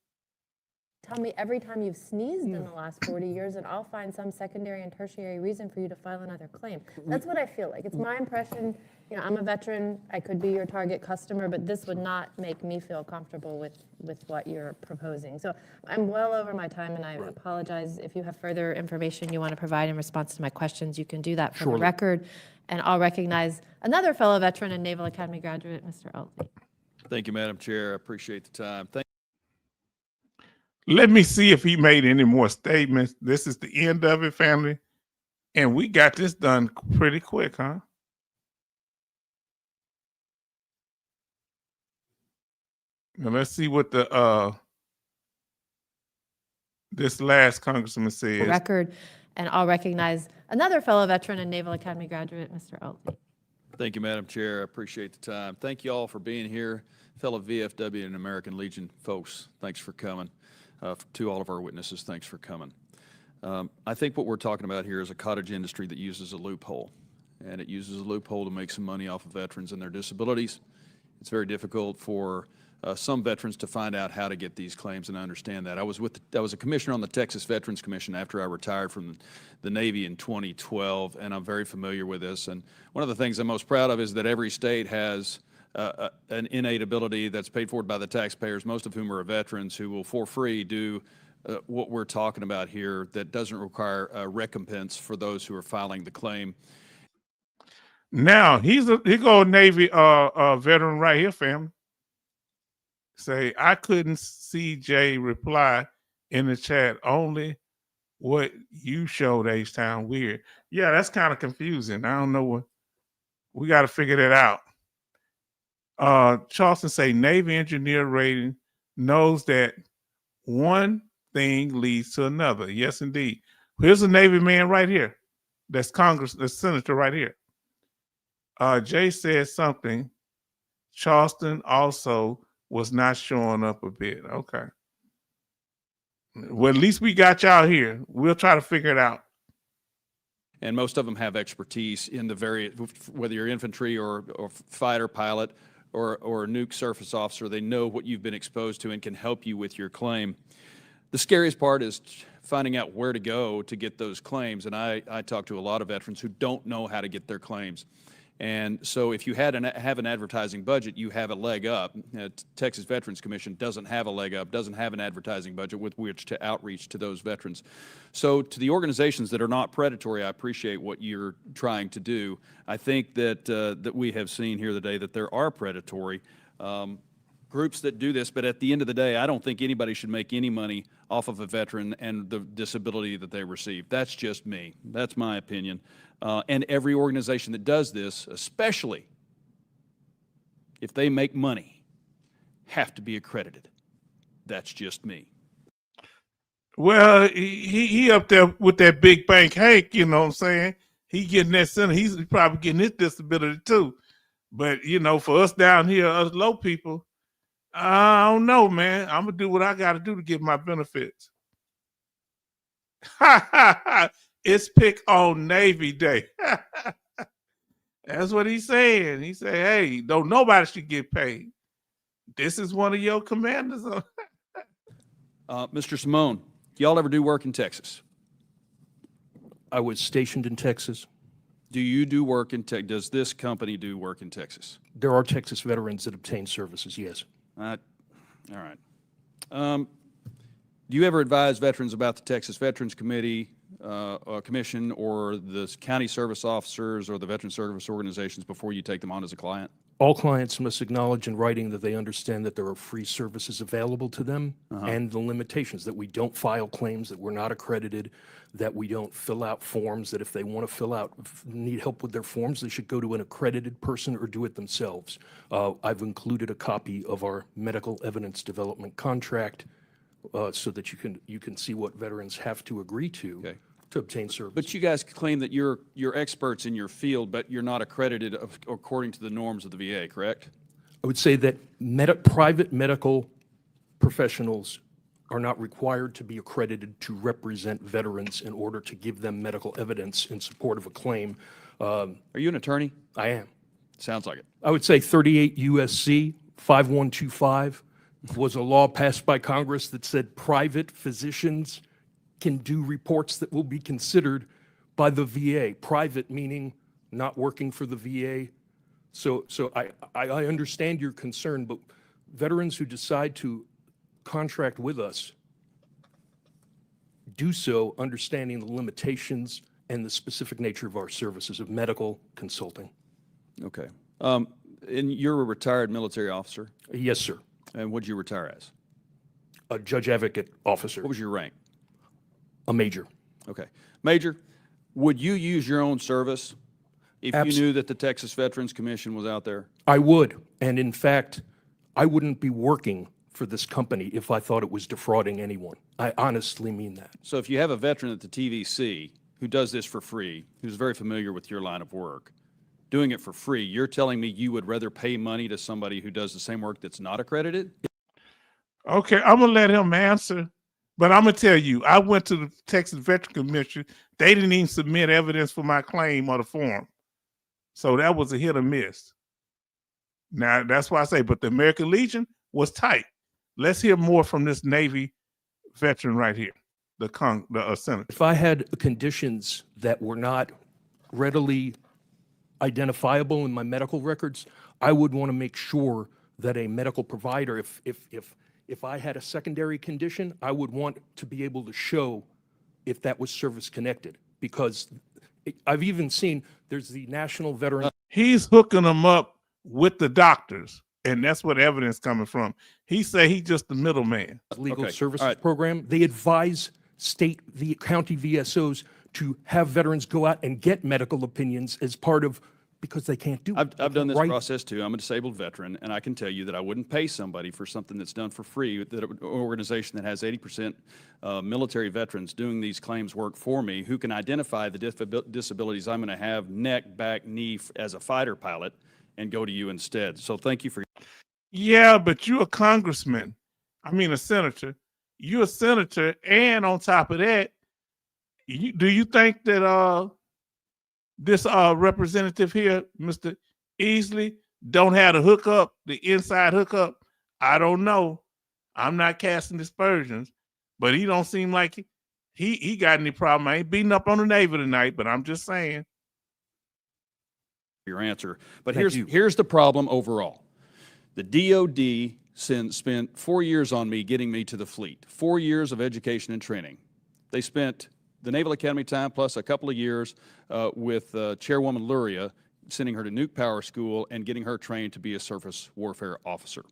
tell me every time you've sneezed in the last 40 years, and I'll find some secondary and tertiary reason for you to file another claim. That's what I feel like. It's my impression. You know, I'm a veteran. I could be your target customer, but this would not make me feel comfortable with what you're proposing. So I'm well over my time, and I apologize. If you have further information you want to provide in response to my questions, you can do that for the record. And I'll recognize another fellow veteran and Naval Academy graduate, Mr. Utley. Thank you, Madam Chair. I appreciate the time. Let me see if he made any more statements. This is the end of it, family. And we got this done pretty quick, huh? Now let's see what the this last congressman says. Record, and I'll recognize another fellow veteran and Naval Academy graduate, Mr. Utley. Thank you, Madam Chair. I appreciate the time. Thank you all for being here. Fellow VFW and American Legion folks, thanks for coming. To all of our witnesses, thanks for coming. I think what we're talking about here is a cottage industry that uses a loophole, and it uses a loophole to make some money off of veterans and their disabilities. It's very difficult for some veterans to find out how to get these claims, and I understand that. I was a commissioner on the Texas Veterans Commission after I retired from the Navy in 2012, and I'm very familiar with this. And one of the things I'm most proud of is that every state has an innate ability that's paid for by the taxpayers, most of whom are veterans, who will for free do what we're talking about here that doesn't require a recompense for those who are filing the claim. Now, he go Navy veteran right here, family. Say, I couldn't see Jay reply in the chat, only what you showed H-Town weird. Yeah, that's kind of confusing. I don't know what, we got to figure that out. Charleston say Navy engineer rating knows that one thing leads to another. Yes, indeed. Here's a Navy man right here. That's the senator right here. Jay said something. Charleston also was not showing up a bit. Okay. Well, at least we got y'all here. We'll try to figure it out. And most of them have expertise in the various, whether you're infantry or fighter pilot or a nuke surface officer, they know what you've been exposed to and can help you with your claim. The scariest part is finding out where to go to get those claims. And I talk to a lot of veterans who don't know how to get their claims. And so if you have an advertising budget, you have a leg up. Texas Veterans Commission doesn't have a leg up, doesn't have an advertising budget with which to outreach to those veterans. So to the organizations that are not predatory, I appreciate what you're trying to do. I think that that we have seen here today that there are predatory. groups that do this, but at the end of the day, I don't think anybody should make any money off of a veteran and the disability that they receive. That's just me. That's my opinion. And every organization that does this, especially if they make money, have to be accredited. That's just me. Well, he up there with that big bank Hank, you know what I'm saying? He getting that center. He's probably getting his disability too. But, you know, for us down here, us low people, I don't know, man. I'm going to do what I got to do to get my benefits. It's pick on Navy Day. That's what he's saying. He said, hey, don't nobody should get paid. This is one of your commanders. Mr. Simone, do y'all ever do work in Texas? I was stationed in Texas. Do you do work in Texas? Does this company do work in Texas? There are Texas veterans that obtain services, yes. All right. Do you ever advise veterans about the Texas Veterans Committee, Commission, or the county service officers or the veteran service organizations before you take them on as a client? All clients must acknowledge in writing that they understand that there are free services available to them and the limitations, that we don't file claims, that we're not accredited, that we don't fill out forms, that if they want to fill out, need help with their forms, they should go to an accredited person or do it themselves. I've included a copy of our medical evidence development contract so that you can see what veterans have to agree to obtain service. But you guys claim that you're experts in your field, but you're not accredited according to the norms of the VA, correct? I would say that private medical professionals are not required to be accredited to represent veterans in order to give them medical evidence in support of a claim. Are you an attorney? I am. Sounds like it. I would say 38 USC 5125 was a law passed by Congress that said private physicians can do reports that will be considered by the VA. Private meaning not working for the VA. So I understand your concern, but veterans who decide to contract with us do so understanding the limitations and the specific nature of our services of medical consulting. Okay. And you're a retired military officer? Yes, sir. And what did you retire as? A judge advocate officer. What was your rank? A major. Okay. Major, would you use your own service if you knew that the Texas Veterans Commission was out there? I would. And in fact, I wouldn't be working for this company if I thought it was defrauding anyone. I honestly mean that. So if you have a veteran at the TVC who does this for free, who's very familiar with your line of work, doing it for free, you're telling me you would rather pay money to somebody who does the same work that's not accredited? Okay, I'm going to let him answer. But I'm going to tell you, I went to the Texas Veterans Commission. They didn't even submit evidence for my claim or the form. So that was a hit or miss. Now, that's why I say, but the American Legion was tight. Let's hear more from this Navy veteran right here, the senator. If I had conditions that were not readily identifiable in my medical records, I would want to make sure that a medical provider, if I had a secondary condition, I would want to be able to show if that was service-connected, because I've even seen there's the National Veteran. He's hooking them up with the doctors, and that's where the evidence coming from. He say he's just the middleman. Legal Services Program. They advise county VSOs to have veterans go out and get medical opinions as part of, because they can't do it. I've done this process too. I'm a disabled veteran, and I can tell you that I wouldn't pay somebody for something that's done for free. That an organization that has 80% military veterans doing these claims work for me, who can identify the disabilities I'm going to have, neck, back, knee, as a fighter pilot, and go to you instead. So thank you for. Yeah, but you're a congressman. I mean, a senator. You're a senator, and on top of that, do you think that this representative here, Mr. Easley, don't have the hookup, the inside hookup? I don't know. I'm not casting dispersions, but he don't seem like he got any problem. I ain't beating up on the Navy tonight, but I'm just saying. Your answer. But here's the problem overall. The DOD spent 4 years on me getting me to the fleet, 4 years of education and training. They spent the Naval Academy time plus a couple of years with Chairwoman Luria, sending her to Nuke Power School and getting her trained to be a surface warfare officer.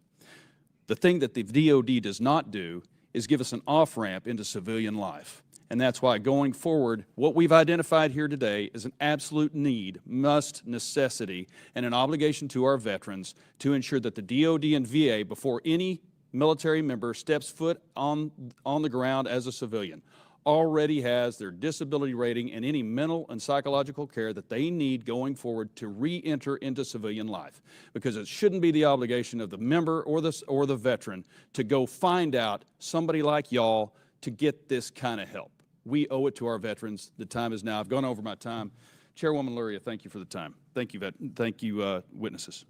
The thing that the DOD does not do is give us an off-ramp into civilian life. And that's why going forward, what we've identified here today is an absolute need, must, necessity, and an obligation to our veterans to ensure that the DOD and VA, before any military member steps foot on the ground as a civilian, already has their disability rating and any mental and psychological care that they need going forward to re-enter into civilian life. Because it shouldn't be the obligation of the member or the veteran to go find out somebody like y'all to get this kind of help. We owe it to our veterans. The time is now. I've gone over my time. Chairwoman Luria, thank you for the time. Thank you, witnesses.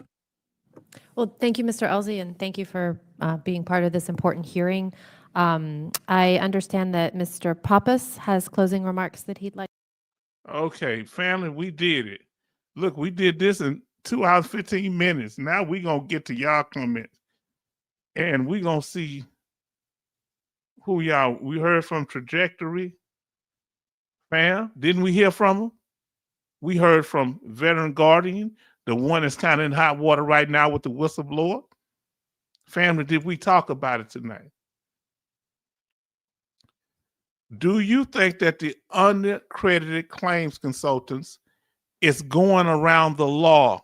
Well, thank you, Mr. Elsie, and thank you for being part of this important hearing. I understand that Mr. Pappas has closing remarks that he'd like. Okay, family, we did it. Look, we did this in 2 hours, 15 minutes. Now we're going to get to y'all comments. And we're going to see who y'all, we heard from Trajectory. Fam, didn't we hear from them? We heard from Veteran Guardian, the one that's kind of in hot water right now with the whistleblower. Family, did we talk about it tonight? Do you think that the unaccredited claims consultants is going around the law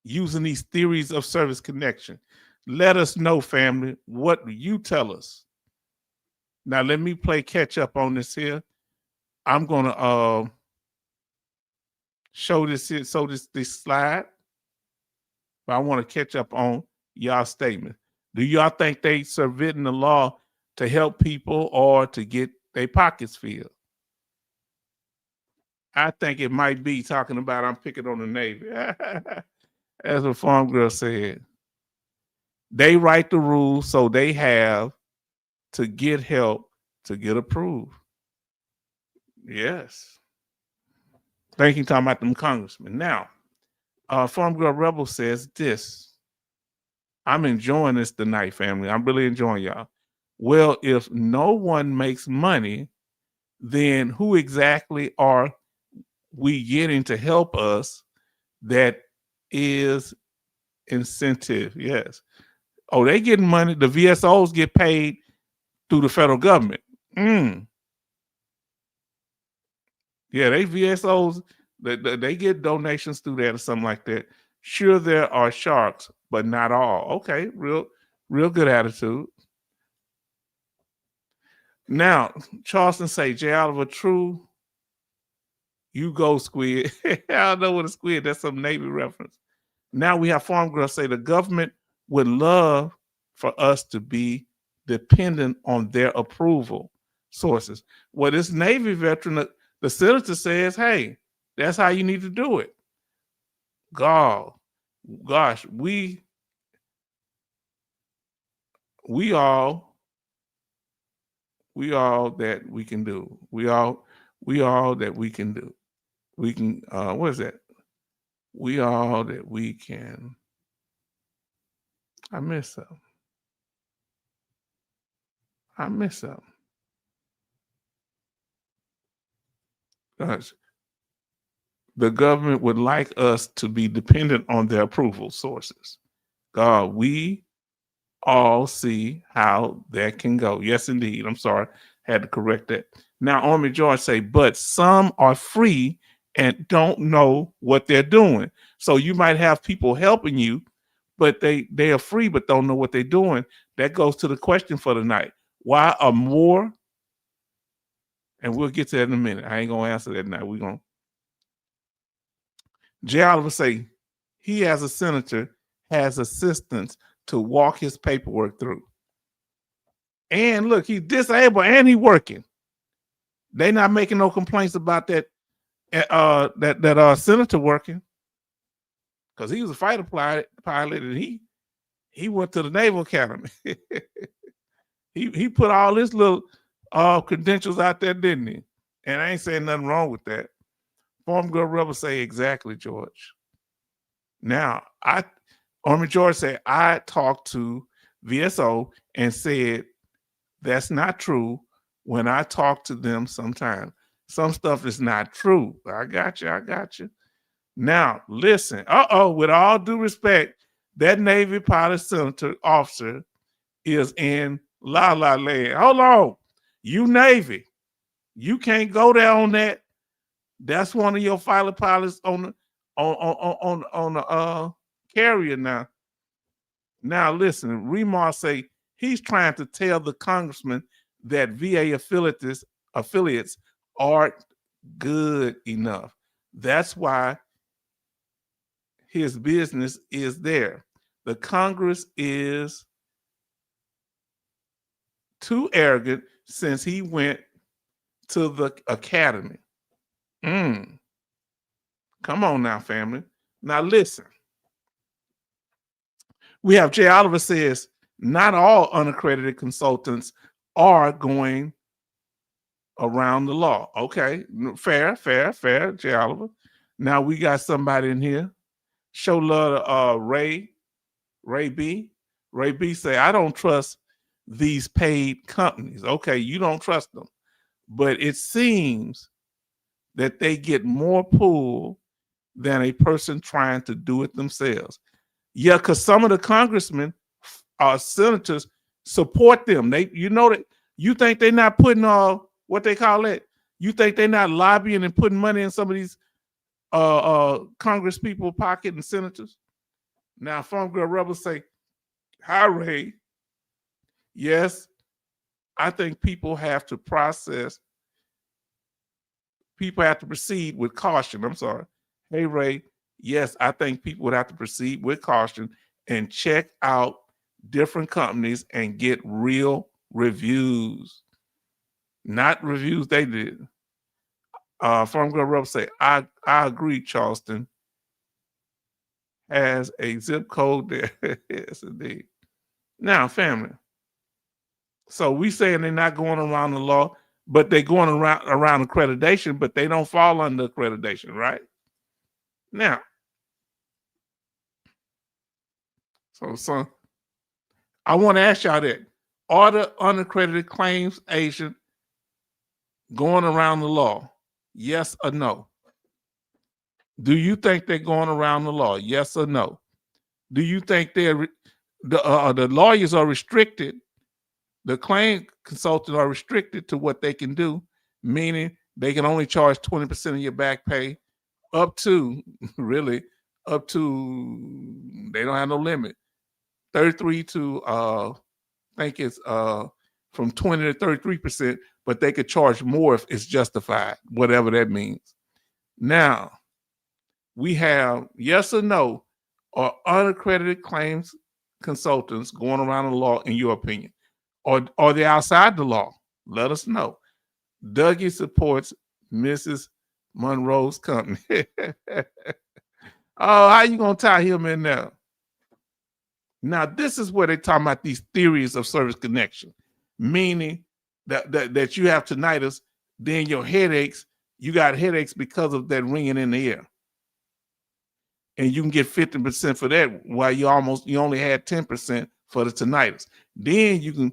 using these theories of service connection? Let us know, family. What do you tell us? Now, let me play catch up on this here. I'm going to show this here, this slide. But I want to catch up on y'all statement. Do y'all think they subverting the law to help people or to get their pockets filled? I think it might be talking about I'm picking on the Navy. That's what Farm Girl said. They write the rules so they have to get help to get approved. Yes. Thank you, talking about them congressmen. Now, Farm Girl Rebel says this. I'm enjoying this tonight, family. I'm really enjoying y'all. Well, if no one makes money, then who exactly are we getting to help us that is incentive? Yes. Oh, they getting money. The VSOs get paid through the federal government. Yeah, they VSOs, they get donations through that or something like that. Sure, there are sharks, but not all. Okay, real good attitude. Now, Charleston say, J. Oliver, true. You go, squid. I don't know what a squid. That's some Navy reference. Now we have Farm Girl say the government would love for us to be dependent on their approval sources. Well, this Navy veteran, the senator says, hey, that's how you need to do it. Gosh, we all that we can do. We all that we can do. We can, what is that? We all that we can. I miss something. Gosh, the government would like us to be dependent on their approval sources. God, we all see how that can go. Yes, indeed. I'm sorry. Had to correct that. Now, Army George say, but some are free and don't know what they're doing. So you might have people helping you, but they are free but don't know what they're doing. That goes to the question for tonight. Why are more? And we'll get to that in a minute. I ain't going to answer that now. We're going to. J. Oliver say, he as a senator has assistants to walk his paperwork through. And look, he's disabled and he's working. They not making no complaints about that senator working, because he was a fighter pilot and he went to the Naval Academy. he put all his little credentials out there, didn't he? And I ain't saying nothing wrong with that. Farm Girl Rebel say exactly, George. Now, Army George said, I talked to VSO and said that's not true when I talk to them sometimes. Some stuff is not true. I got you. Now, listen. With all due respect, That Navy pilot senator officer is in La La Land. Hold on. You Navy, you can't go there on that. That's one of your fighter pilots on the on the carrier now. Now listen, Remar say he's trying to tell the congressman that VA affiliates aren't good enough. That's why his business is there. The Congress is too arrogant since he went to the academy. Come on now, family. Now listen. We have Jay Oliver says, not all unaccredited consultants are going around the law. Okay, fair, Jay Oliver. Now we got somebody in here. Show love to Ray B. Ray B say, I don't trust these paid companies. Okay, you don't trust them. But it seems that they get more pull than a person trying to do it themselves. Yeah, because some of the congressmen, senators support them. You think they're not putting what they call it? You think they're not lobbying and putting money in some of these Congress people pocket and senators? Now, Farm Girl Rebels say, hi, Ray. Yes, I think people have to proceed with caution. I'm sorry. Hey, Ray. Yes, I think people would have to proceed with caution and check out different companies and get real reviews, not reviews they did. Farm Girl Rebels say, I agree, Charleston has a zip code there. Yes, indeed. Now, family. So we saying they're not going around the law, but they're going around accreditation, but they don't fall under accreditation, right? Now, so I want to ask y'all that. Are the unaccredited claims agent going around the law? Yes or no? Do you think they're going around the law? Yes or no? Do you think the lawyers are restricted? The claim consultants are restricted to what they can do, meaning they can only charge 20% of your back pay up to, they don't have no limit. 33 to, I think it's from 20 to 33%, but they could charge more if it's justified, whatever that means. Now, we have yes or no, or unaccredited claims consultants going around the law, in your opinion? Or are they outside the law? Let us know. Dougie supports Mrs. Monroe's company. Oh, how you gonna tie him in there? Now, this is where they're talking about these theories of service connection, meaning that you have tinnitus, then your headaches, you got headaches because of that ringing in the ear. And you can get 50% for that, while you only had 10% for the tinnitus. Then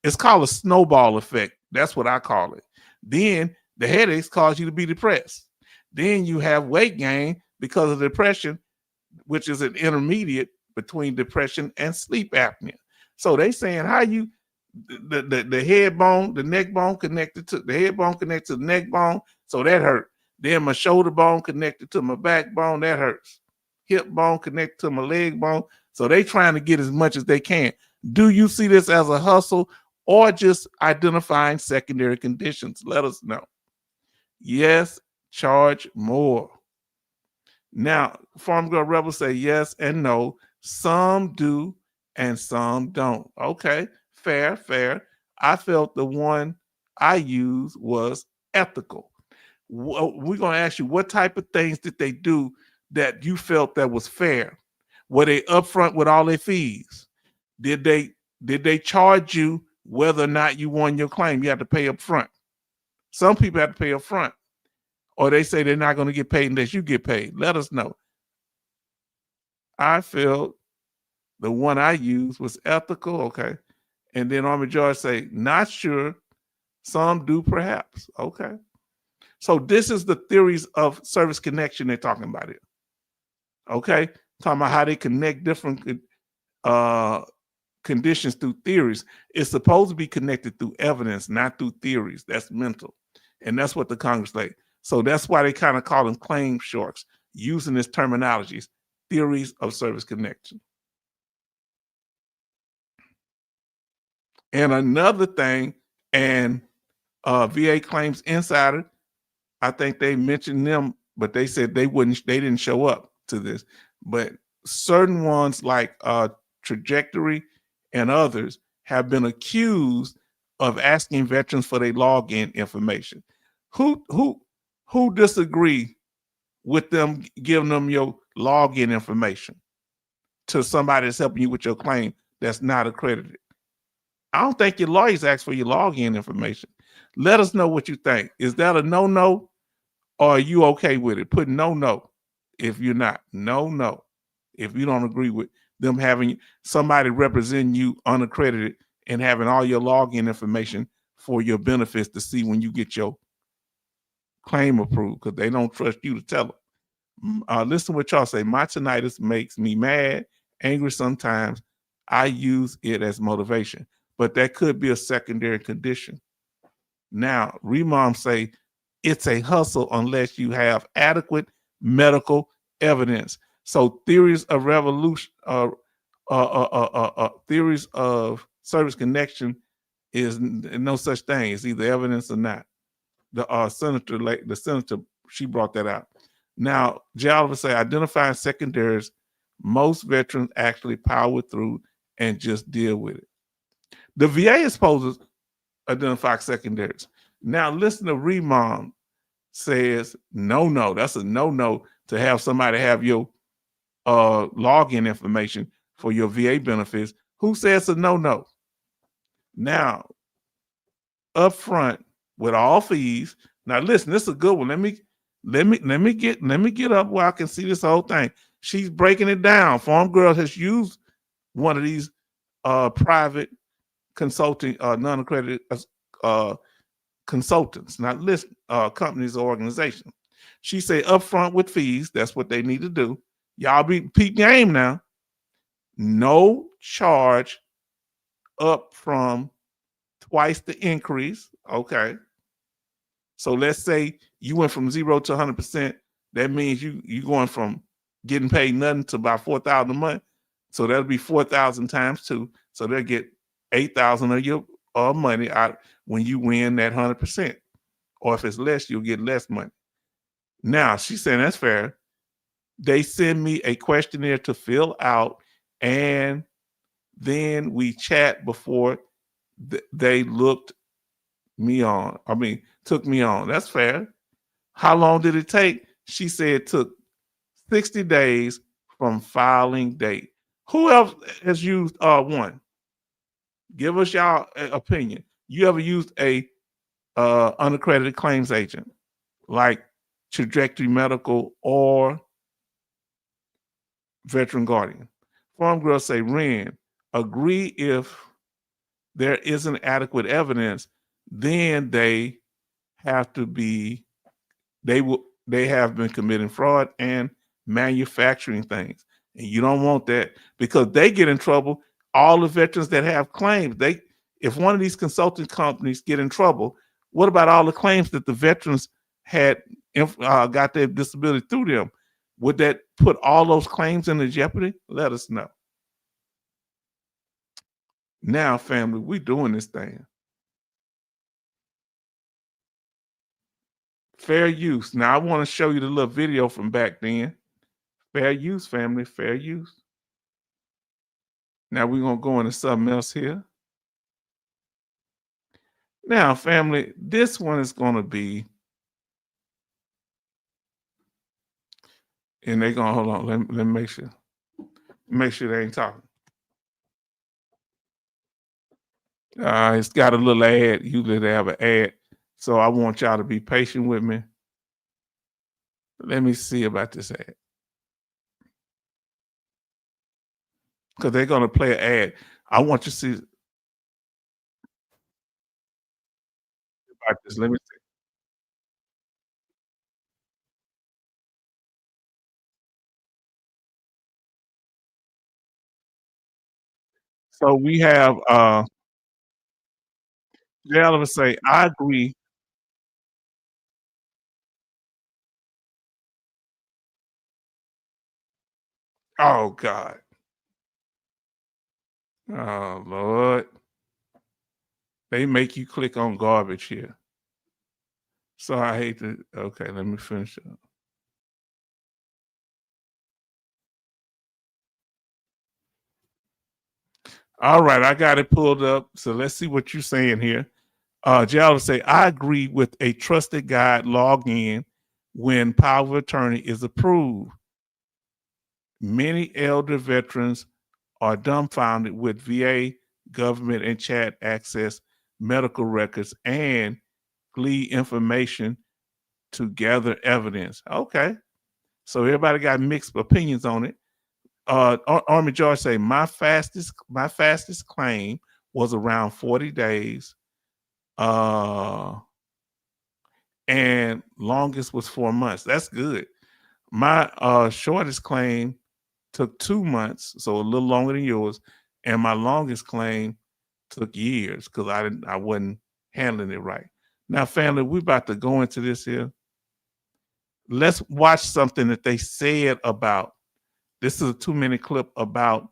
it's called a snowball effect. That's what I call it. Then the headaches cause you to be depressed. Then you have weight gain because of depression, which is an intermediate between depression and sleep apnea. So they saying how you the head bone, the neck bone connected to the head bone connected to the neck bone, so that hurt. Then my shoulder bone connected to my backbone, that hurts. Hip bone connected to my leg bone. So they trying to get as much as they can. Do you see this as a hustle or just identifying secondary conditions? Let us know. Yes, charge more. Now, Farm Girl Rebel say yes and no. Some do and some don't. Okay, fair. I felt the one I used was ethical. We're going to ask you, what type of things did they do that you felt that was fair? Were they upfront with all their fees? Did they charge you whether or not you won your claim? You had to pay up front. Some people have to pay up front. Or they say they're not going to get paid unless you get paid. Let us know. I felt the one I used was ethical. Okay. And then Army George say, not sure. Some do perhaps. Okay. So this is the theories of service connection they're talking about here. Okay. talking about how they connect different conditions through theories. It's supposed to be connected through evidence, not through theories. That's mental. And that's what the Congress like. So that's why they kind of call them claim sharks, using this terminologies, theories of service connection. And another thing, and VA Claims Insider, I think they mentioned them, but they said they didn't show up to this. But certain ones like Trajectory and others have been accused of asking veterans for their login information. Who disagree with them giving them your login information to somebody that's helping you with your claim that's not accredited? I don't think your lawyers ask for your login information. Let us know what you think. Is that a no-no, or are you okay with it? Put no if you're not. No if you don't agree with them having somebody representing you unaccredited and having all your login information for your benefits to see when you get your claim approved, because they don't trust you to tell them. Listen to what y'all say. My tinnitus makes me mad, angry sometimes. I use it as motivation, but that could be a secondary condition. Now, Remom say it's a hustle unless you have adequate medical evidence. So theories of revolution, theories of service connection is no such thing. It's either evidence or not. The senator, she brought that out. Now, Jay Oliver say identifying secondaries, most veterans actually power through and just deal with it. The VA is supposed to identify secondaries. Now, listen to Remom says no. That's a no to have somebody have your login information for your VA benefits. Who says a no? Now, up front with all fees. Now, listen, this is a good one. Let me get up where I can see this whole thing. She's breaking it down. Farm Girl has used one of these private consulting, non-accredited consultants, not list companies or organizations. She say upfront with fees. That's what they need to do. Y'all be peep game now. No charge up from twice the increase. Okay. So let's say you went from 0 to 100%. That means you going from getting paid nothing to about $4,000 a month. So that'll be 4,000 times 2. So they'll get 8,000 of your money out when you win that 100%. Or if it's less, you'll get less money. Now, she's saying that's fair. They send me a questionnaire to fill out, and then we chat before they took me on. That's fair. How long did it take? She said it took 60 days from filing date. Who else has used one? Give us y'all opinion. You ever used a unaccredited claims agent like Trajectory Medical or Veteran Guardian? Farm Girl say, Ren, agree if there isn't adequate evidence, then they have been committing fraud and manufacturing things. And you don't want that, because they get in trouble. All the veterans that have claims, if one of these consulting companies get in trouble, what about all the claims that the veterans had got their disability through them? Would that put all those claims into jeopardy? Let us know. Now, family, we doing this thing. Fair use. Now, I want to show you the little video from back then. Fair use, family, fair use. Now, we're going to go into something else here. Now, family, this one is going to be, and they're going to, hold on, let me make sure. Make sure they ain't talking. It's got a little ad. Usually they have an ad. So I want y'all to be patient with me. Let me see about this ad. Because they're going to play an ad. I want you to see about this. Let me see. So we have Jalen say, I agree. Oh God. Oh Lord. They make you click on garbage here. So I hate to okay, let me finish up. All right, I got it pulled up. So let's see what you're saying here. Jalen say, I agree with a trusted guide log in when power of attorney is approved. Many elder veterans are dumbfounded with VA, government, and chat access medical records and glean information to gather evidence. Okay. So everybody got mixed opinions on it. Army George say my fastest claim was around 40 days. And longest was 4 months. That's good. My shortest claim took 2 months, so a little longer than yours, and my longest claim took years because I wasn't handling it right. Now, family, we're about to go into this here. Let's watch something that they said about. This is a 2-minute clip about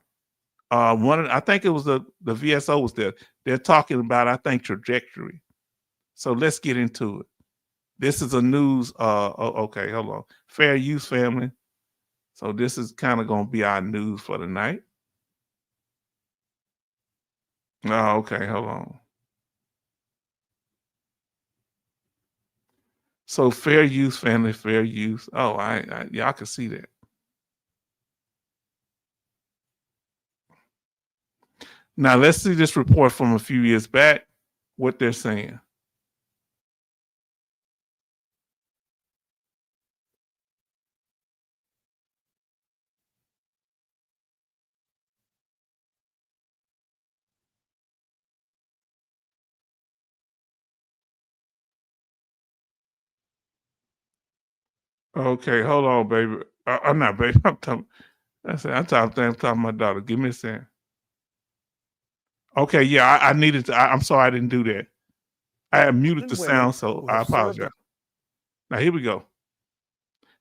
I think it was the VSO was there. They're talking about, I think, trajectory. So let's get into it. This is a news. Okay, hold on. Fair use, family. So this is kind of going to be our news for the night. Oh, okay, hold on. So fair use, family, fair use. Oh, y'all can see that. Now let's see this report from a few years back. What they're saying. Okay, hold on, baby. I'm not, baby. I'm talking to my daughter. Give me a second. Okay, yeah, I needed to. I'm sorry I didn't do that. I had muted the sound, so I apologize. Now here we go.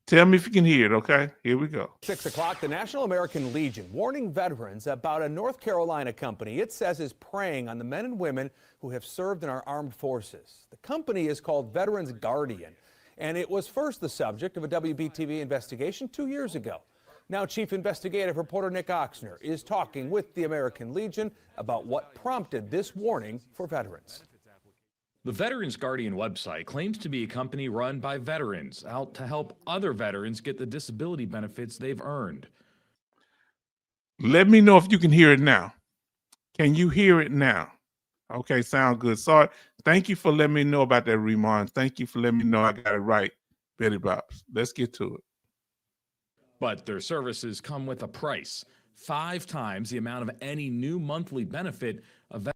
Tell me if you can hear it, okay? Here we go. 6 o'clock, the National American Legion warning veterans about a North Carolina company it says is preying on the men and women who have served in our armed forces. The company is called Veterans Guardian, and it was first the subject of a WBTV investigation 2 years ago. Now, Chief Investigative Reporter Nick Oxner is talking with the American Legion about what prompted this warning for veterans. The Veterans Guardian website claims to be a company run by veterans out to help other veterans get the disability benefits they've earned. Let me know if you can hear it now. Can you hear it now? Okay, sound good. Sorry. Thank you for letting me know about that, Remon. Thank you for letting me know I got it right, Betty Bobs. Let's get to it. But their services come with a price, 5 times the amount of any new monthly benefit a veteran.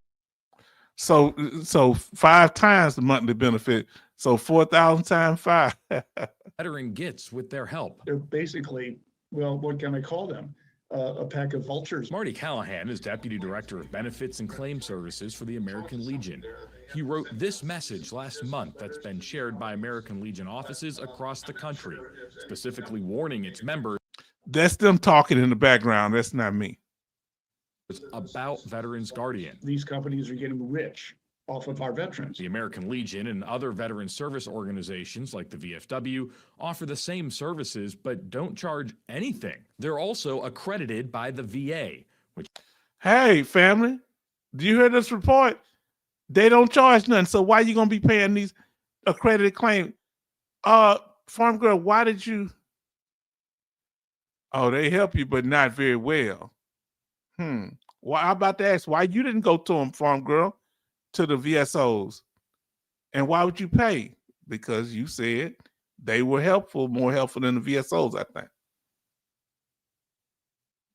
So 5 times the monthly benefit. So 4,000 times 5. Veteran gets with their help. They're basically, well, what can I call them? A pack of vultures. Marty Callahan is Deputy Director of Benefits and Claim Services for the American Legion. He wrote this message last month that's been shared by American Legion offices across the country, specifically warning its members. That's them talking in the background. That's not me. About Veterans Guardian. These companies are getting rich off of our veterans. The American Legion and other veteran service organizations like the VFW offer the same services but don't charge anything. They're also accredited by the VA, which... Hey, family, do you hear this report? They don't charge nothing, so why are you going to be paying these accredited claims? Farm Girl, why did you... Oh, they help you, but not very well. Well, I'm about to ask why you didn't go to them, Farm Girl, to the VSOs. And why would you pay? Because you said they were helpful, more helpful than the VSOs, I think.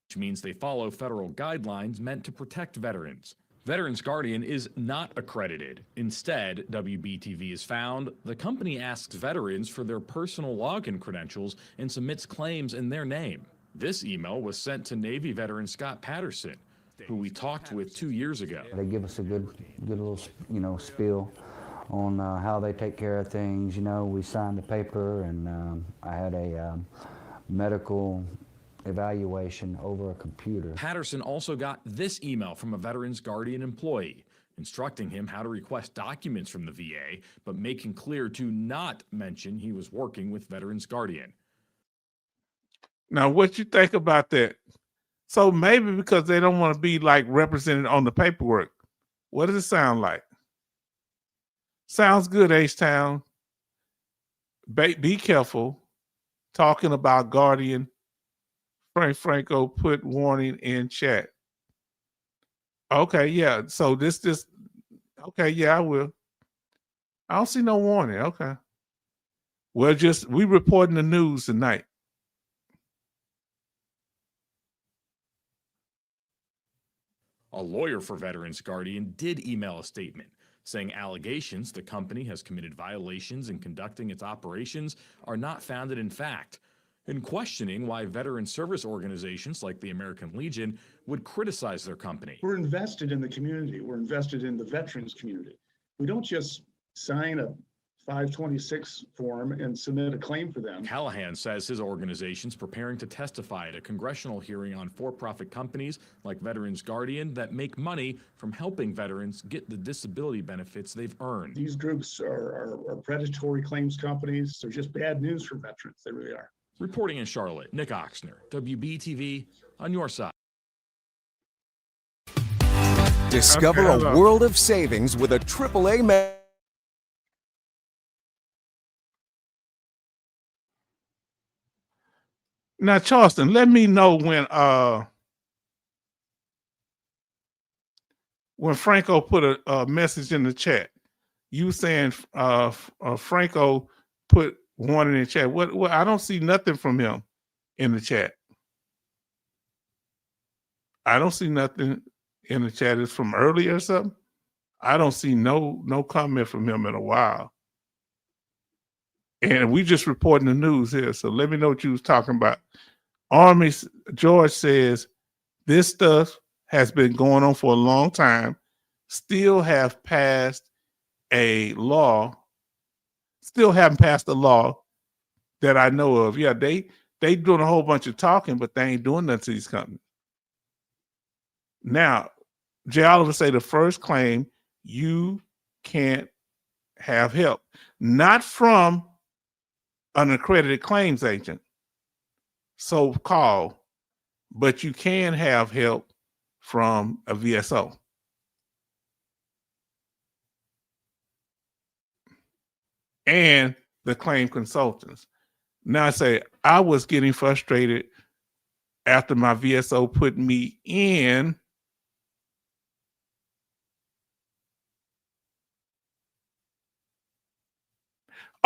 Which means they follow federal guidelines meant to protect veterans. Veterans Guardian is not accredited. Instead, WBTV has found the company asks veterans for their personal login credentials and submits claims in their name. This email was sent to Navy veteran Scott Patterson. who we talked with 2 years ago. They give us a good little, spiel on how they take care of things. We signed the paper, and I had a medical evaluation over a computer. Patterson also got this email from a Veterans Guardian employee instructing him how to request documents from the VA, but making clear to not mention he was working with Veterans Guardian. Now, what you think about that? So maybe because they don't want to be like represented on the paperwork. What does it sound like? Sounds good, H-Town. Be careful. Talking about Guardian. Franco put warning in chat. Okay, yeah. So this, okay, yeah, I will. I don't see no warning. Okay. Well, we reporting the news tonight. A lawyer for Veterans Guardian did email a statement saying allegations the company has committed violations in conducting its operations are not founded in fact, and questioning why veteran service organizations like the American Legion would criticize their company. We're invested in the community. We're invested in the veterans community. We don't just sign a 526 form and submit a claim for them. Callahan says his organization's preparing to testify at a congressional hearing on for-profit companies like Veterans Guardian that make money from helping veterans get the disability benefits they've earned. These groups are predatory claims companies. They're just bad news for veterans. They really are. Reporting in Charlotte, Nick Oxner, WBTV, on your side. Discover a world of savings with a AAA Now, Charleston, let me know when Franco put a message in the chat. You saying Franco put one in the chat. What? I don't see nothing from him in the chat. I don't see nothing in the chat. It's from earlier or something. I don't see no comment from him in a while. And we just reporting the news here. So let me know what you was talking about. Army George says this stuff has been going on for a long time. Still haven't passed a law that I know of. Yeah, they doing a whole bunch of talking, but they ain't doing nothing to these companies. Now, Jay Oliver say the first claim, you can't have help. Not from an accredited claims agent, so-called, but you can have help from a VSO. And the claim consultants. Now I say, I was getting frustrated after my VSO put me in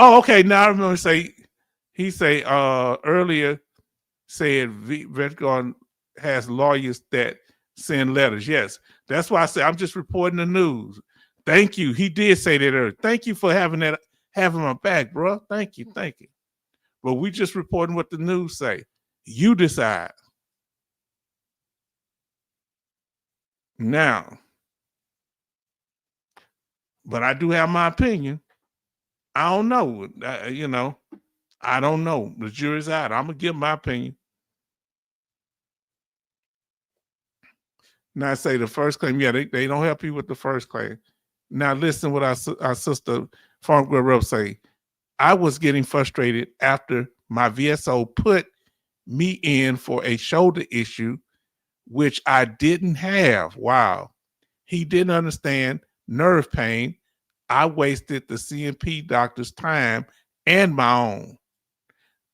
Oh, okay. Now I remember he say earlier said VetGuard has lawyers that send letters. Yes, that's why I say I'm just reporting the news. Thank you. He did say that earlier. Thank you for having my back, bro. Thank you. But we just reporting what the news say. You decide. Now, but I do have my opinion. I don't know. I don't know. The jury's out. I'm going to give my opinion. Now, I say the first claim, yeah, they don't help you with the first claim. Now, listen what our sister, Farm Girl Rep, say. I was getting frustrated after my VSO put me in for a shoulder issue, which I didn't have. Wow. He didn't understand nerve pain. I wasted the CMP doctor's time and my own.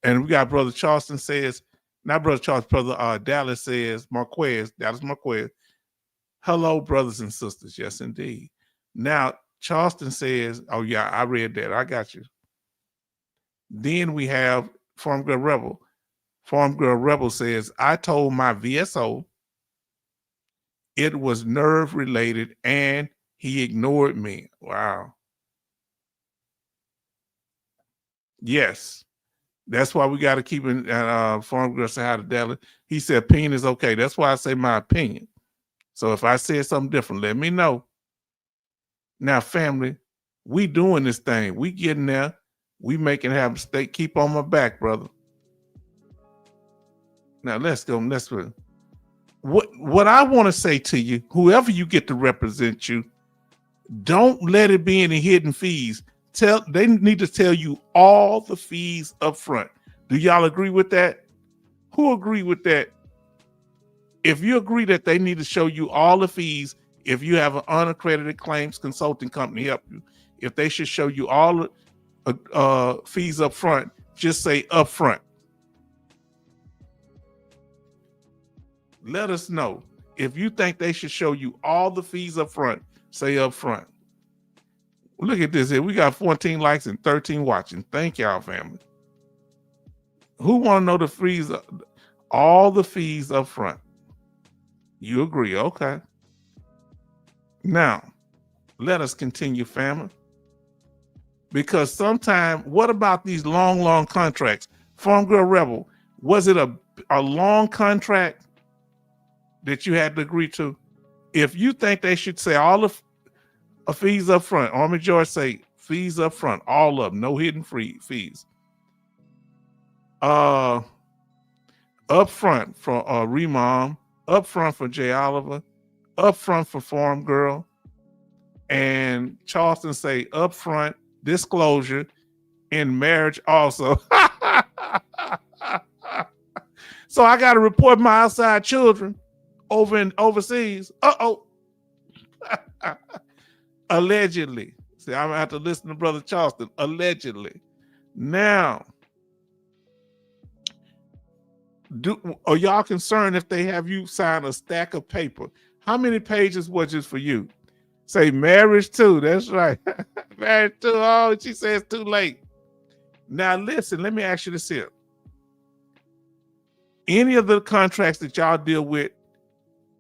And we got Brother Charleston says, not Brother Charles, Brother Dallas says, Dallas Marquez. Hello, brothers and sisters. Yes, indeed. Now, Charleston says, oh, yeah, I read that. I got you. Then we have Farm Girl Rebel. Farm Girl Rebel says, I told my VSO it was nerve related and he ignored me. Wow. Yes. That's why we got to keep it. Farm Girl said hi to Dallas. He said opinion is okay. That's why I say my opinion. So if I said something different, let me know. Now, family, we doing this thing. We getting there. We making it happen. Stay, keep on my back, brother. Now let's go. Let's go. What I want to say to you, whoever you get to represent you, don't let it be any hidden fees. They need to tell you all the fees up front. Do y'all agree with that? Who agree with that? If you agree that they need to show you all the fees, if you have an unaccredited claims consulting company help you, if they should show you all the fees up front, just say up front. Let us know. If you think they should show you all the fees up front, say up front. Look at this here. We got 14 likes and 13 watching. Thank y'all, family. Who want to know the fees, all the fees up front? You agree, okay. Now, let us continue, family. Because sometimes, what about these long contracts? Farm Girl Rebel, was it a long contract that you had to agree to? If you think they should say all the fees up front, Army George say fees up front, all of them, no hidden fees. Up front for Remom, up front for Jay Oliver, up front for Farm Girl, and Charleston say up front disclosure in marriage also. So I got to report my outside children overseas. Allegedly. See, I'm gonna have to listen to Brother Charleston. Allegedly. Now, are y'all concerned if they have you sign a stack of paper? How many pages was this for you? Say marriage too. That's right. Marriage too. Oh, she says too late. Now listen, let me ask you this here. Any of the contracts that y'all deal with,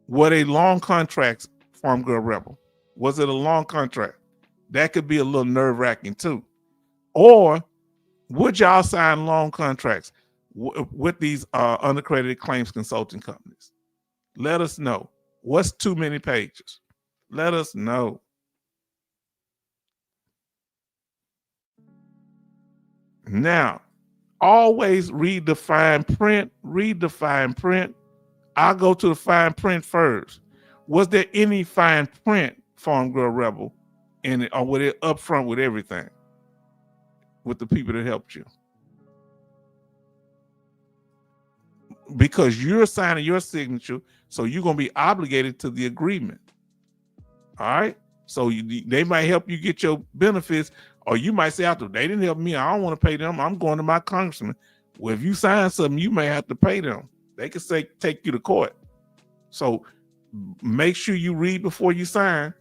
were they long contracts, Farm Girl Rebel? Was it a long contract? That could be a little nerve-wracking too. Or would y'all sign long contracts with these unaccredited claims consulting companies? Let us know. What's too many pages? Let us know. Now, always read the fine print. Read the fine print. I'll go to the fine print first. Was there any fine print, Farm Girl Rebel, in it, or was it up front with everything? With the people that helped you? Because you're signing your signature, so you're going to be obligated to the agreement. All right? So they might help you get your benefits, or you might say, after they didn't help me, I don't want to pay them, I'm going to my congressman. Well, if you sign something, you may have to pay them. They could say, take you to court. So make sure you read before you sign.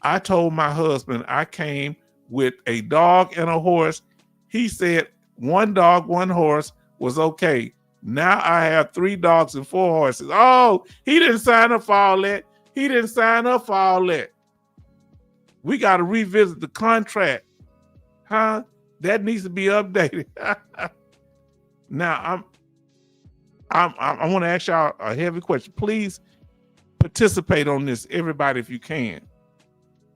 I told my husband I came with a dog and a horse. He said 1 dog, 1 horse was okay. Now I have 3 dogs and 4 horses. Oh, he didn't sign up for all that. He didn't sign up for all that. We got to revisit the contract. Huh? That needs to be updated. Now I want to ask y'all a heavy question. Please participate on this, everybody, if you can.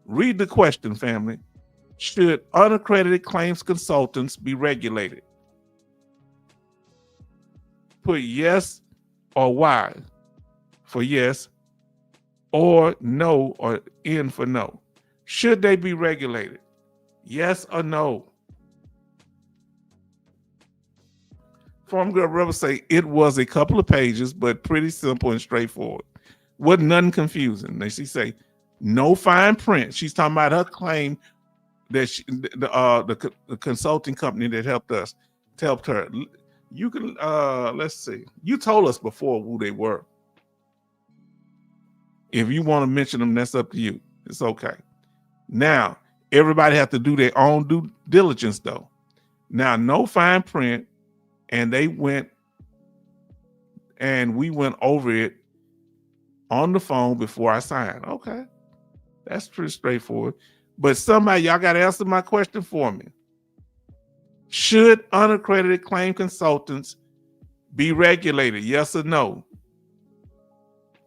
Read the question, family. Should unaccredited claims consultants be regulated? Put yes or Y for yes, or no or N for no. Should they be regulated? Yes or no? Farm Girl Rebel say it was a couple of pages, but pretty simple and straightforward. Wasn't nothing confusing. And she say no fine print. She's talking about her claim that the consulting company that helped her. You can let's see. You told us before who they were. If you want to mention them, that's up to you. It's okay. Now, everybody have to do their own due diligence though. Now, no fine print, and they went and we went over it on the phone before I signed. Okay. That's pretty straightforward. But somebody, y'all got to answer my question for me. Should unaccredited claim consultants be regulated? Yes or no?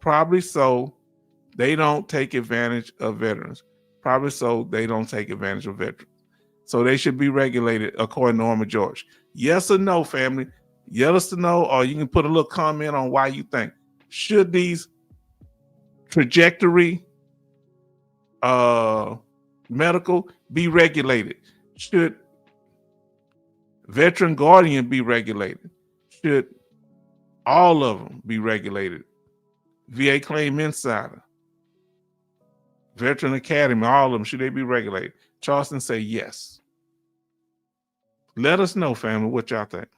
Probably so. They don't take advantage of veterans. Probably so they don't take advantage of veterans. So they should be regulated according to Norma George. Yes or no, family? Yes or no, or you can put a little comment on why you think. Should these trajectory medical be regulated? Should veteran guardian be regulated? Should all of them be regulated? VA Claim Insider, Veteran Academy, all of them, should they be regulated? Charleston say yes. Let us know, family, what y'all think.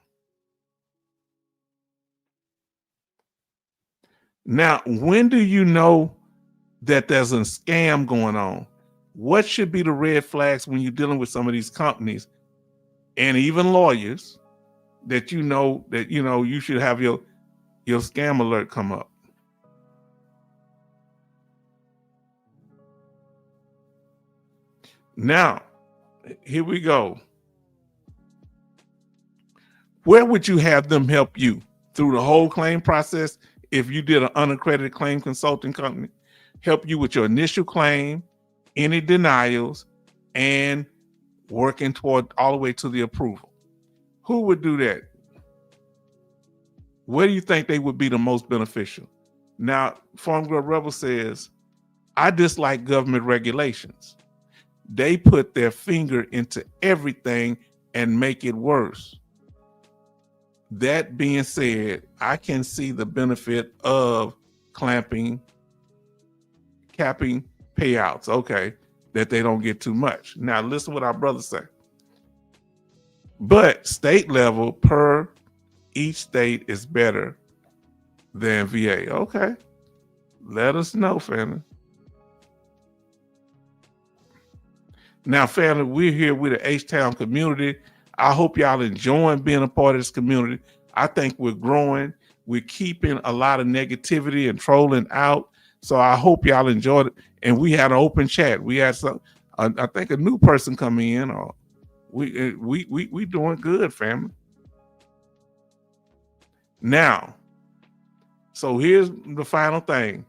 Now, when do you know that there's a scam going on? What should be the red flags when you're dealing with some of these companies and even lawyers that you should have your scam alert come up? Now, here we go. Where would you have them help you through the whole claim process? If you did an unaccredited claim consulting company, help you with your initial claim, any denials, and working toward all the way to the approval. Who would do that? Where do you think they would be the most beneficial? Now, Farm Girl Rebel says, I dislike government regulations. They put their finger into everything and make it worse. That being said, I can see the benefit of capping payouts, okay, that they don't get too much. Now, listen what our brothers say. But state level per each state is better than VA. Okay, let us know, family. Now, family, we're here with the H-Town community. I hope y'all enjoying being a part of this community. I think we're growing. We're keeping a lot of negativity and trolling out. So I hope y'all enjoyed it. And we had an open chat. We had I think a new person coming in. Or we doing good, family. Now, so here's the final thing.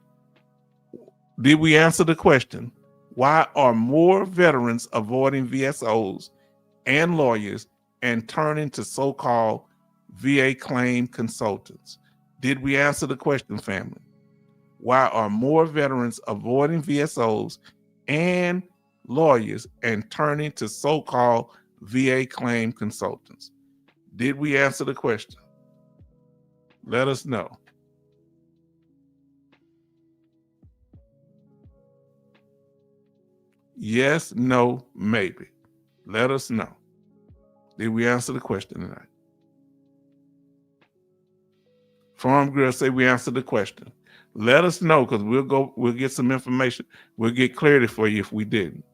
Did we answer the question? Why are more veterans avoiding VSOs and lawyers and turning to so-called VA claim consultants? Did we answer the question, family? Why are more veterans avoiding VSOs and lawyers and turning to so-called VA claim consultants? Did we answer the question? Let us know. Yes, no, maybe. Let us know. Did we answer the question tonight? Farm Girl say we answered the question. Let us know, because we'll get some information. We'll get clarity for you if we didn't.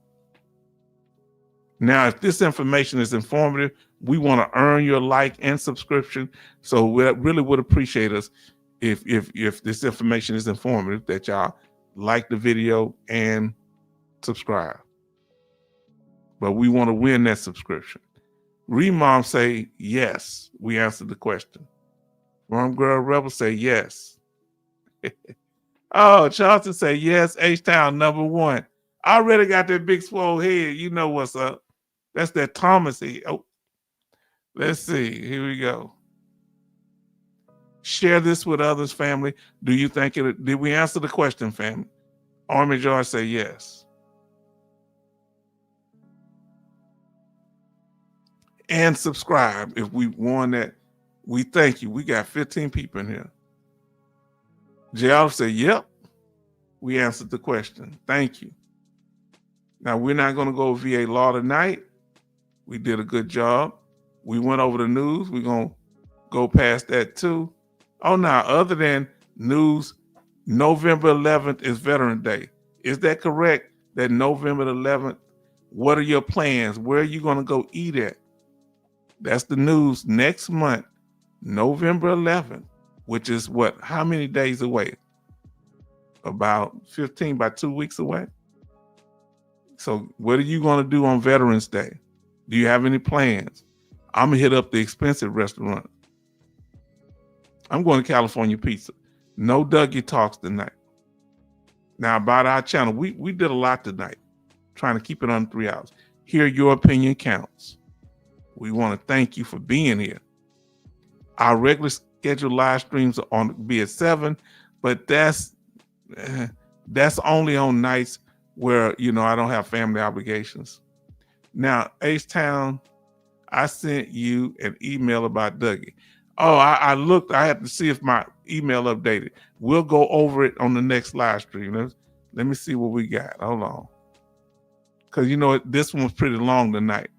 Now, if this information is informative, we want to earn your like and subscription. So we really would appreciate us if this information is informative, that y'all like the video and subscribe. But we want to win that subscription. Remom say yes, we answered the question. Farm Girl Rebel say yes. Oh, Charleston say yes, H-Town #1. I already got that big swole head. You know what's up. That's that Thomas head. Oh, let's see. Here we go. Share this with others, family. Do you think did we answer the question, family? Army George say yes. And subscribe if we won that. We thank you. We got 15 people in here. JL said, yep, we answered the question. Thank you. Now, we're not going to go VA law tonight. We did a good job. We went over the news. We're going to go past that too. Oh, now, other than news, November 11th is Veteran Day. Is that correct? That November 11th? What are your plans? Where are you going to go eat at? That's the news next month, November 11th, which is what? How many days away? About 15, about 2 weeks away. So what are you going to do on Veterans Day? Do you have any plans? I'm going to hit up the expensive restaurant. I'm going to California Pizza. No Dougie Talks tonight. Now, about our channel, we did a lot tonight, trying to keep it under 3 hours. Here, your opinion counts. We want to thank you for being here. Our regular scheduled live streams are be at 7, but that's only on nights where, I don't have family obligations. Now, H-Town, I sent you an email about Dougie. Oh, I looked. I had to see if my email updated. We'll go over it on the next live stream. Let me see what we got. Hold on. Because, this one's pretty long tonight.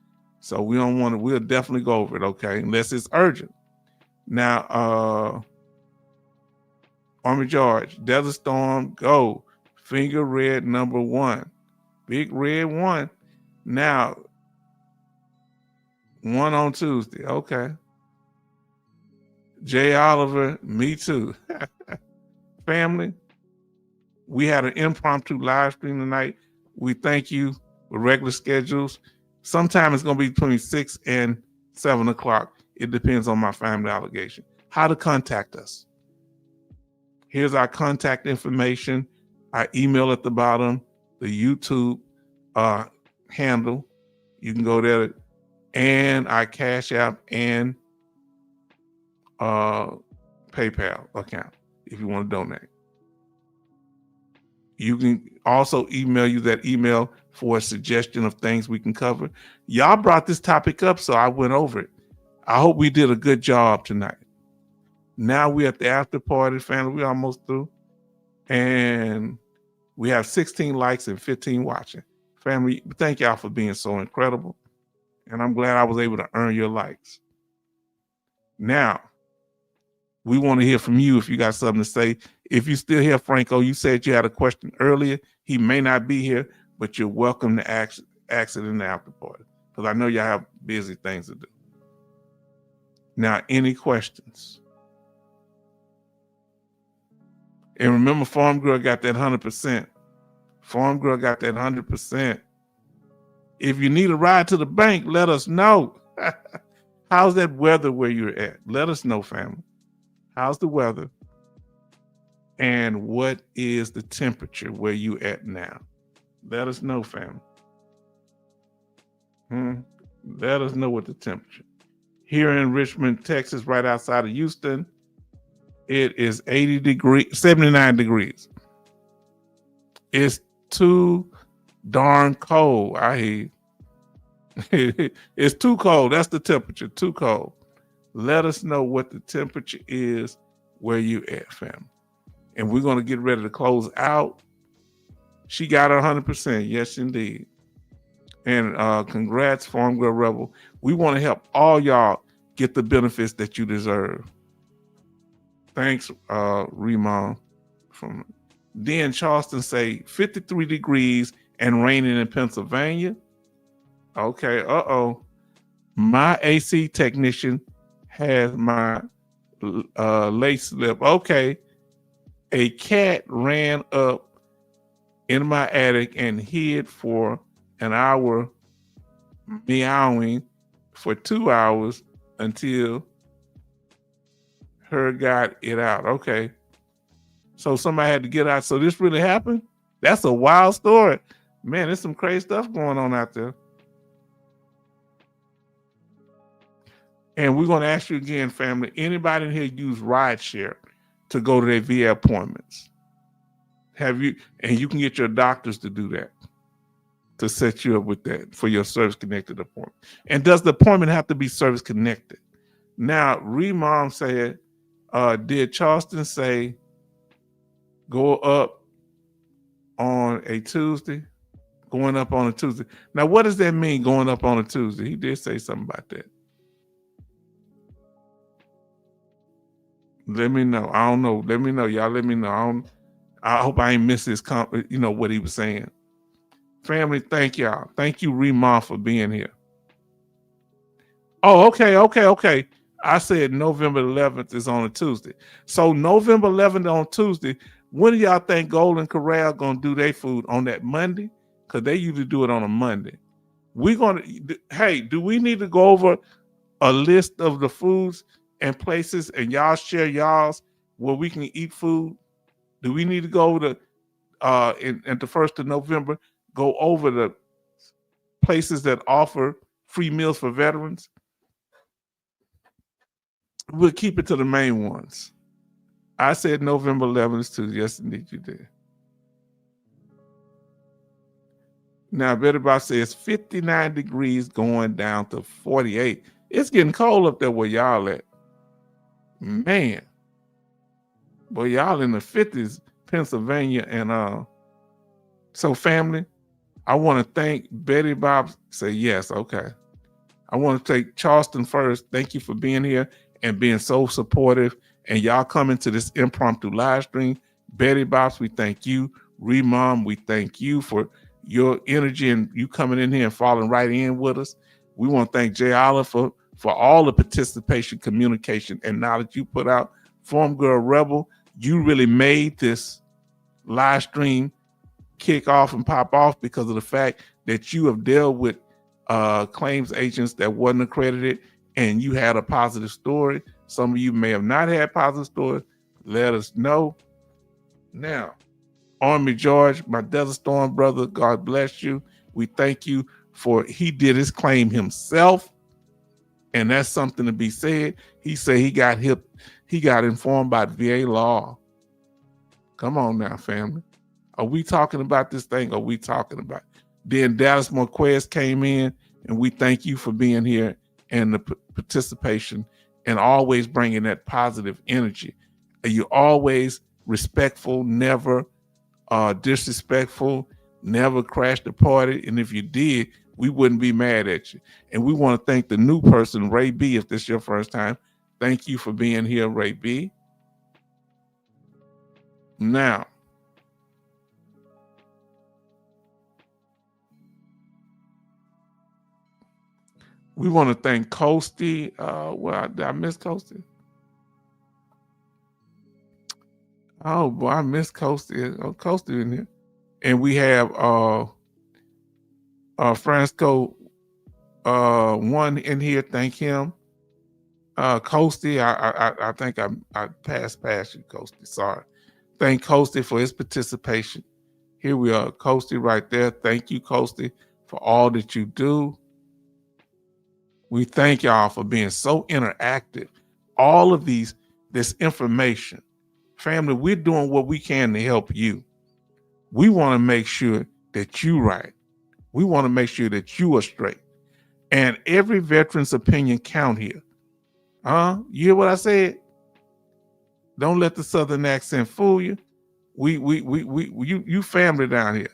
So we don't want to, we'll definitely go over it, okay? Unless it's urgent. Now, Army George, Desert Storm, go. Finger red number 1. Big red 1. Now, 1 on Tuesday. Okay. Jay Oliver, me too. Family, we had an impromptu live stream tonight. We thank you for regular schedules. Sometime it's going to be between 6 and 7 o'clock. It depends on my family obligation. How to contact us. Here's our contact information. Our email at the bottom, the YouTube handle. You can go there, and our Cash App and PayPal account if you want to donate. You can also email that email for a suggestion of things we can cover. Y'all brought this topic up, so I went over it. I hope we did a good job tonight. Now we're at the after party, family. We're almost through. And we have 16 likes and 15 watching. Family, thank y'all for being so incredible. And I'm glad I was able to earn your likes. Now, we want to hear from you if you got something to say. If you're still here, Franco, you said you had a question earlier. He may not be here, but you're welcome to ask it in the after party, because I know y'all have busy things to do. Now, any questions? And remember, Farm Girl got that 100%. Farm Girl got that 100%. If you need a ride to the bank, let us know. How's that weather where you're at? Let us know, family. How's the weather? And what is the temperature where you at now? Let us know, family. Let us know what the temperature. Here in Richmond, Texas, right outside of Houston, it is 79 degrees. It's too darn cold. I hear you. It's too cold. That's the temperature. Too cold. Let us know what the temperature is where you at, family. And we're going to get ready to close out. She got her 100%. Yes, indeed. And congrats, Farm Girl Rebel. We want to help all y'all get the benefits that you deserve. Thanks, Remon. From Dan Charleston say 53 degrees and raining in Pennsylvania. Okay, my AC technician has my lace slip. Okay, a cat ran up in my attic and hid for an hour, meowing for 2 hours until her got it out. Okay, so somebody had to get out. So this really happened? That's a wild story. Man, there's some crazy stuff going on out there. And we're going to ask you again, family, anybody in here use rideshare to go to their VA appointments? Have you? And you can get your doctors to do that, to set you up with that for your service-connected appointment. And does the appointment have to be service-connected? Now, Remom said, did Charleston say go up on a Tuesday? Going up on a Tuesday. Now, what does that mean, going up on a Tuesday? He did say something about that. Let me know. I don't know. Let me know. Y'all let me know. I hope I ain't missed his what he was saying. Family, thank y'all. Thank you, Remon, for being here. Oh, okay. I said November 11th is on a Tuesday. So November 11th on Tuesday, when do y'all think Golden Corral gonna do their food? On that Monday? Because they usually do it on a Monday. Hey, do we need to go over a list of the foods and places and y'all share y'all's where we can eat food? Do we need to go to at the 1st of November, go over the places that offer free meals for veterans. We'll keep it to the main ones. I said November 11th too. Yes, indeed, you did. Now, Betty Bob says 59 degrees going down to 48. It's getting cold up there where y'all at. Man. Boy, y'all in the 50s, Pennsylvania. And so family, I want to thank Betty Bob. Say yes, okay. I want to take Charleston first. Thank you for being here and being so supportive. And y'all coming to this impromptu live stream. Betty Bobs, we thank you. Remom, we thank you for your energy and you coming in here and falling right in with us. We want to thank Jay Olive for all the participation, communication, and knowledge you put out. Farm Girl Rebel, you really made this live stream kick off and pop off because of the fact that you have dealt with claims agents that wasn't accredited and you had a positive story. Some of you may have not had positive stories. Let us know. Now, Army George, my Desert Storm brother, God bless you. We thank you for he did his claim himself. And that's something to be said. He said he got informed by VA law. Come on now, family. Are we talking about this thing? Are we talking about it? Then Dallas Marquez came in, and we thank you for being here and the participation and always bringing that positive energy. You're always respectful, never disrespectful, never crashed the party. And if you did, we wouldn't be mad at you. And we want to thank the new person, Ray B, if this is your first time. Thank you for being here, Ray B. Now, we want to thank Coasty. Did I miss Coasty? Oh boy, I missed Coasty. Oh, Coasty in here. And we have Francisco one in here. Thank him. Coasty, I think I passed past you, Coasty. Sorry. Thank Coasty for his participation. Here we are, Coasty right there. Thank you, Coasty, for all that you do. We thank y'all for being so interactive. All of this information. Family, we're doing what we can to help you. We want to make sure that you're right. We want to make sure that you are straight. And every veteran's opinion count here. You hear what I said? Don't let the Southern accent fool you. You family down here.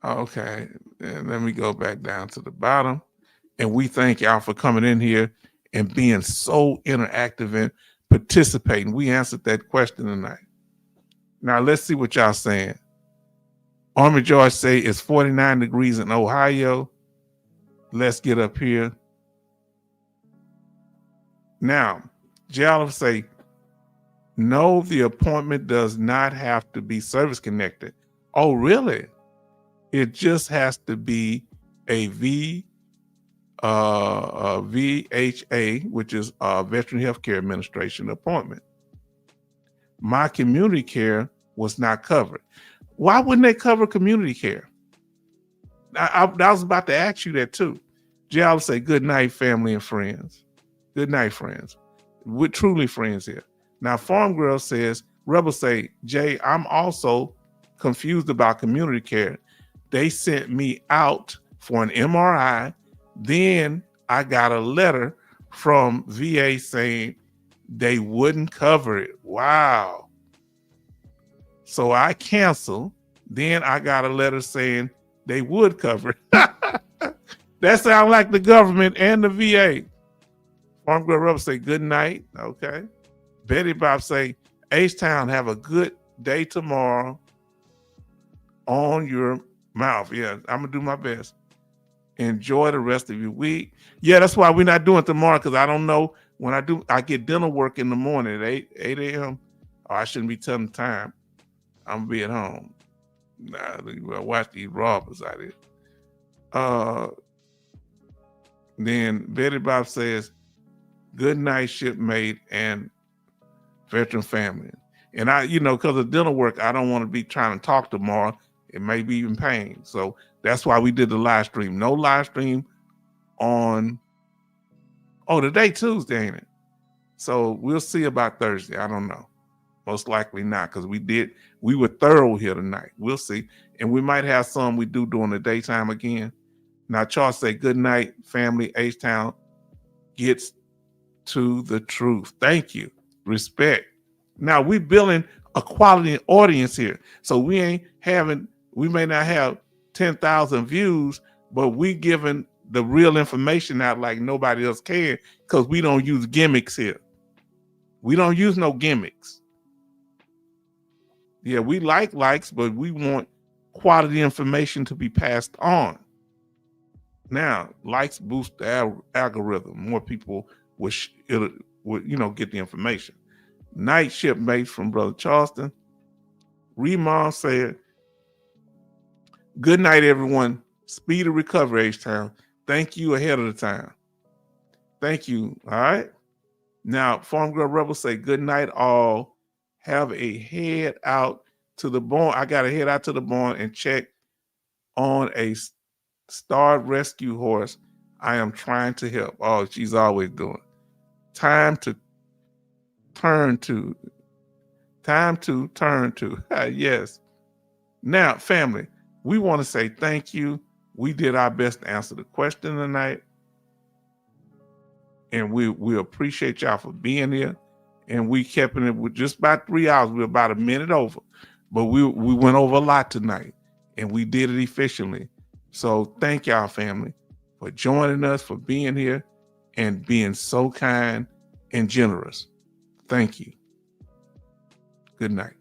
Okay, and let me go back down to the bottom. And we thank y'all for coming in here and being so interactive and participating. We answered that question tonight. Now let's see what y'all saying. Army George say it's 49 degrees in Ohio. Let's get up here. Now, Jaliff say, no, the appointment does not have to be service connected. Oh, really? It just has to be a VHA, which is a Veteran Healthcare Administration appointment. My community care was not covered. Why wouldn't they cover community care? I was about to ask you that too. Jal say, good night, family and friends. Good night, friends. We're truly friends here. Now, Farm Girl says, Rebel say, Jay, I'm also confused about community care. They sent me out for an MRI. Then I got a letter from VA saying they wouldn't cover it. Wow. So I canceled. Then I got a letter saying they would cover it. That sounds like the government and the VA. Farm Girl Rebel say good night. Okay. Betty Bob say, H-Town, have a good day tomorrow on your mouth. Yeah, I'm gonna do my best. Enjoy the rest of your week. Yeah, that's why we're not doing it tomorrow, because I don't know when I get dinner work in the morning at 8 a.m. Oh, I shouldn't be telling the time. I'm gonna be at home. Nah, watch these robbers out here. Then Betty Bob says, Good night, shipmate and veteran family. And I, because of dental work, I don't want to be trying to talk tomorrow. It may be in pain. So that's why we did the live stream. No live stream on, today Tuesday, ain't it? So we'll see about Thursday. I don't know. Most likely not, because we were thorough here tonight. We'll see. And we might have some we do during the daytime again. Now, Charles say, good night, family. H-Town gets to the truth. Thank you. Respect. Now, we building a quality audience here. So we may not have 10,000 views, but we giving the real information out like nobody else can, because we don't use gimmicks here. We don't use no gimmicks. Yeah, we like likes, but we want quality information to be passed on. Now, likes boost the algorithm. More people will get the information. Night shipmates from Brother Charleston. Remon said, good night, everyone. Speedy recovery, H-Town. Thank you ahead of the time. Thank you. All right. Now, Farm Girl Rebel say, good night, all. Have a head out to the barn. I got to head out to the barn and check on a starved rescue horse. I am trying to help. Oh, she's always doing. Time to turn to. Yes. Now, family, we want to say thank you. We did our best to answer the question tonight. And we appreciate y'all for being here. And we kept it with just about 3 hours. We're about a minute over. But we went over a lot tonight. And we did it efficiently. So thank y'all, family, for joining us, for being here, and being so kind and generous. Thank you. Good night.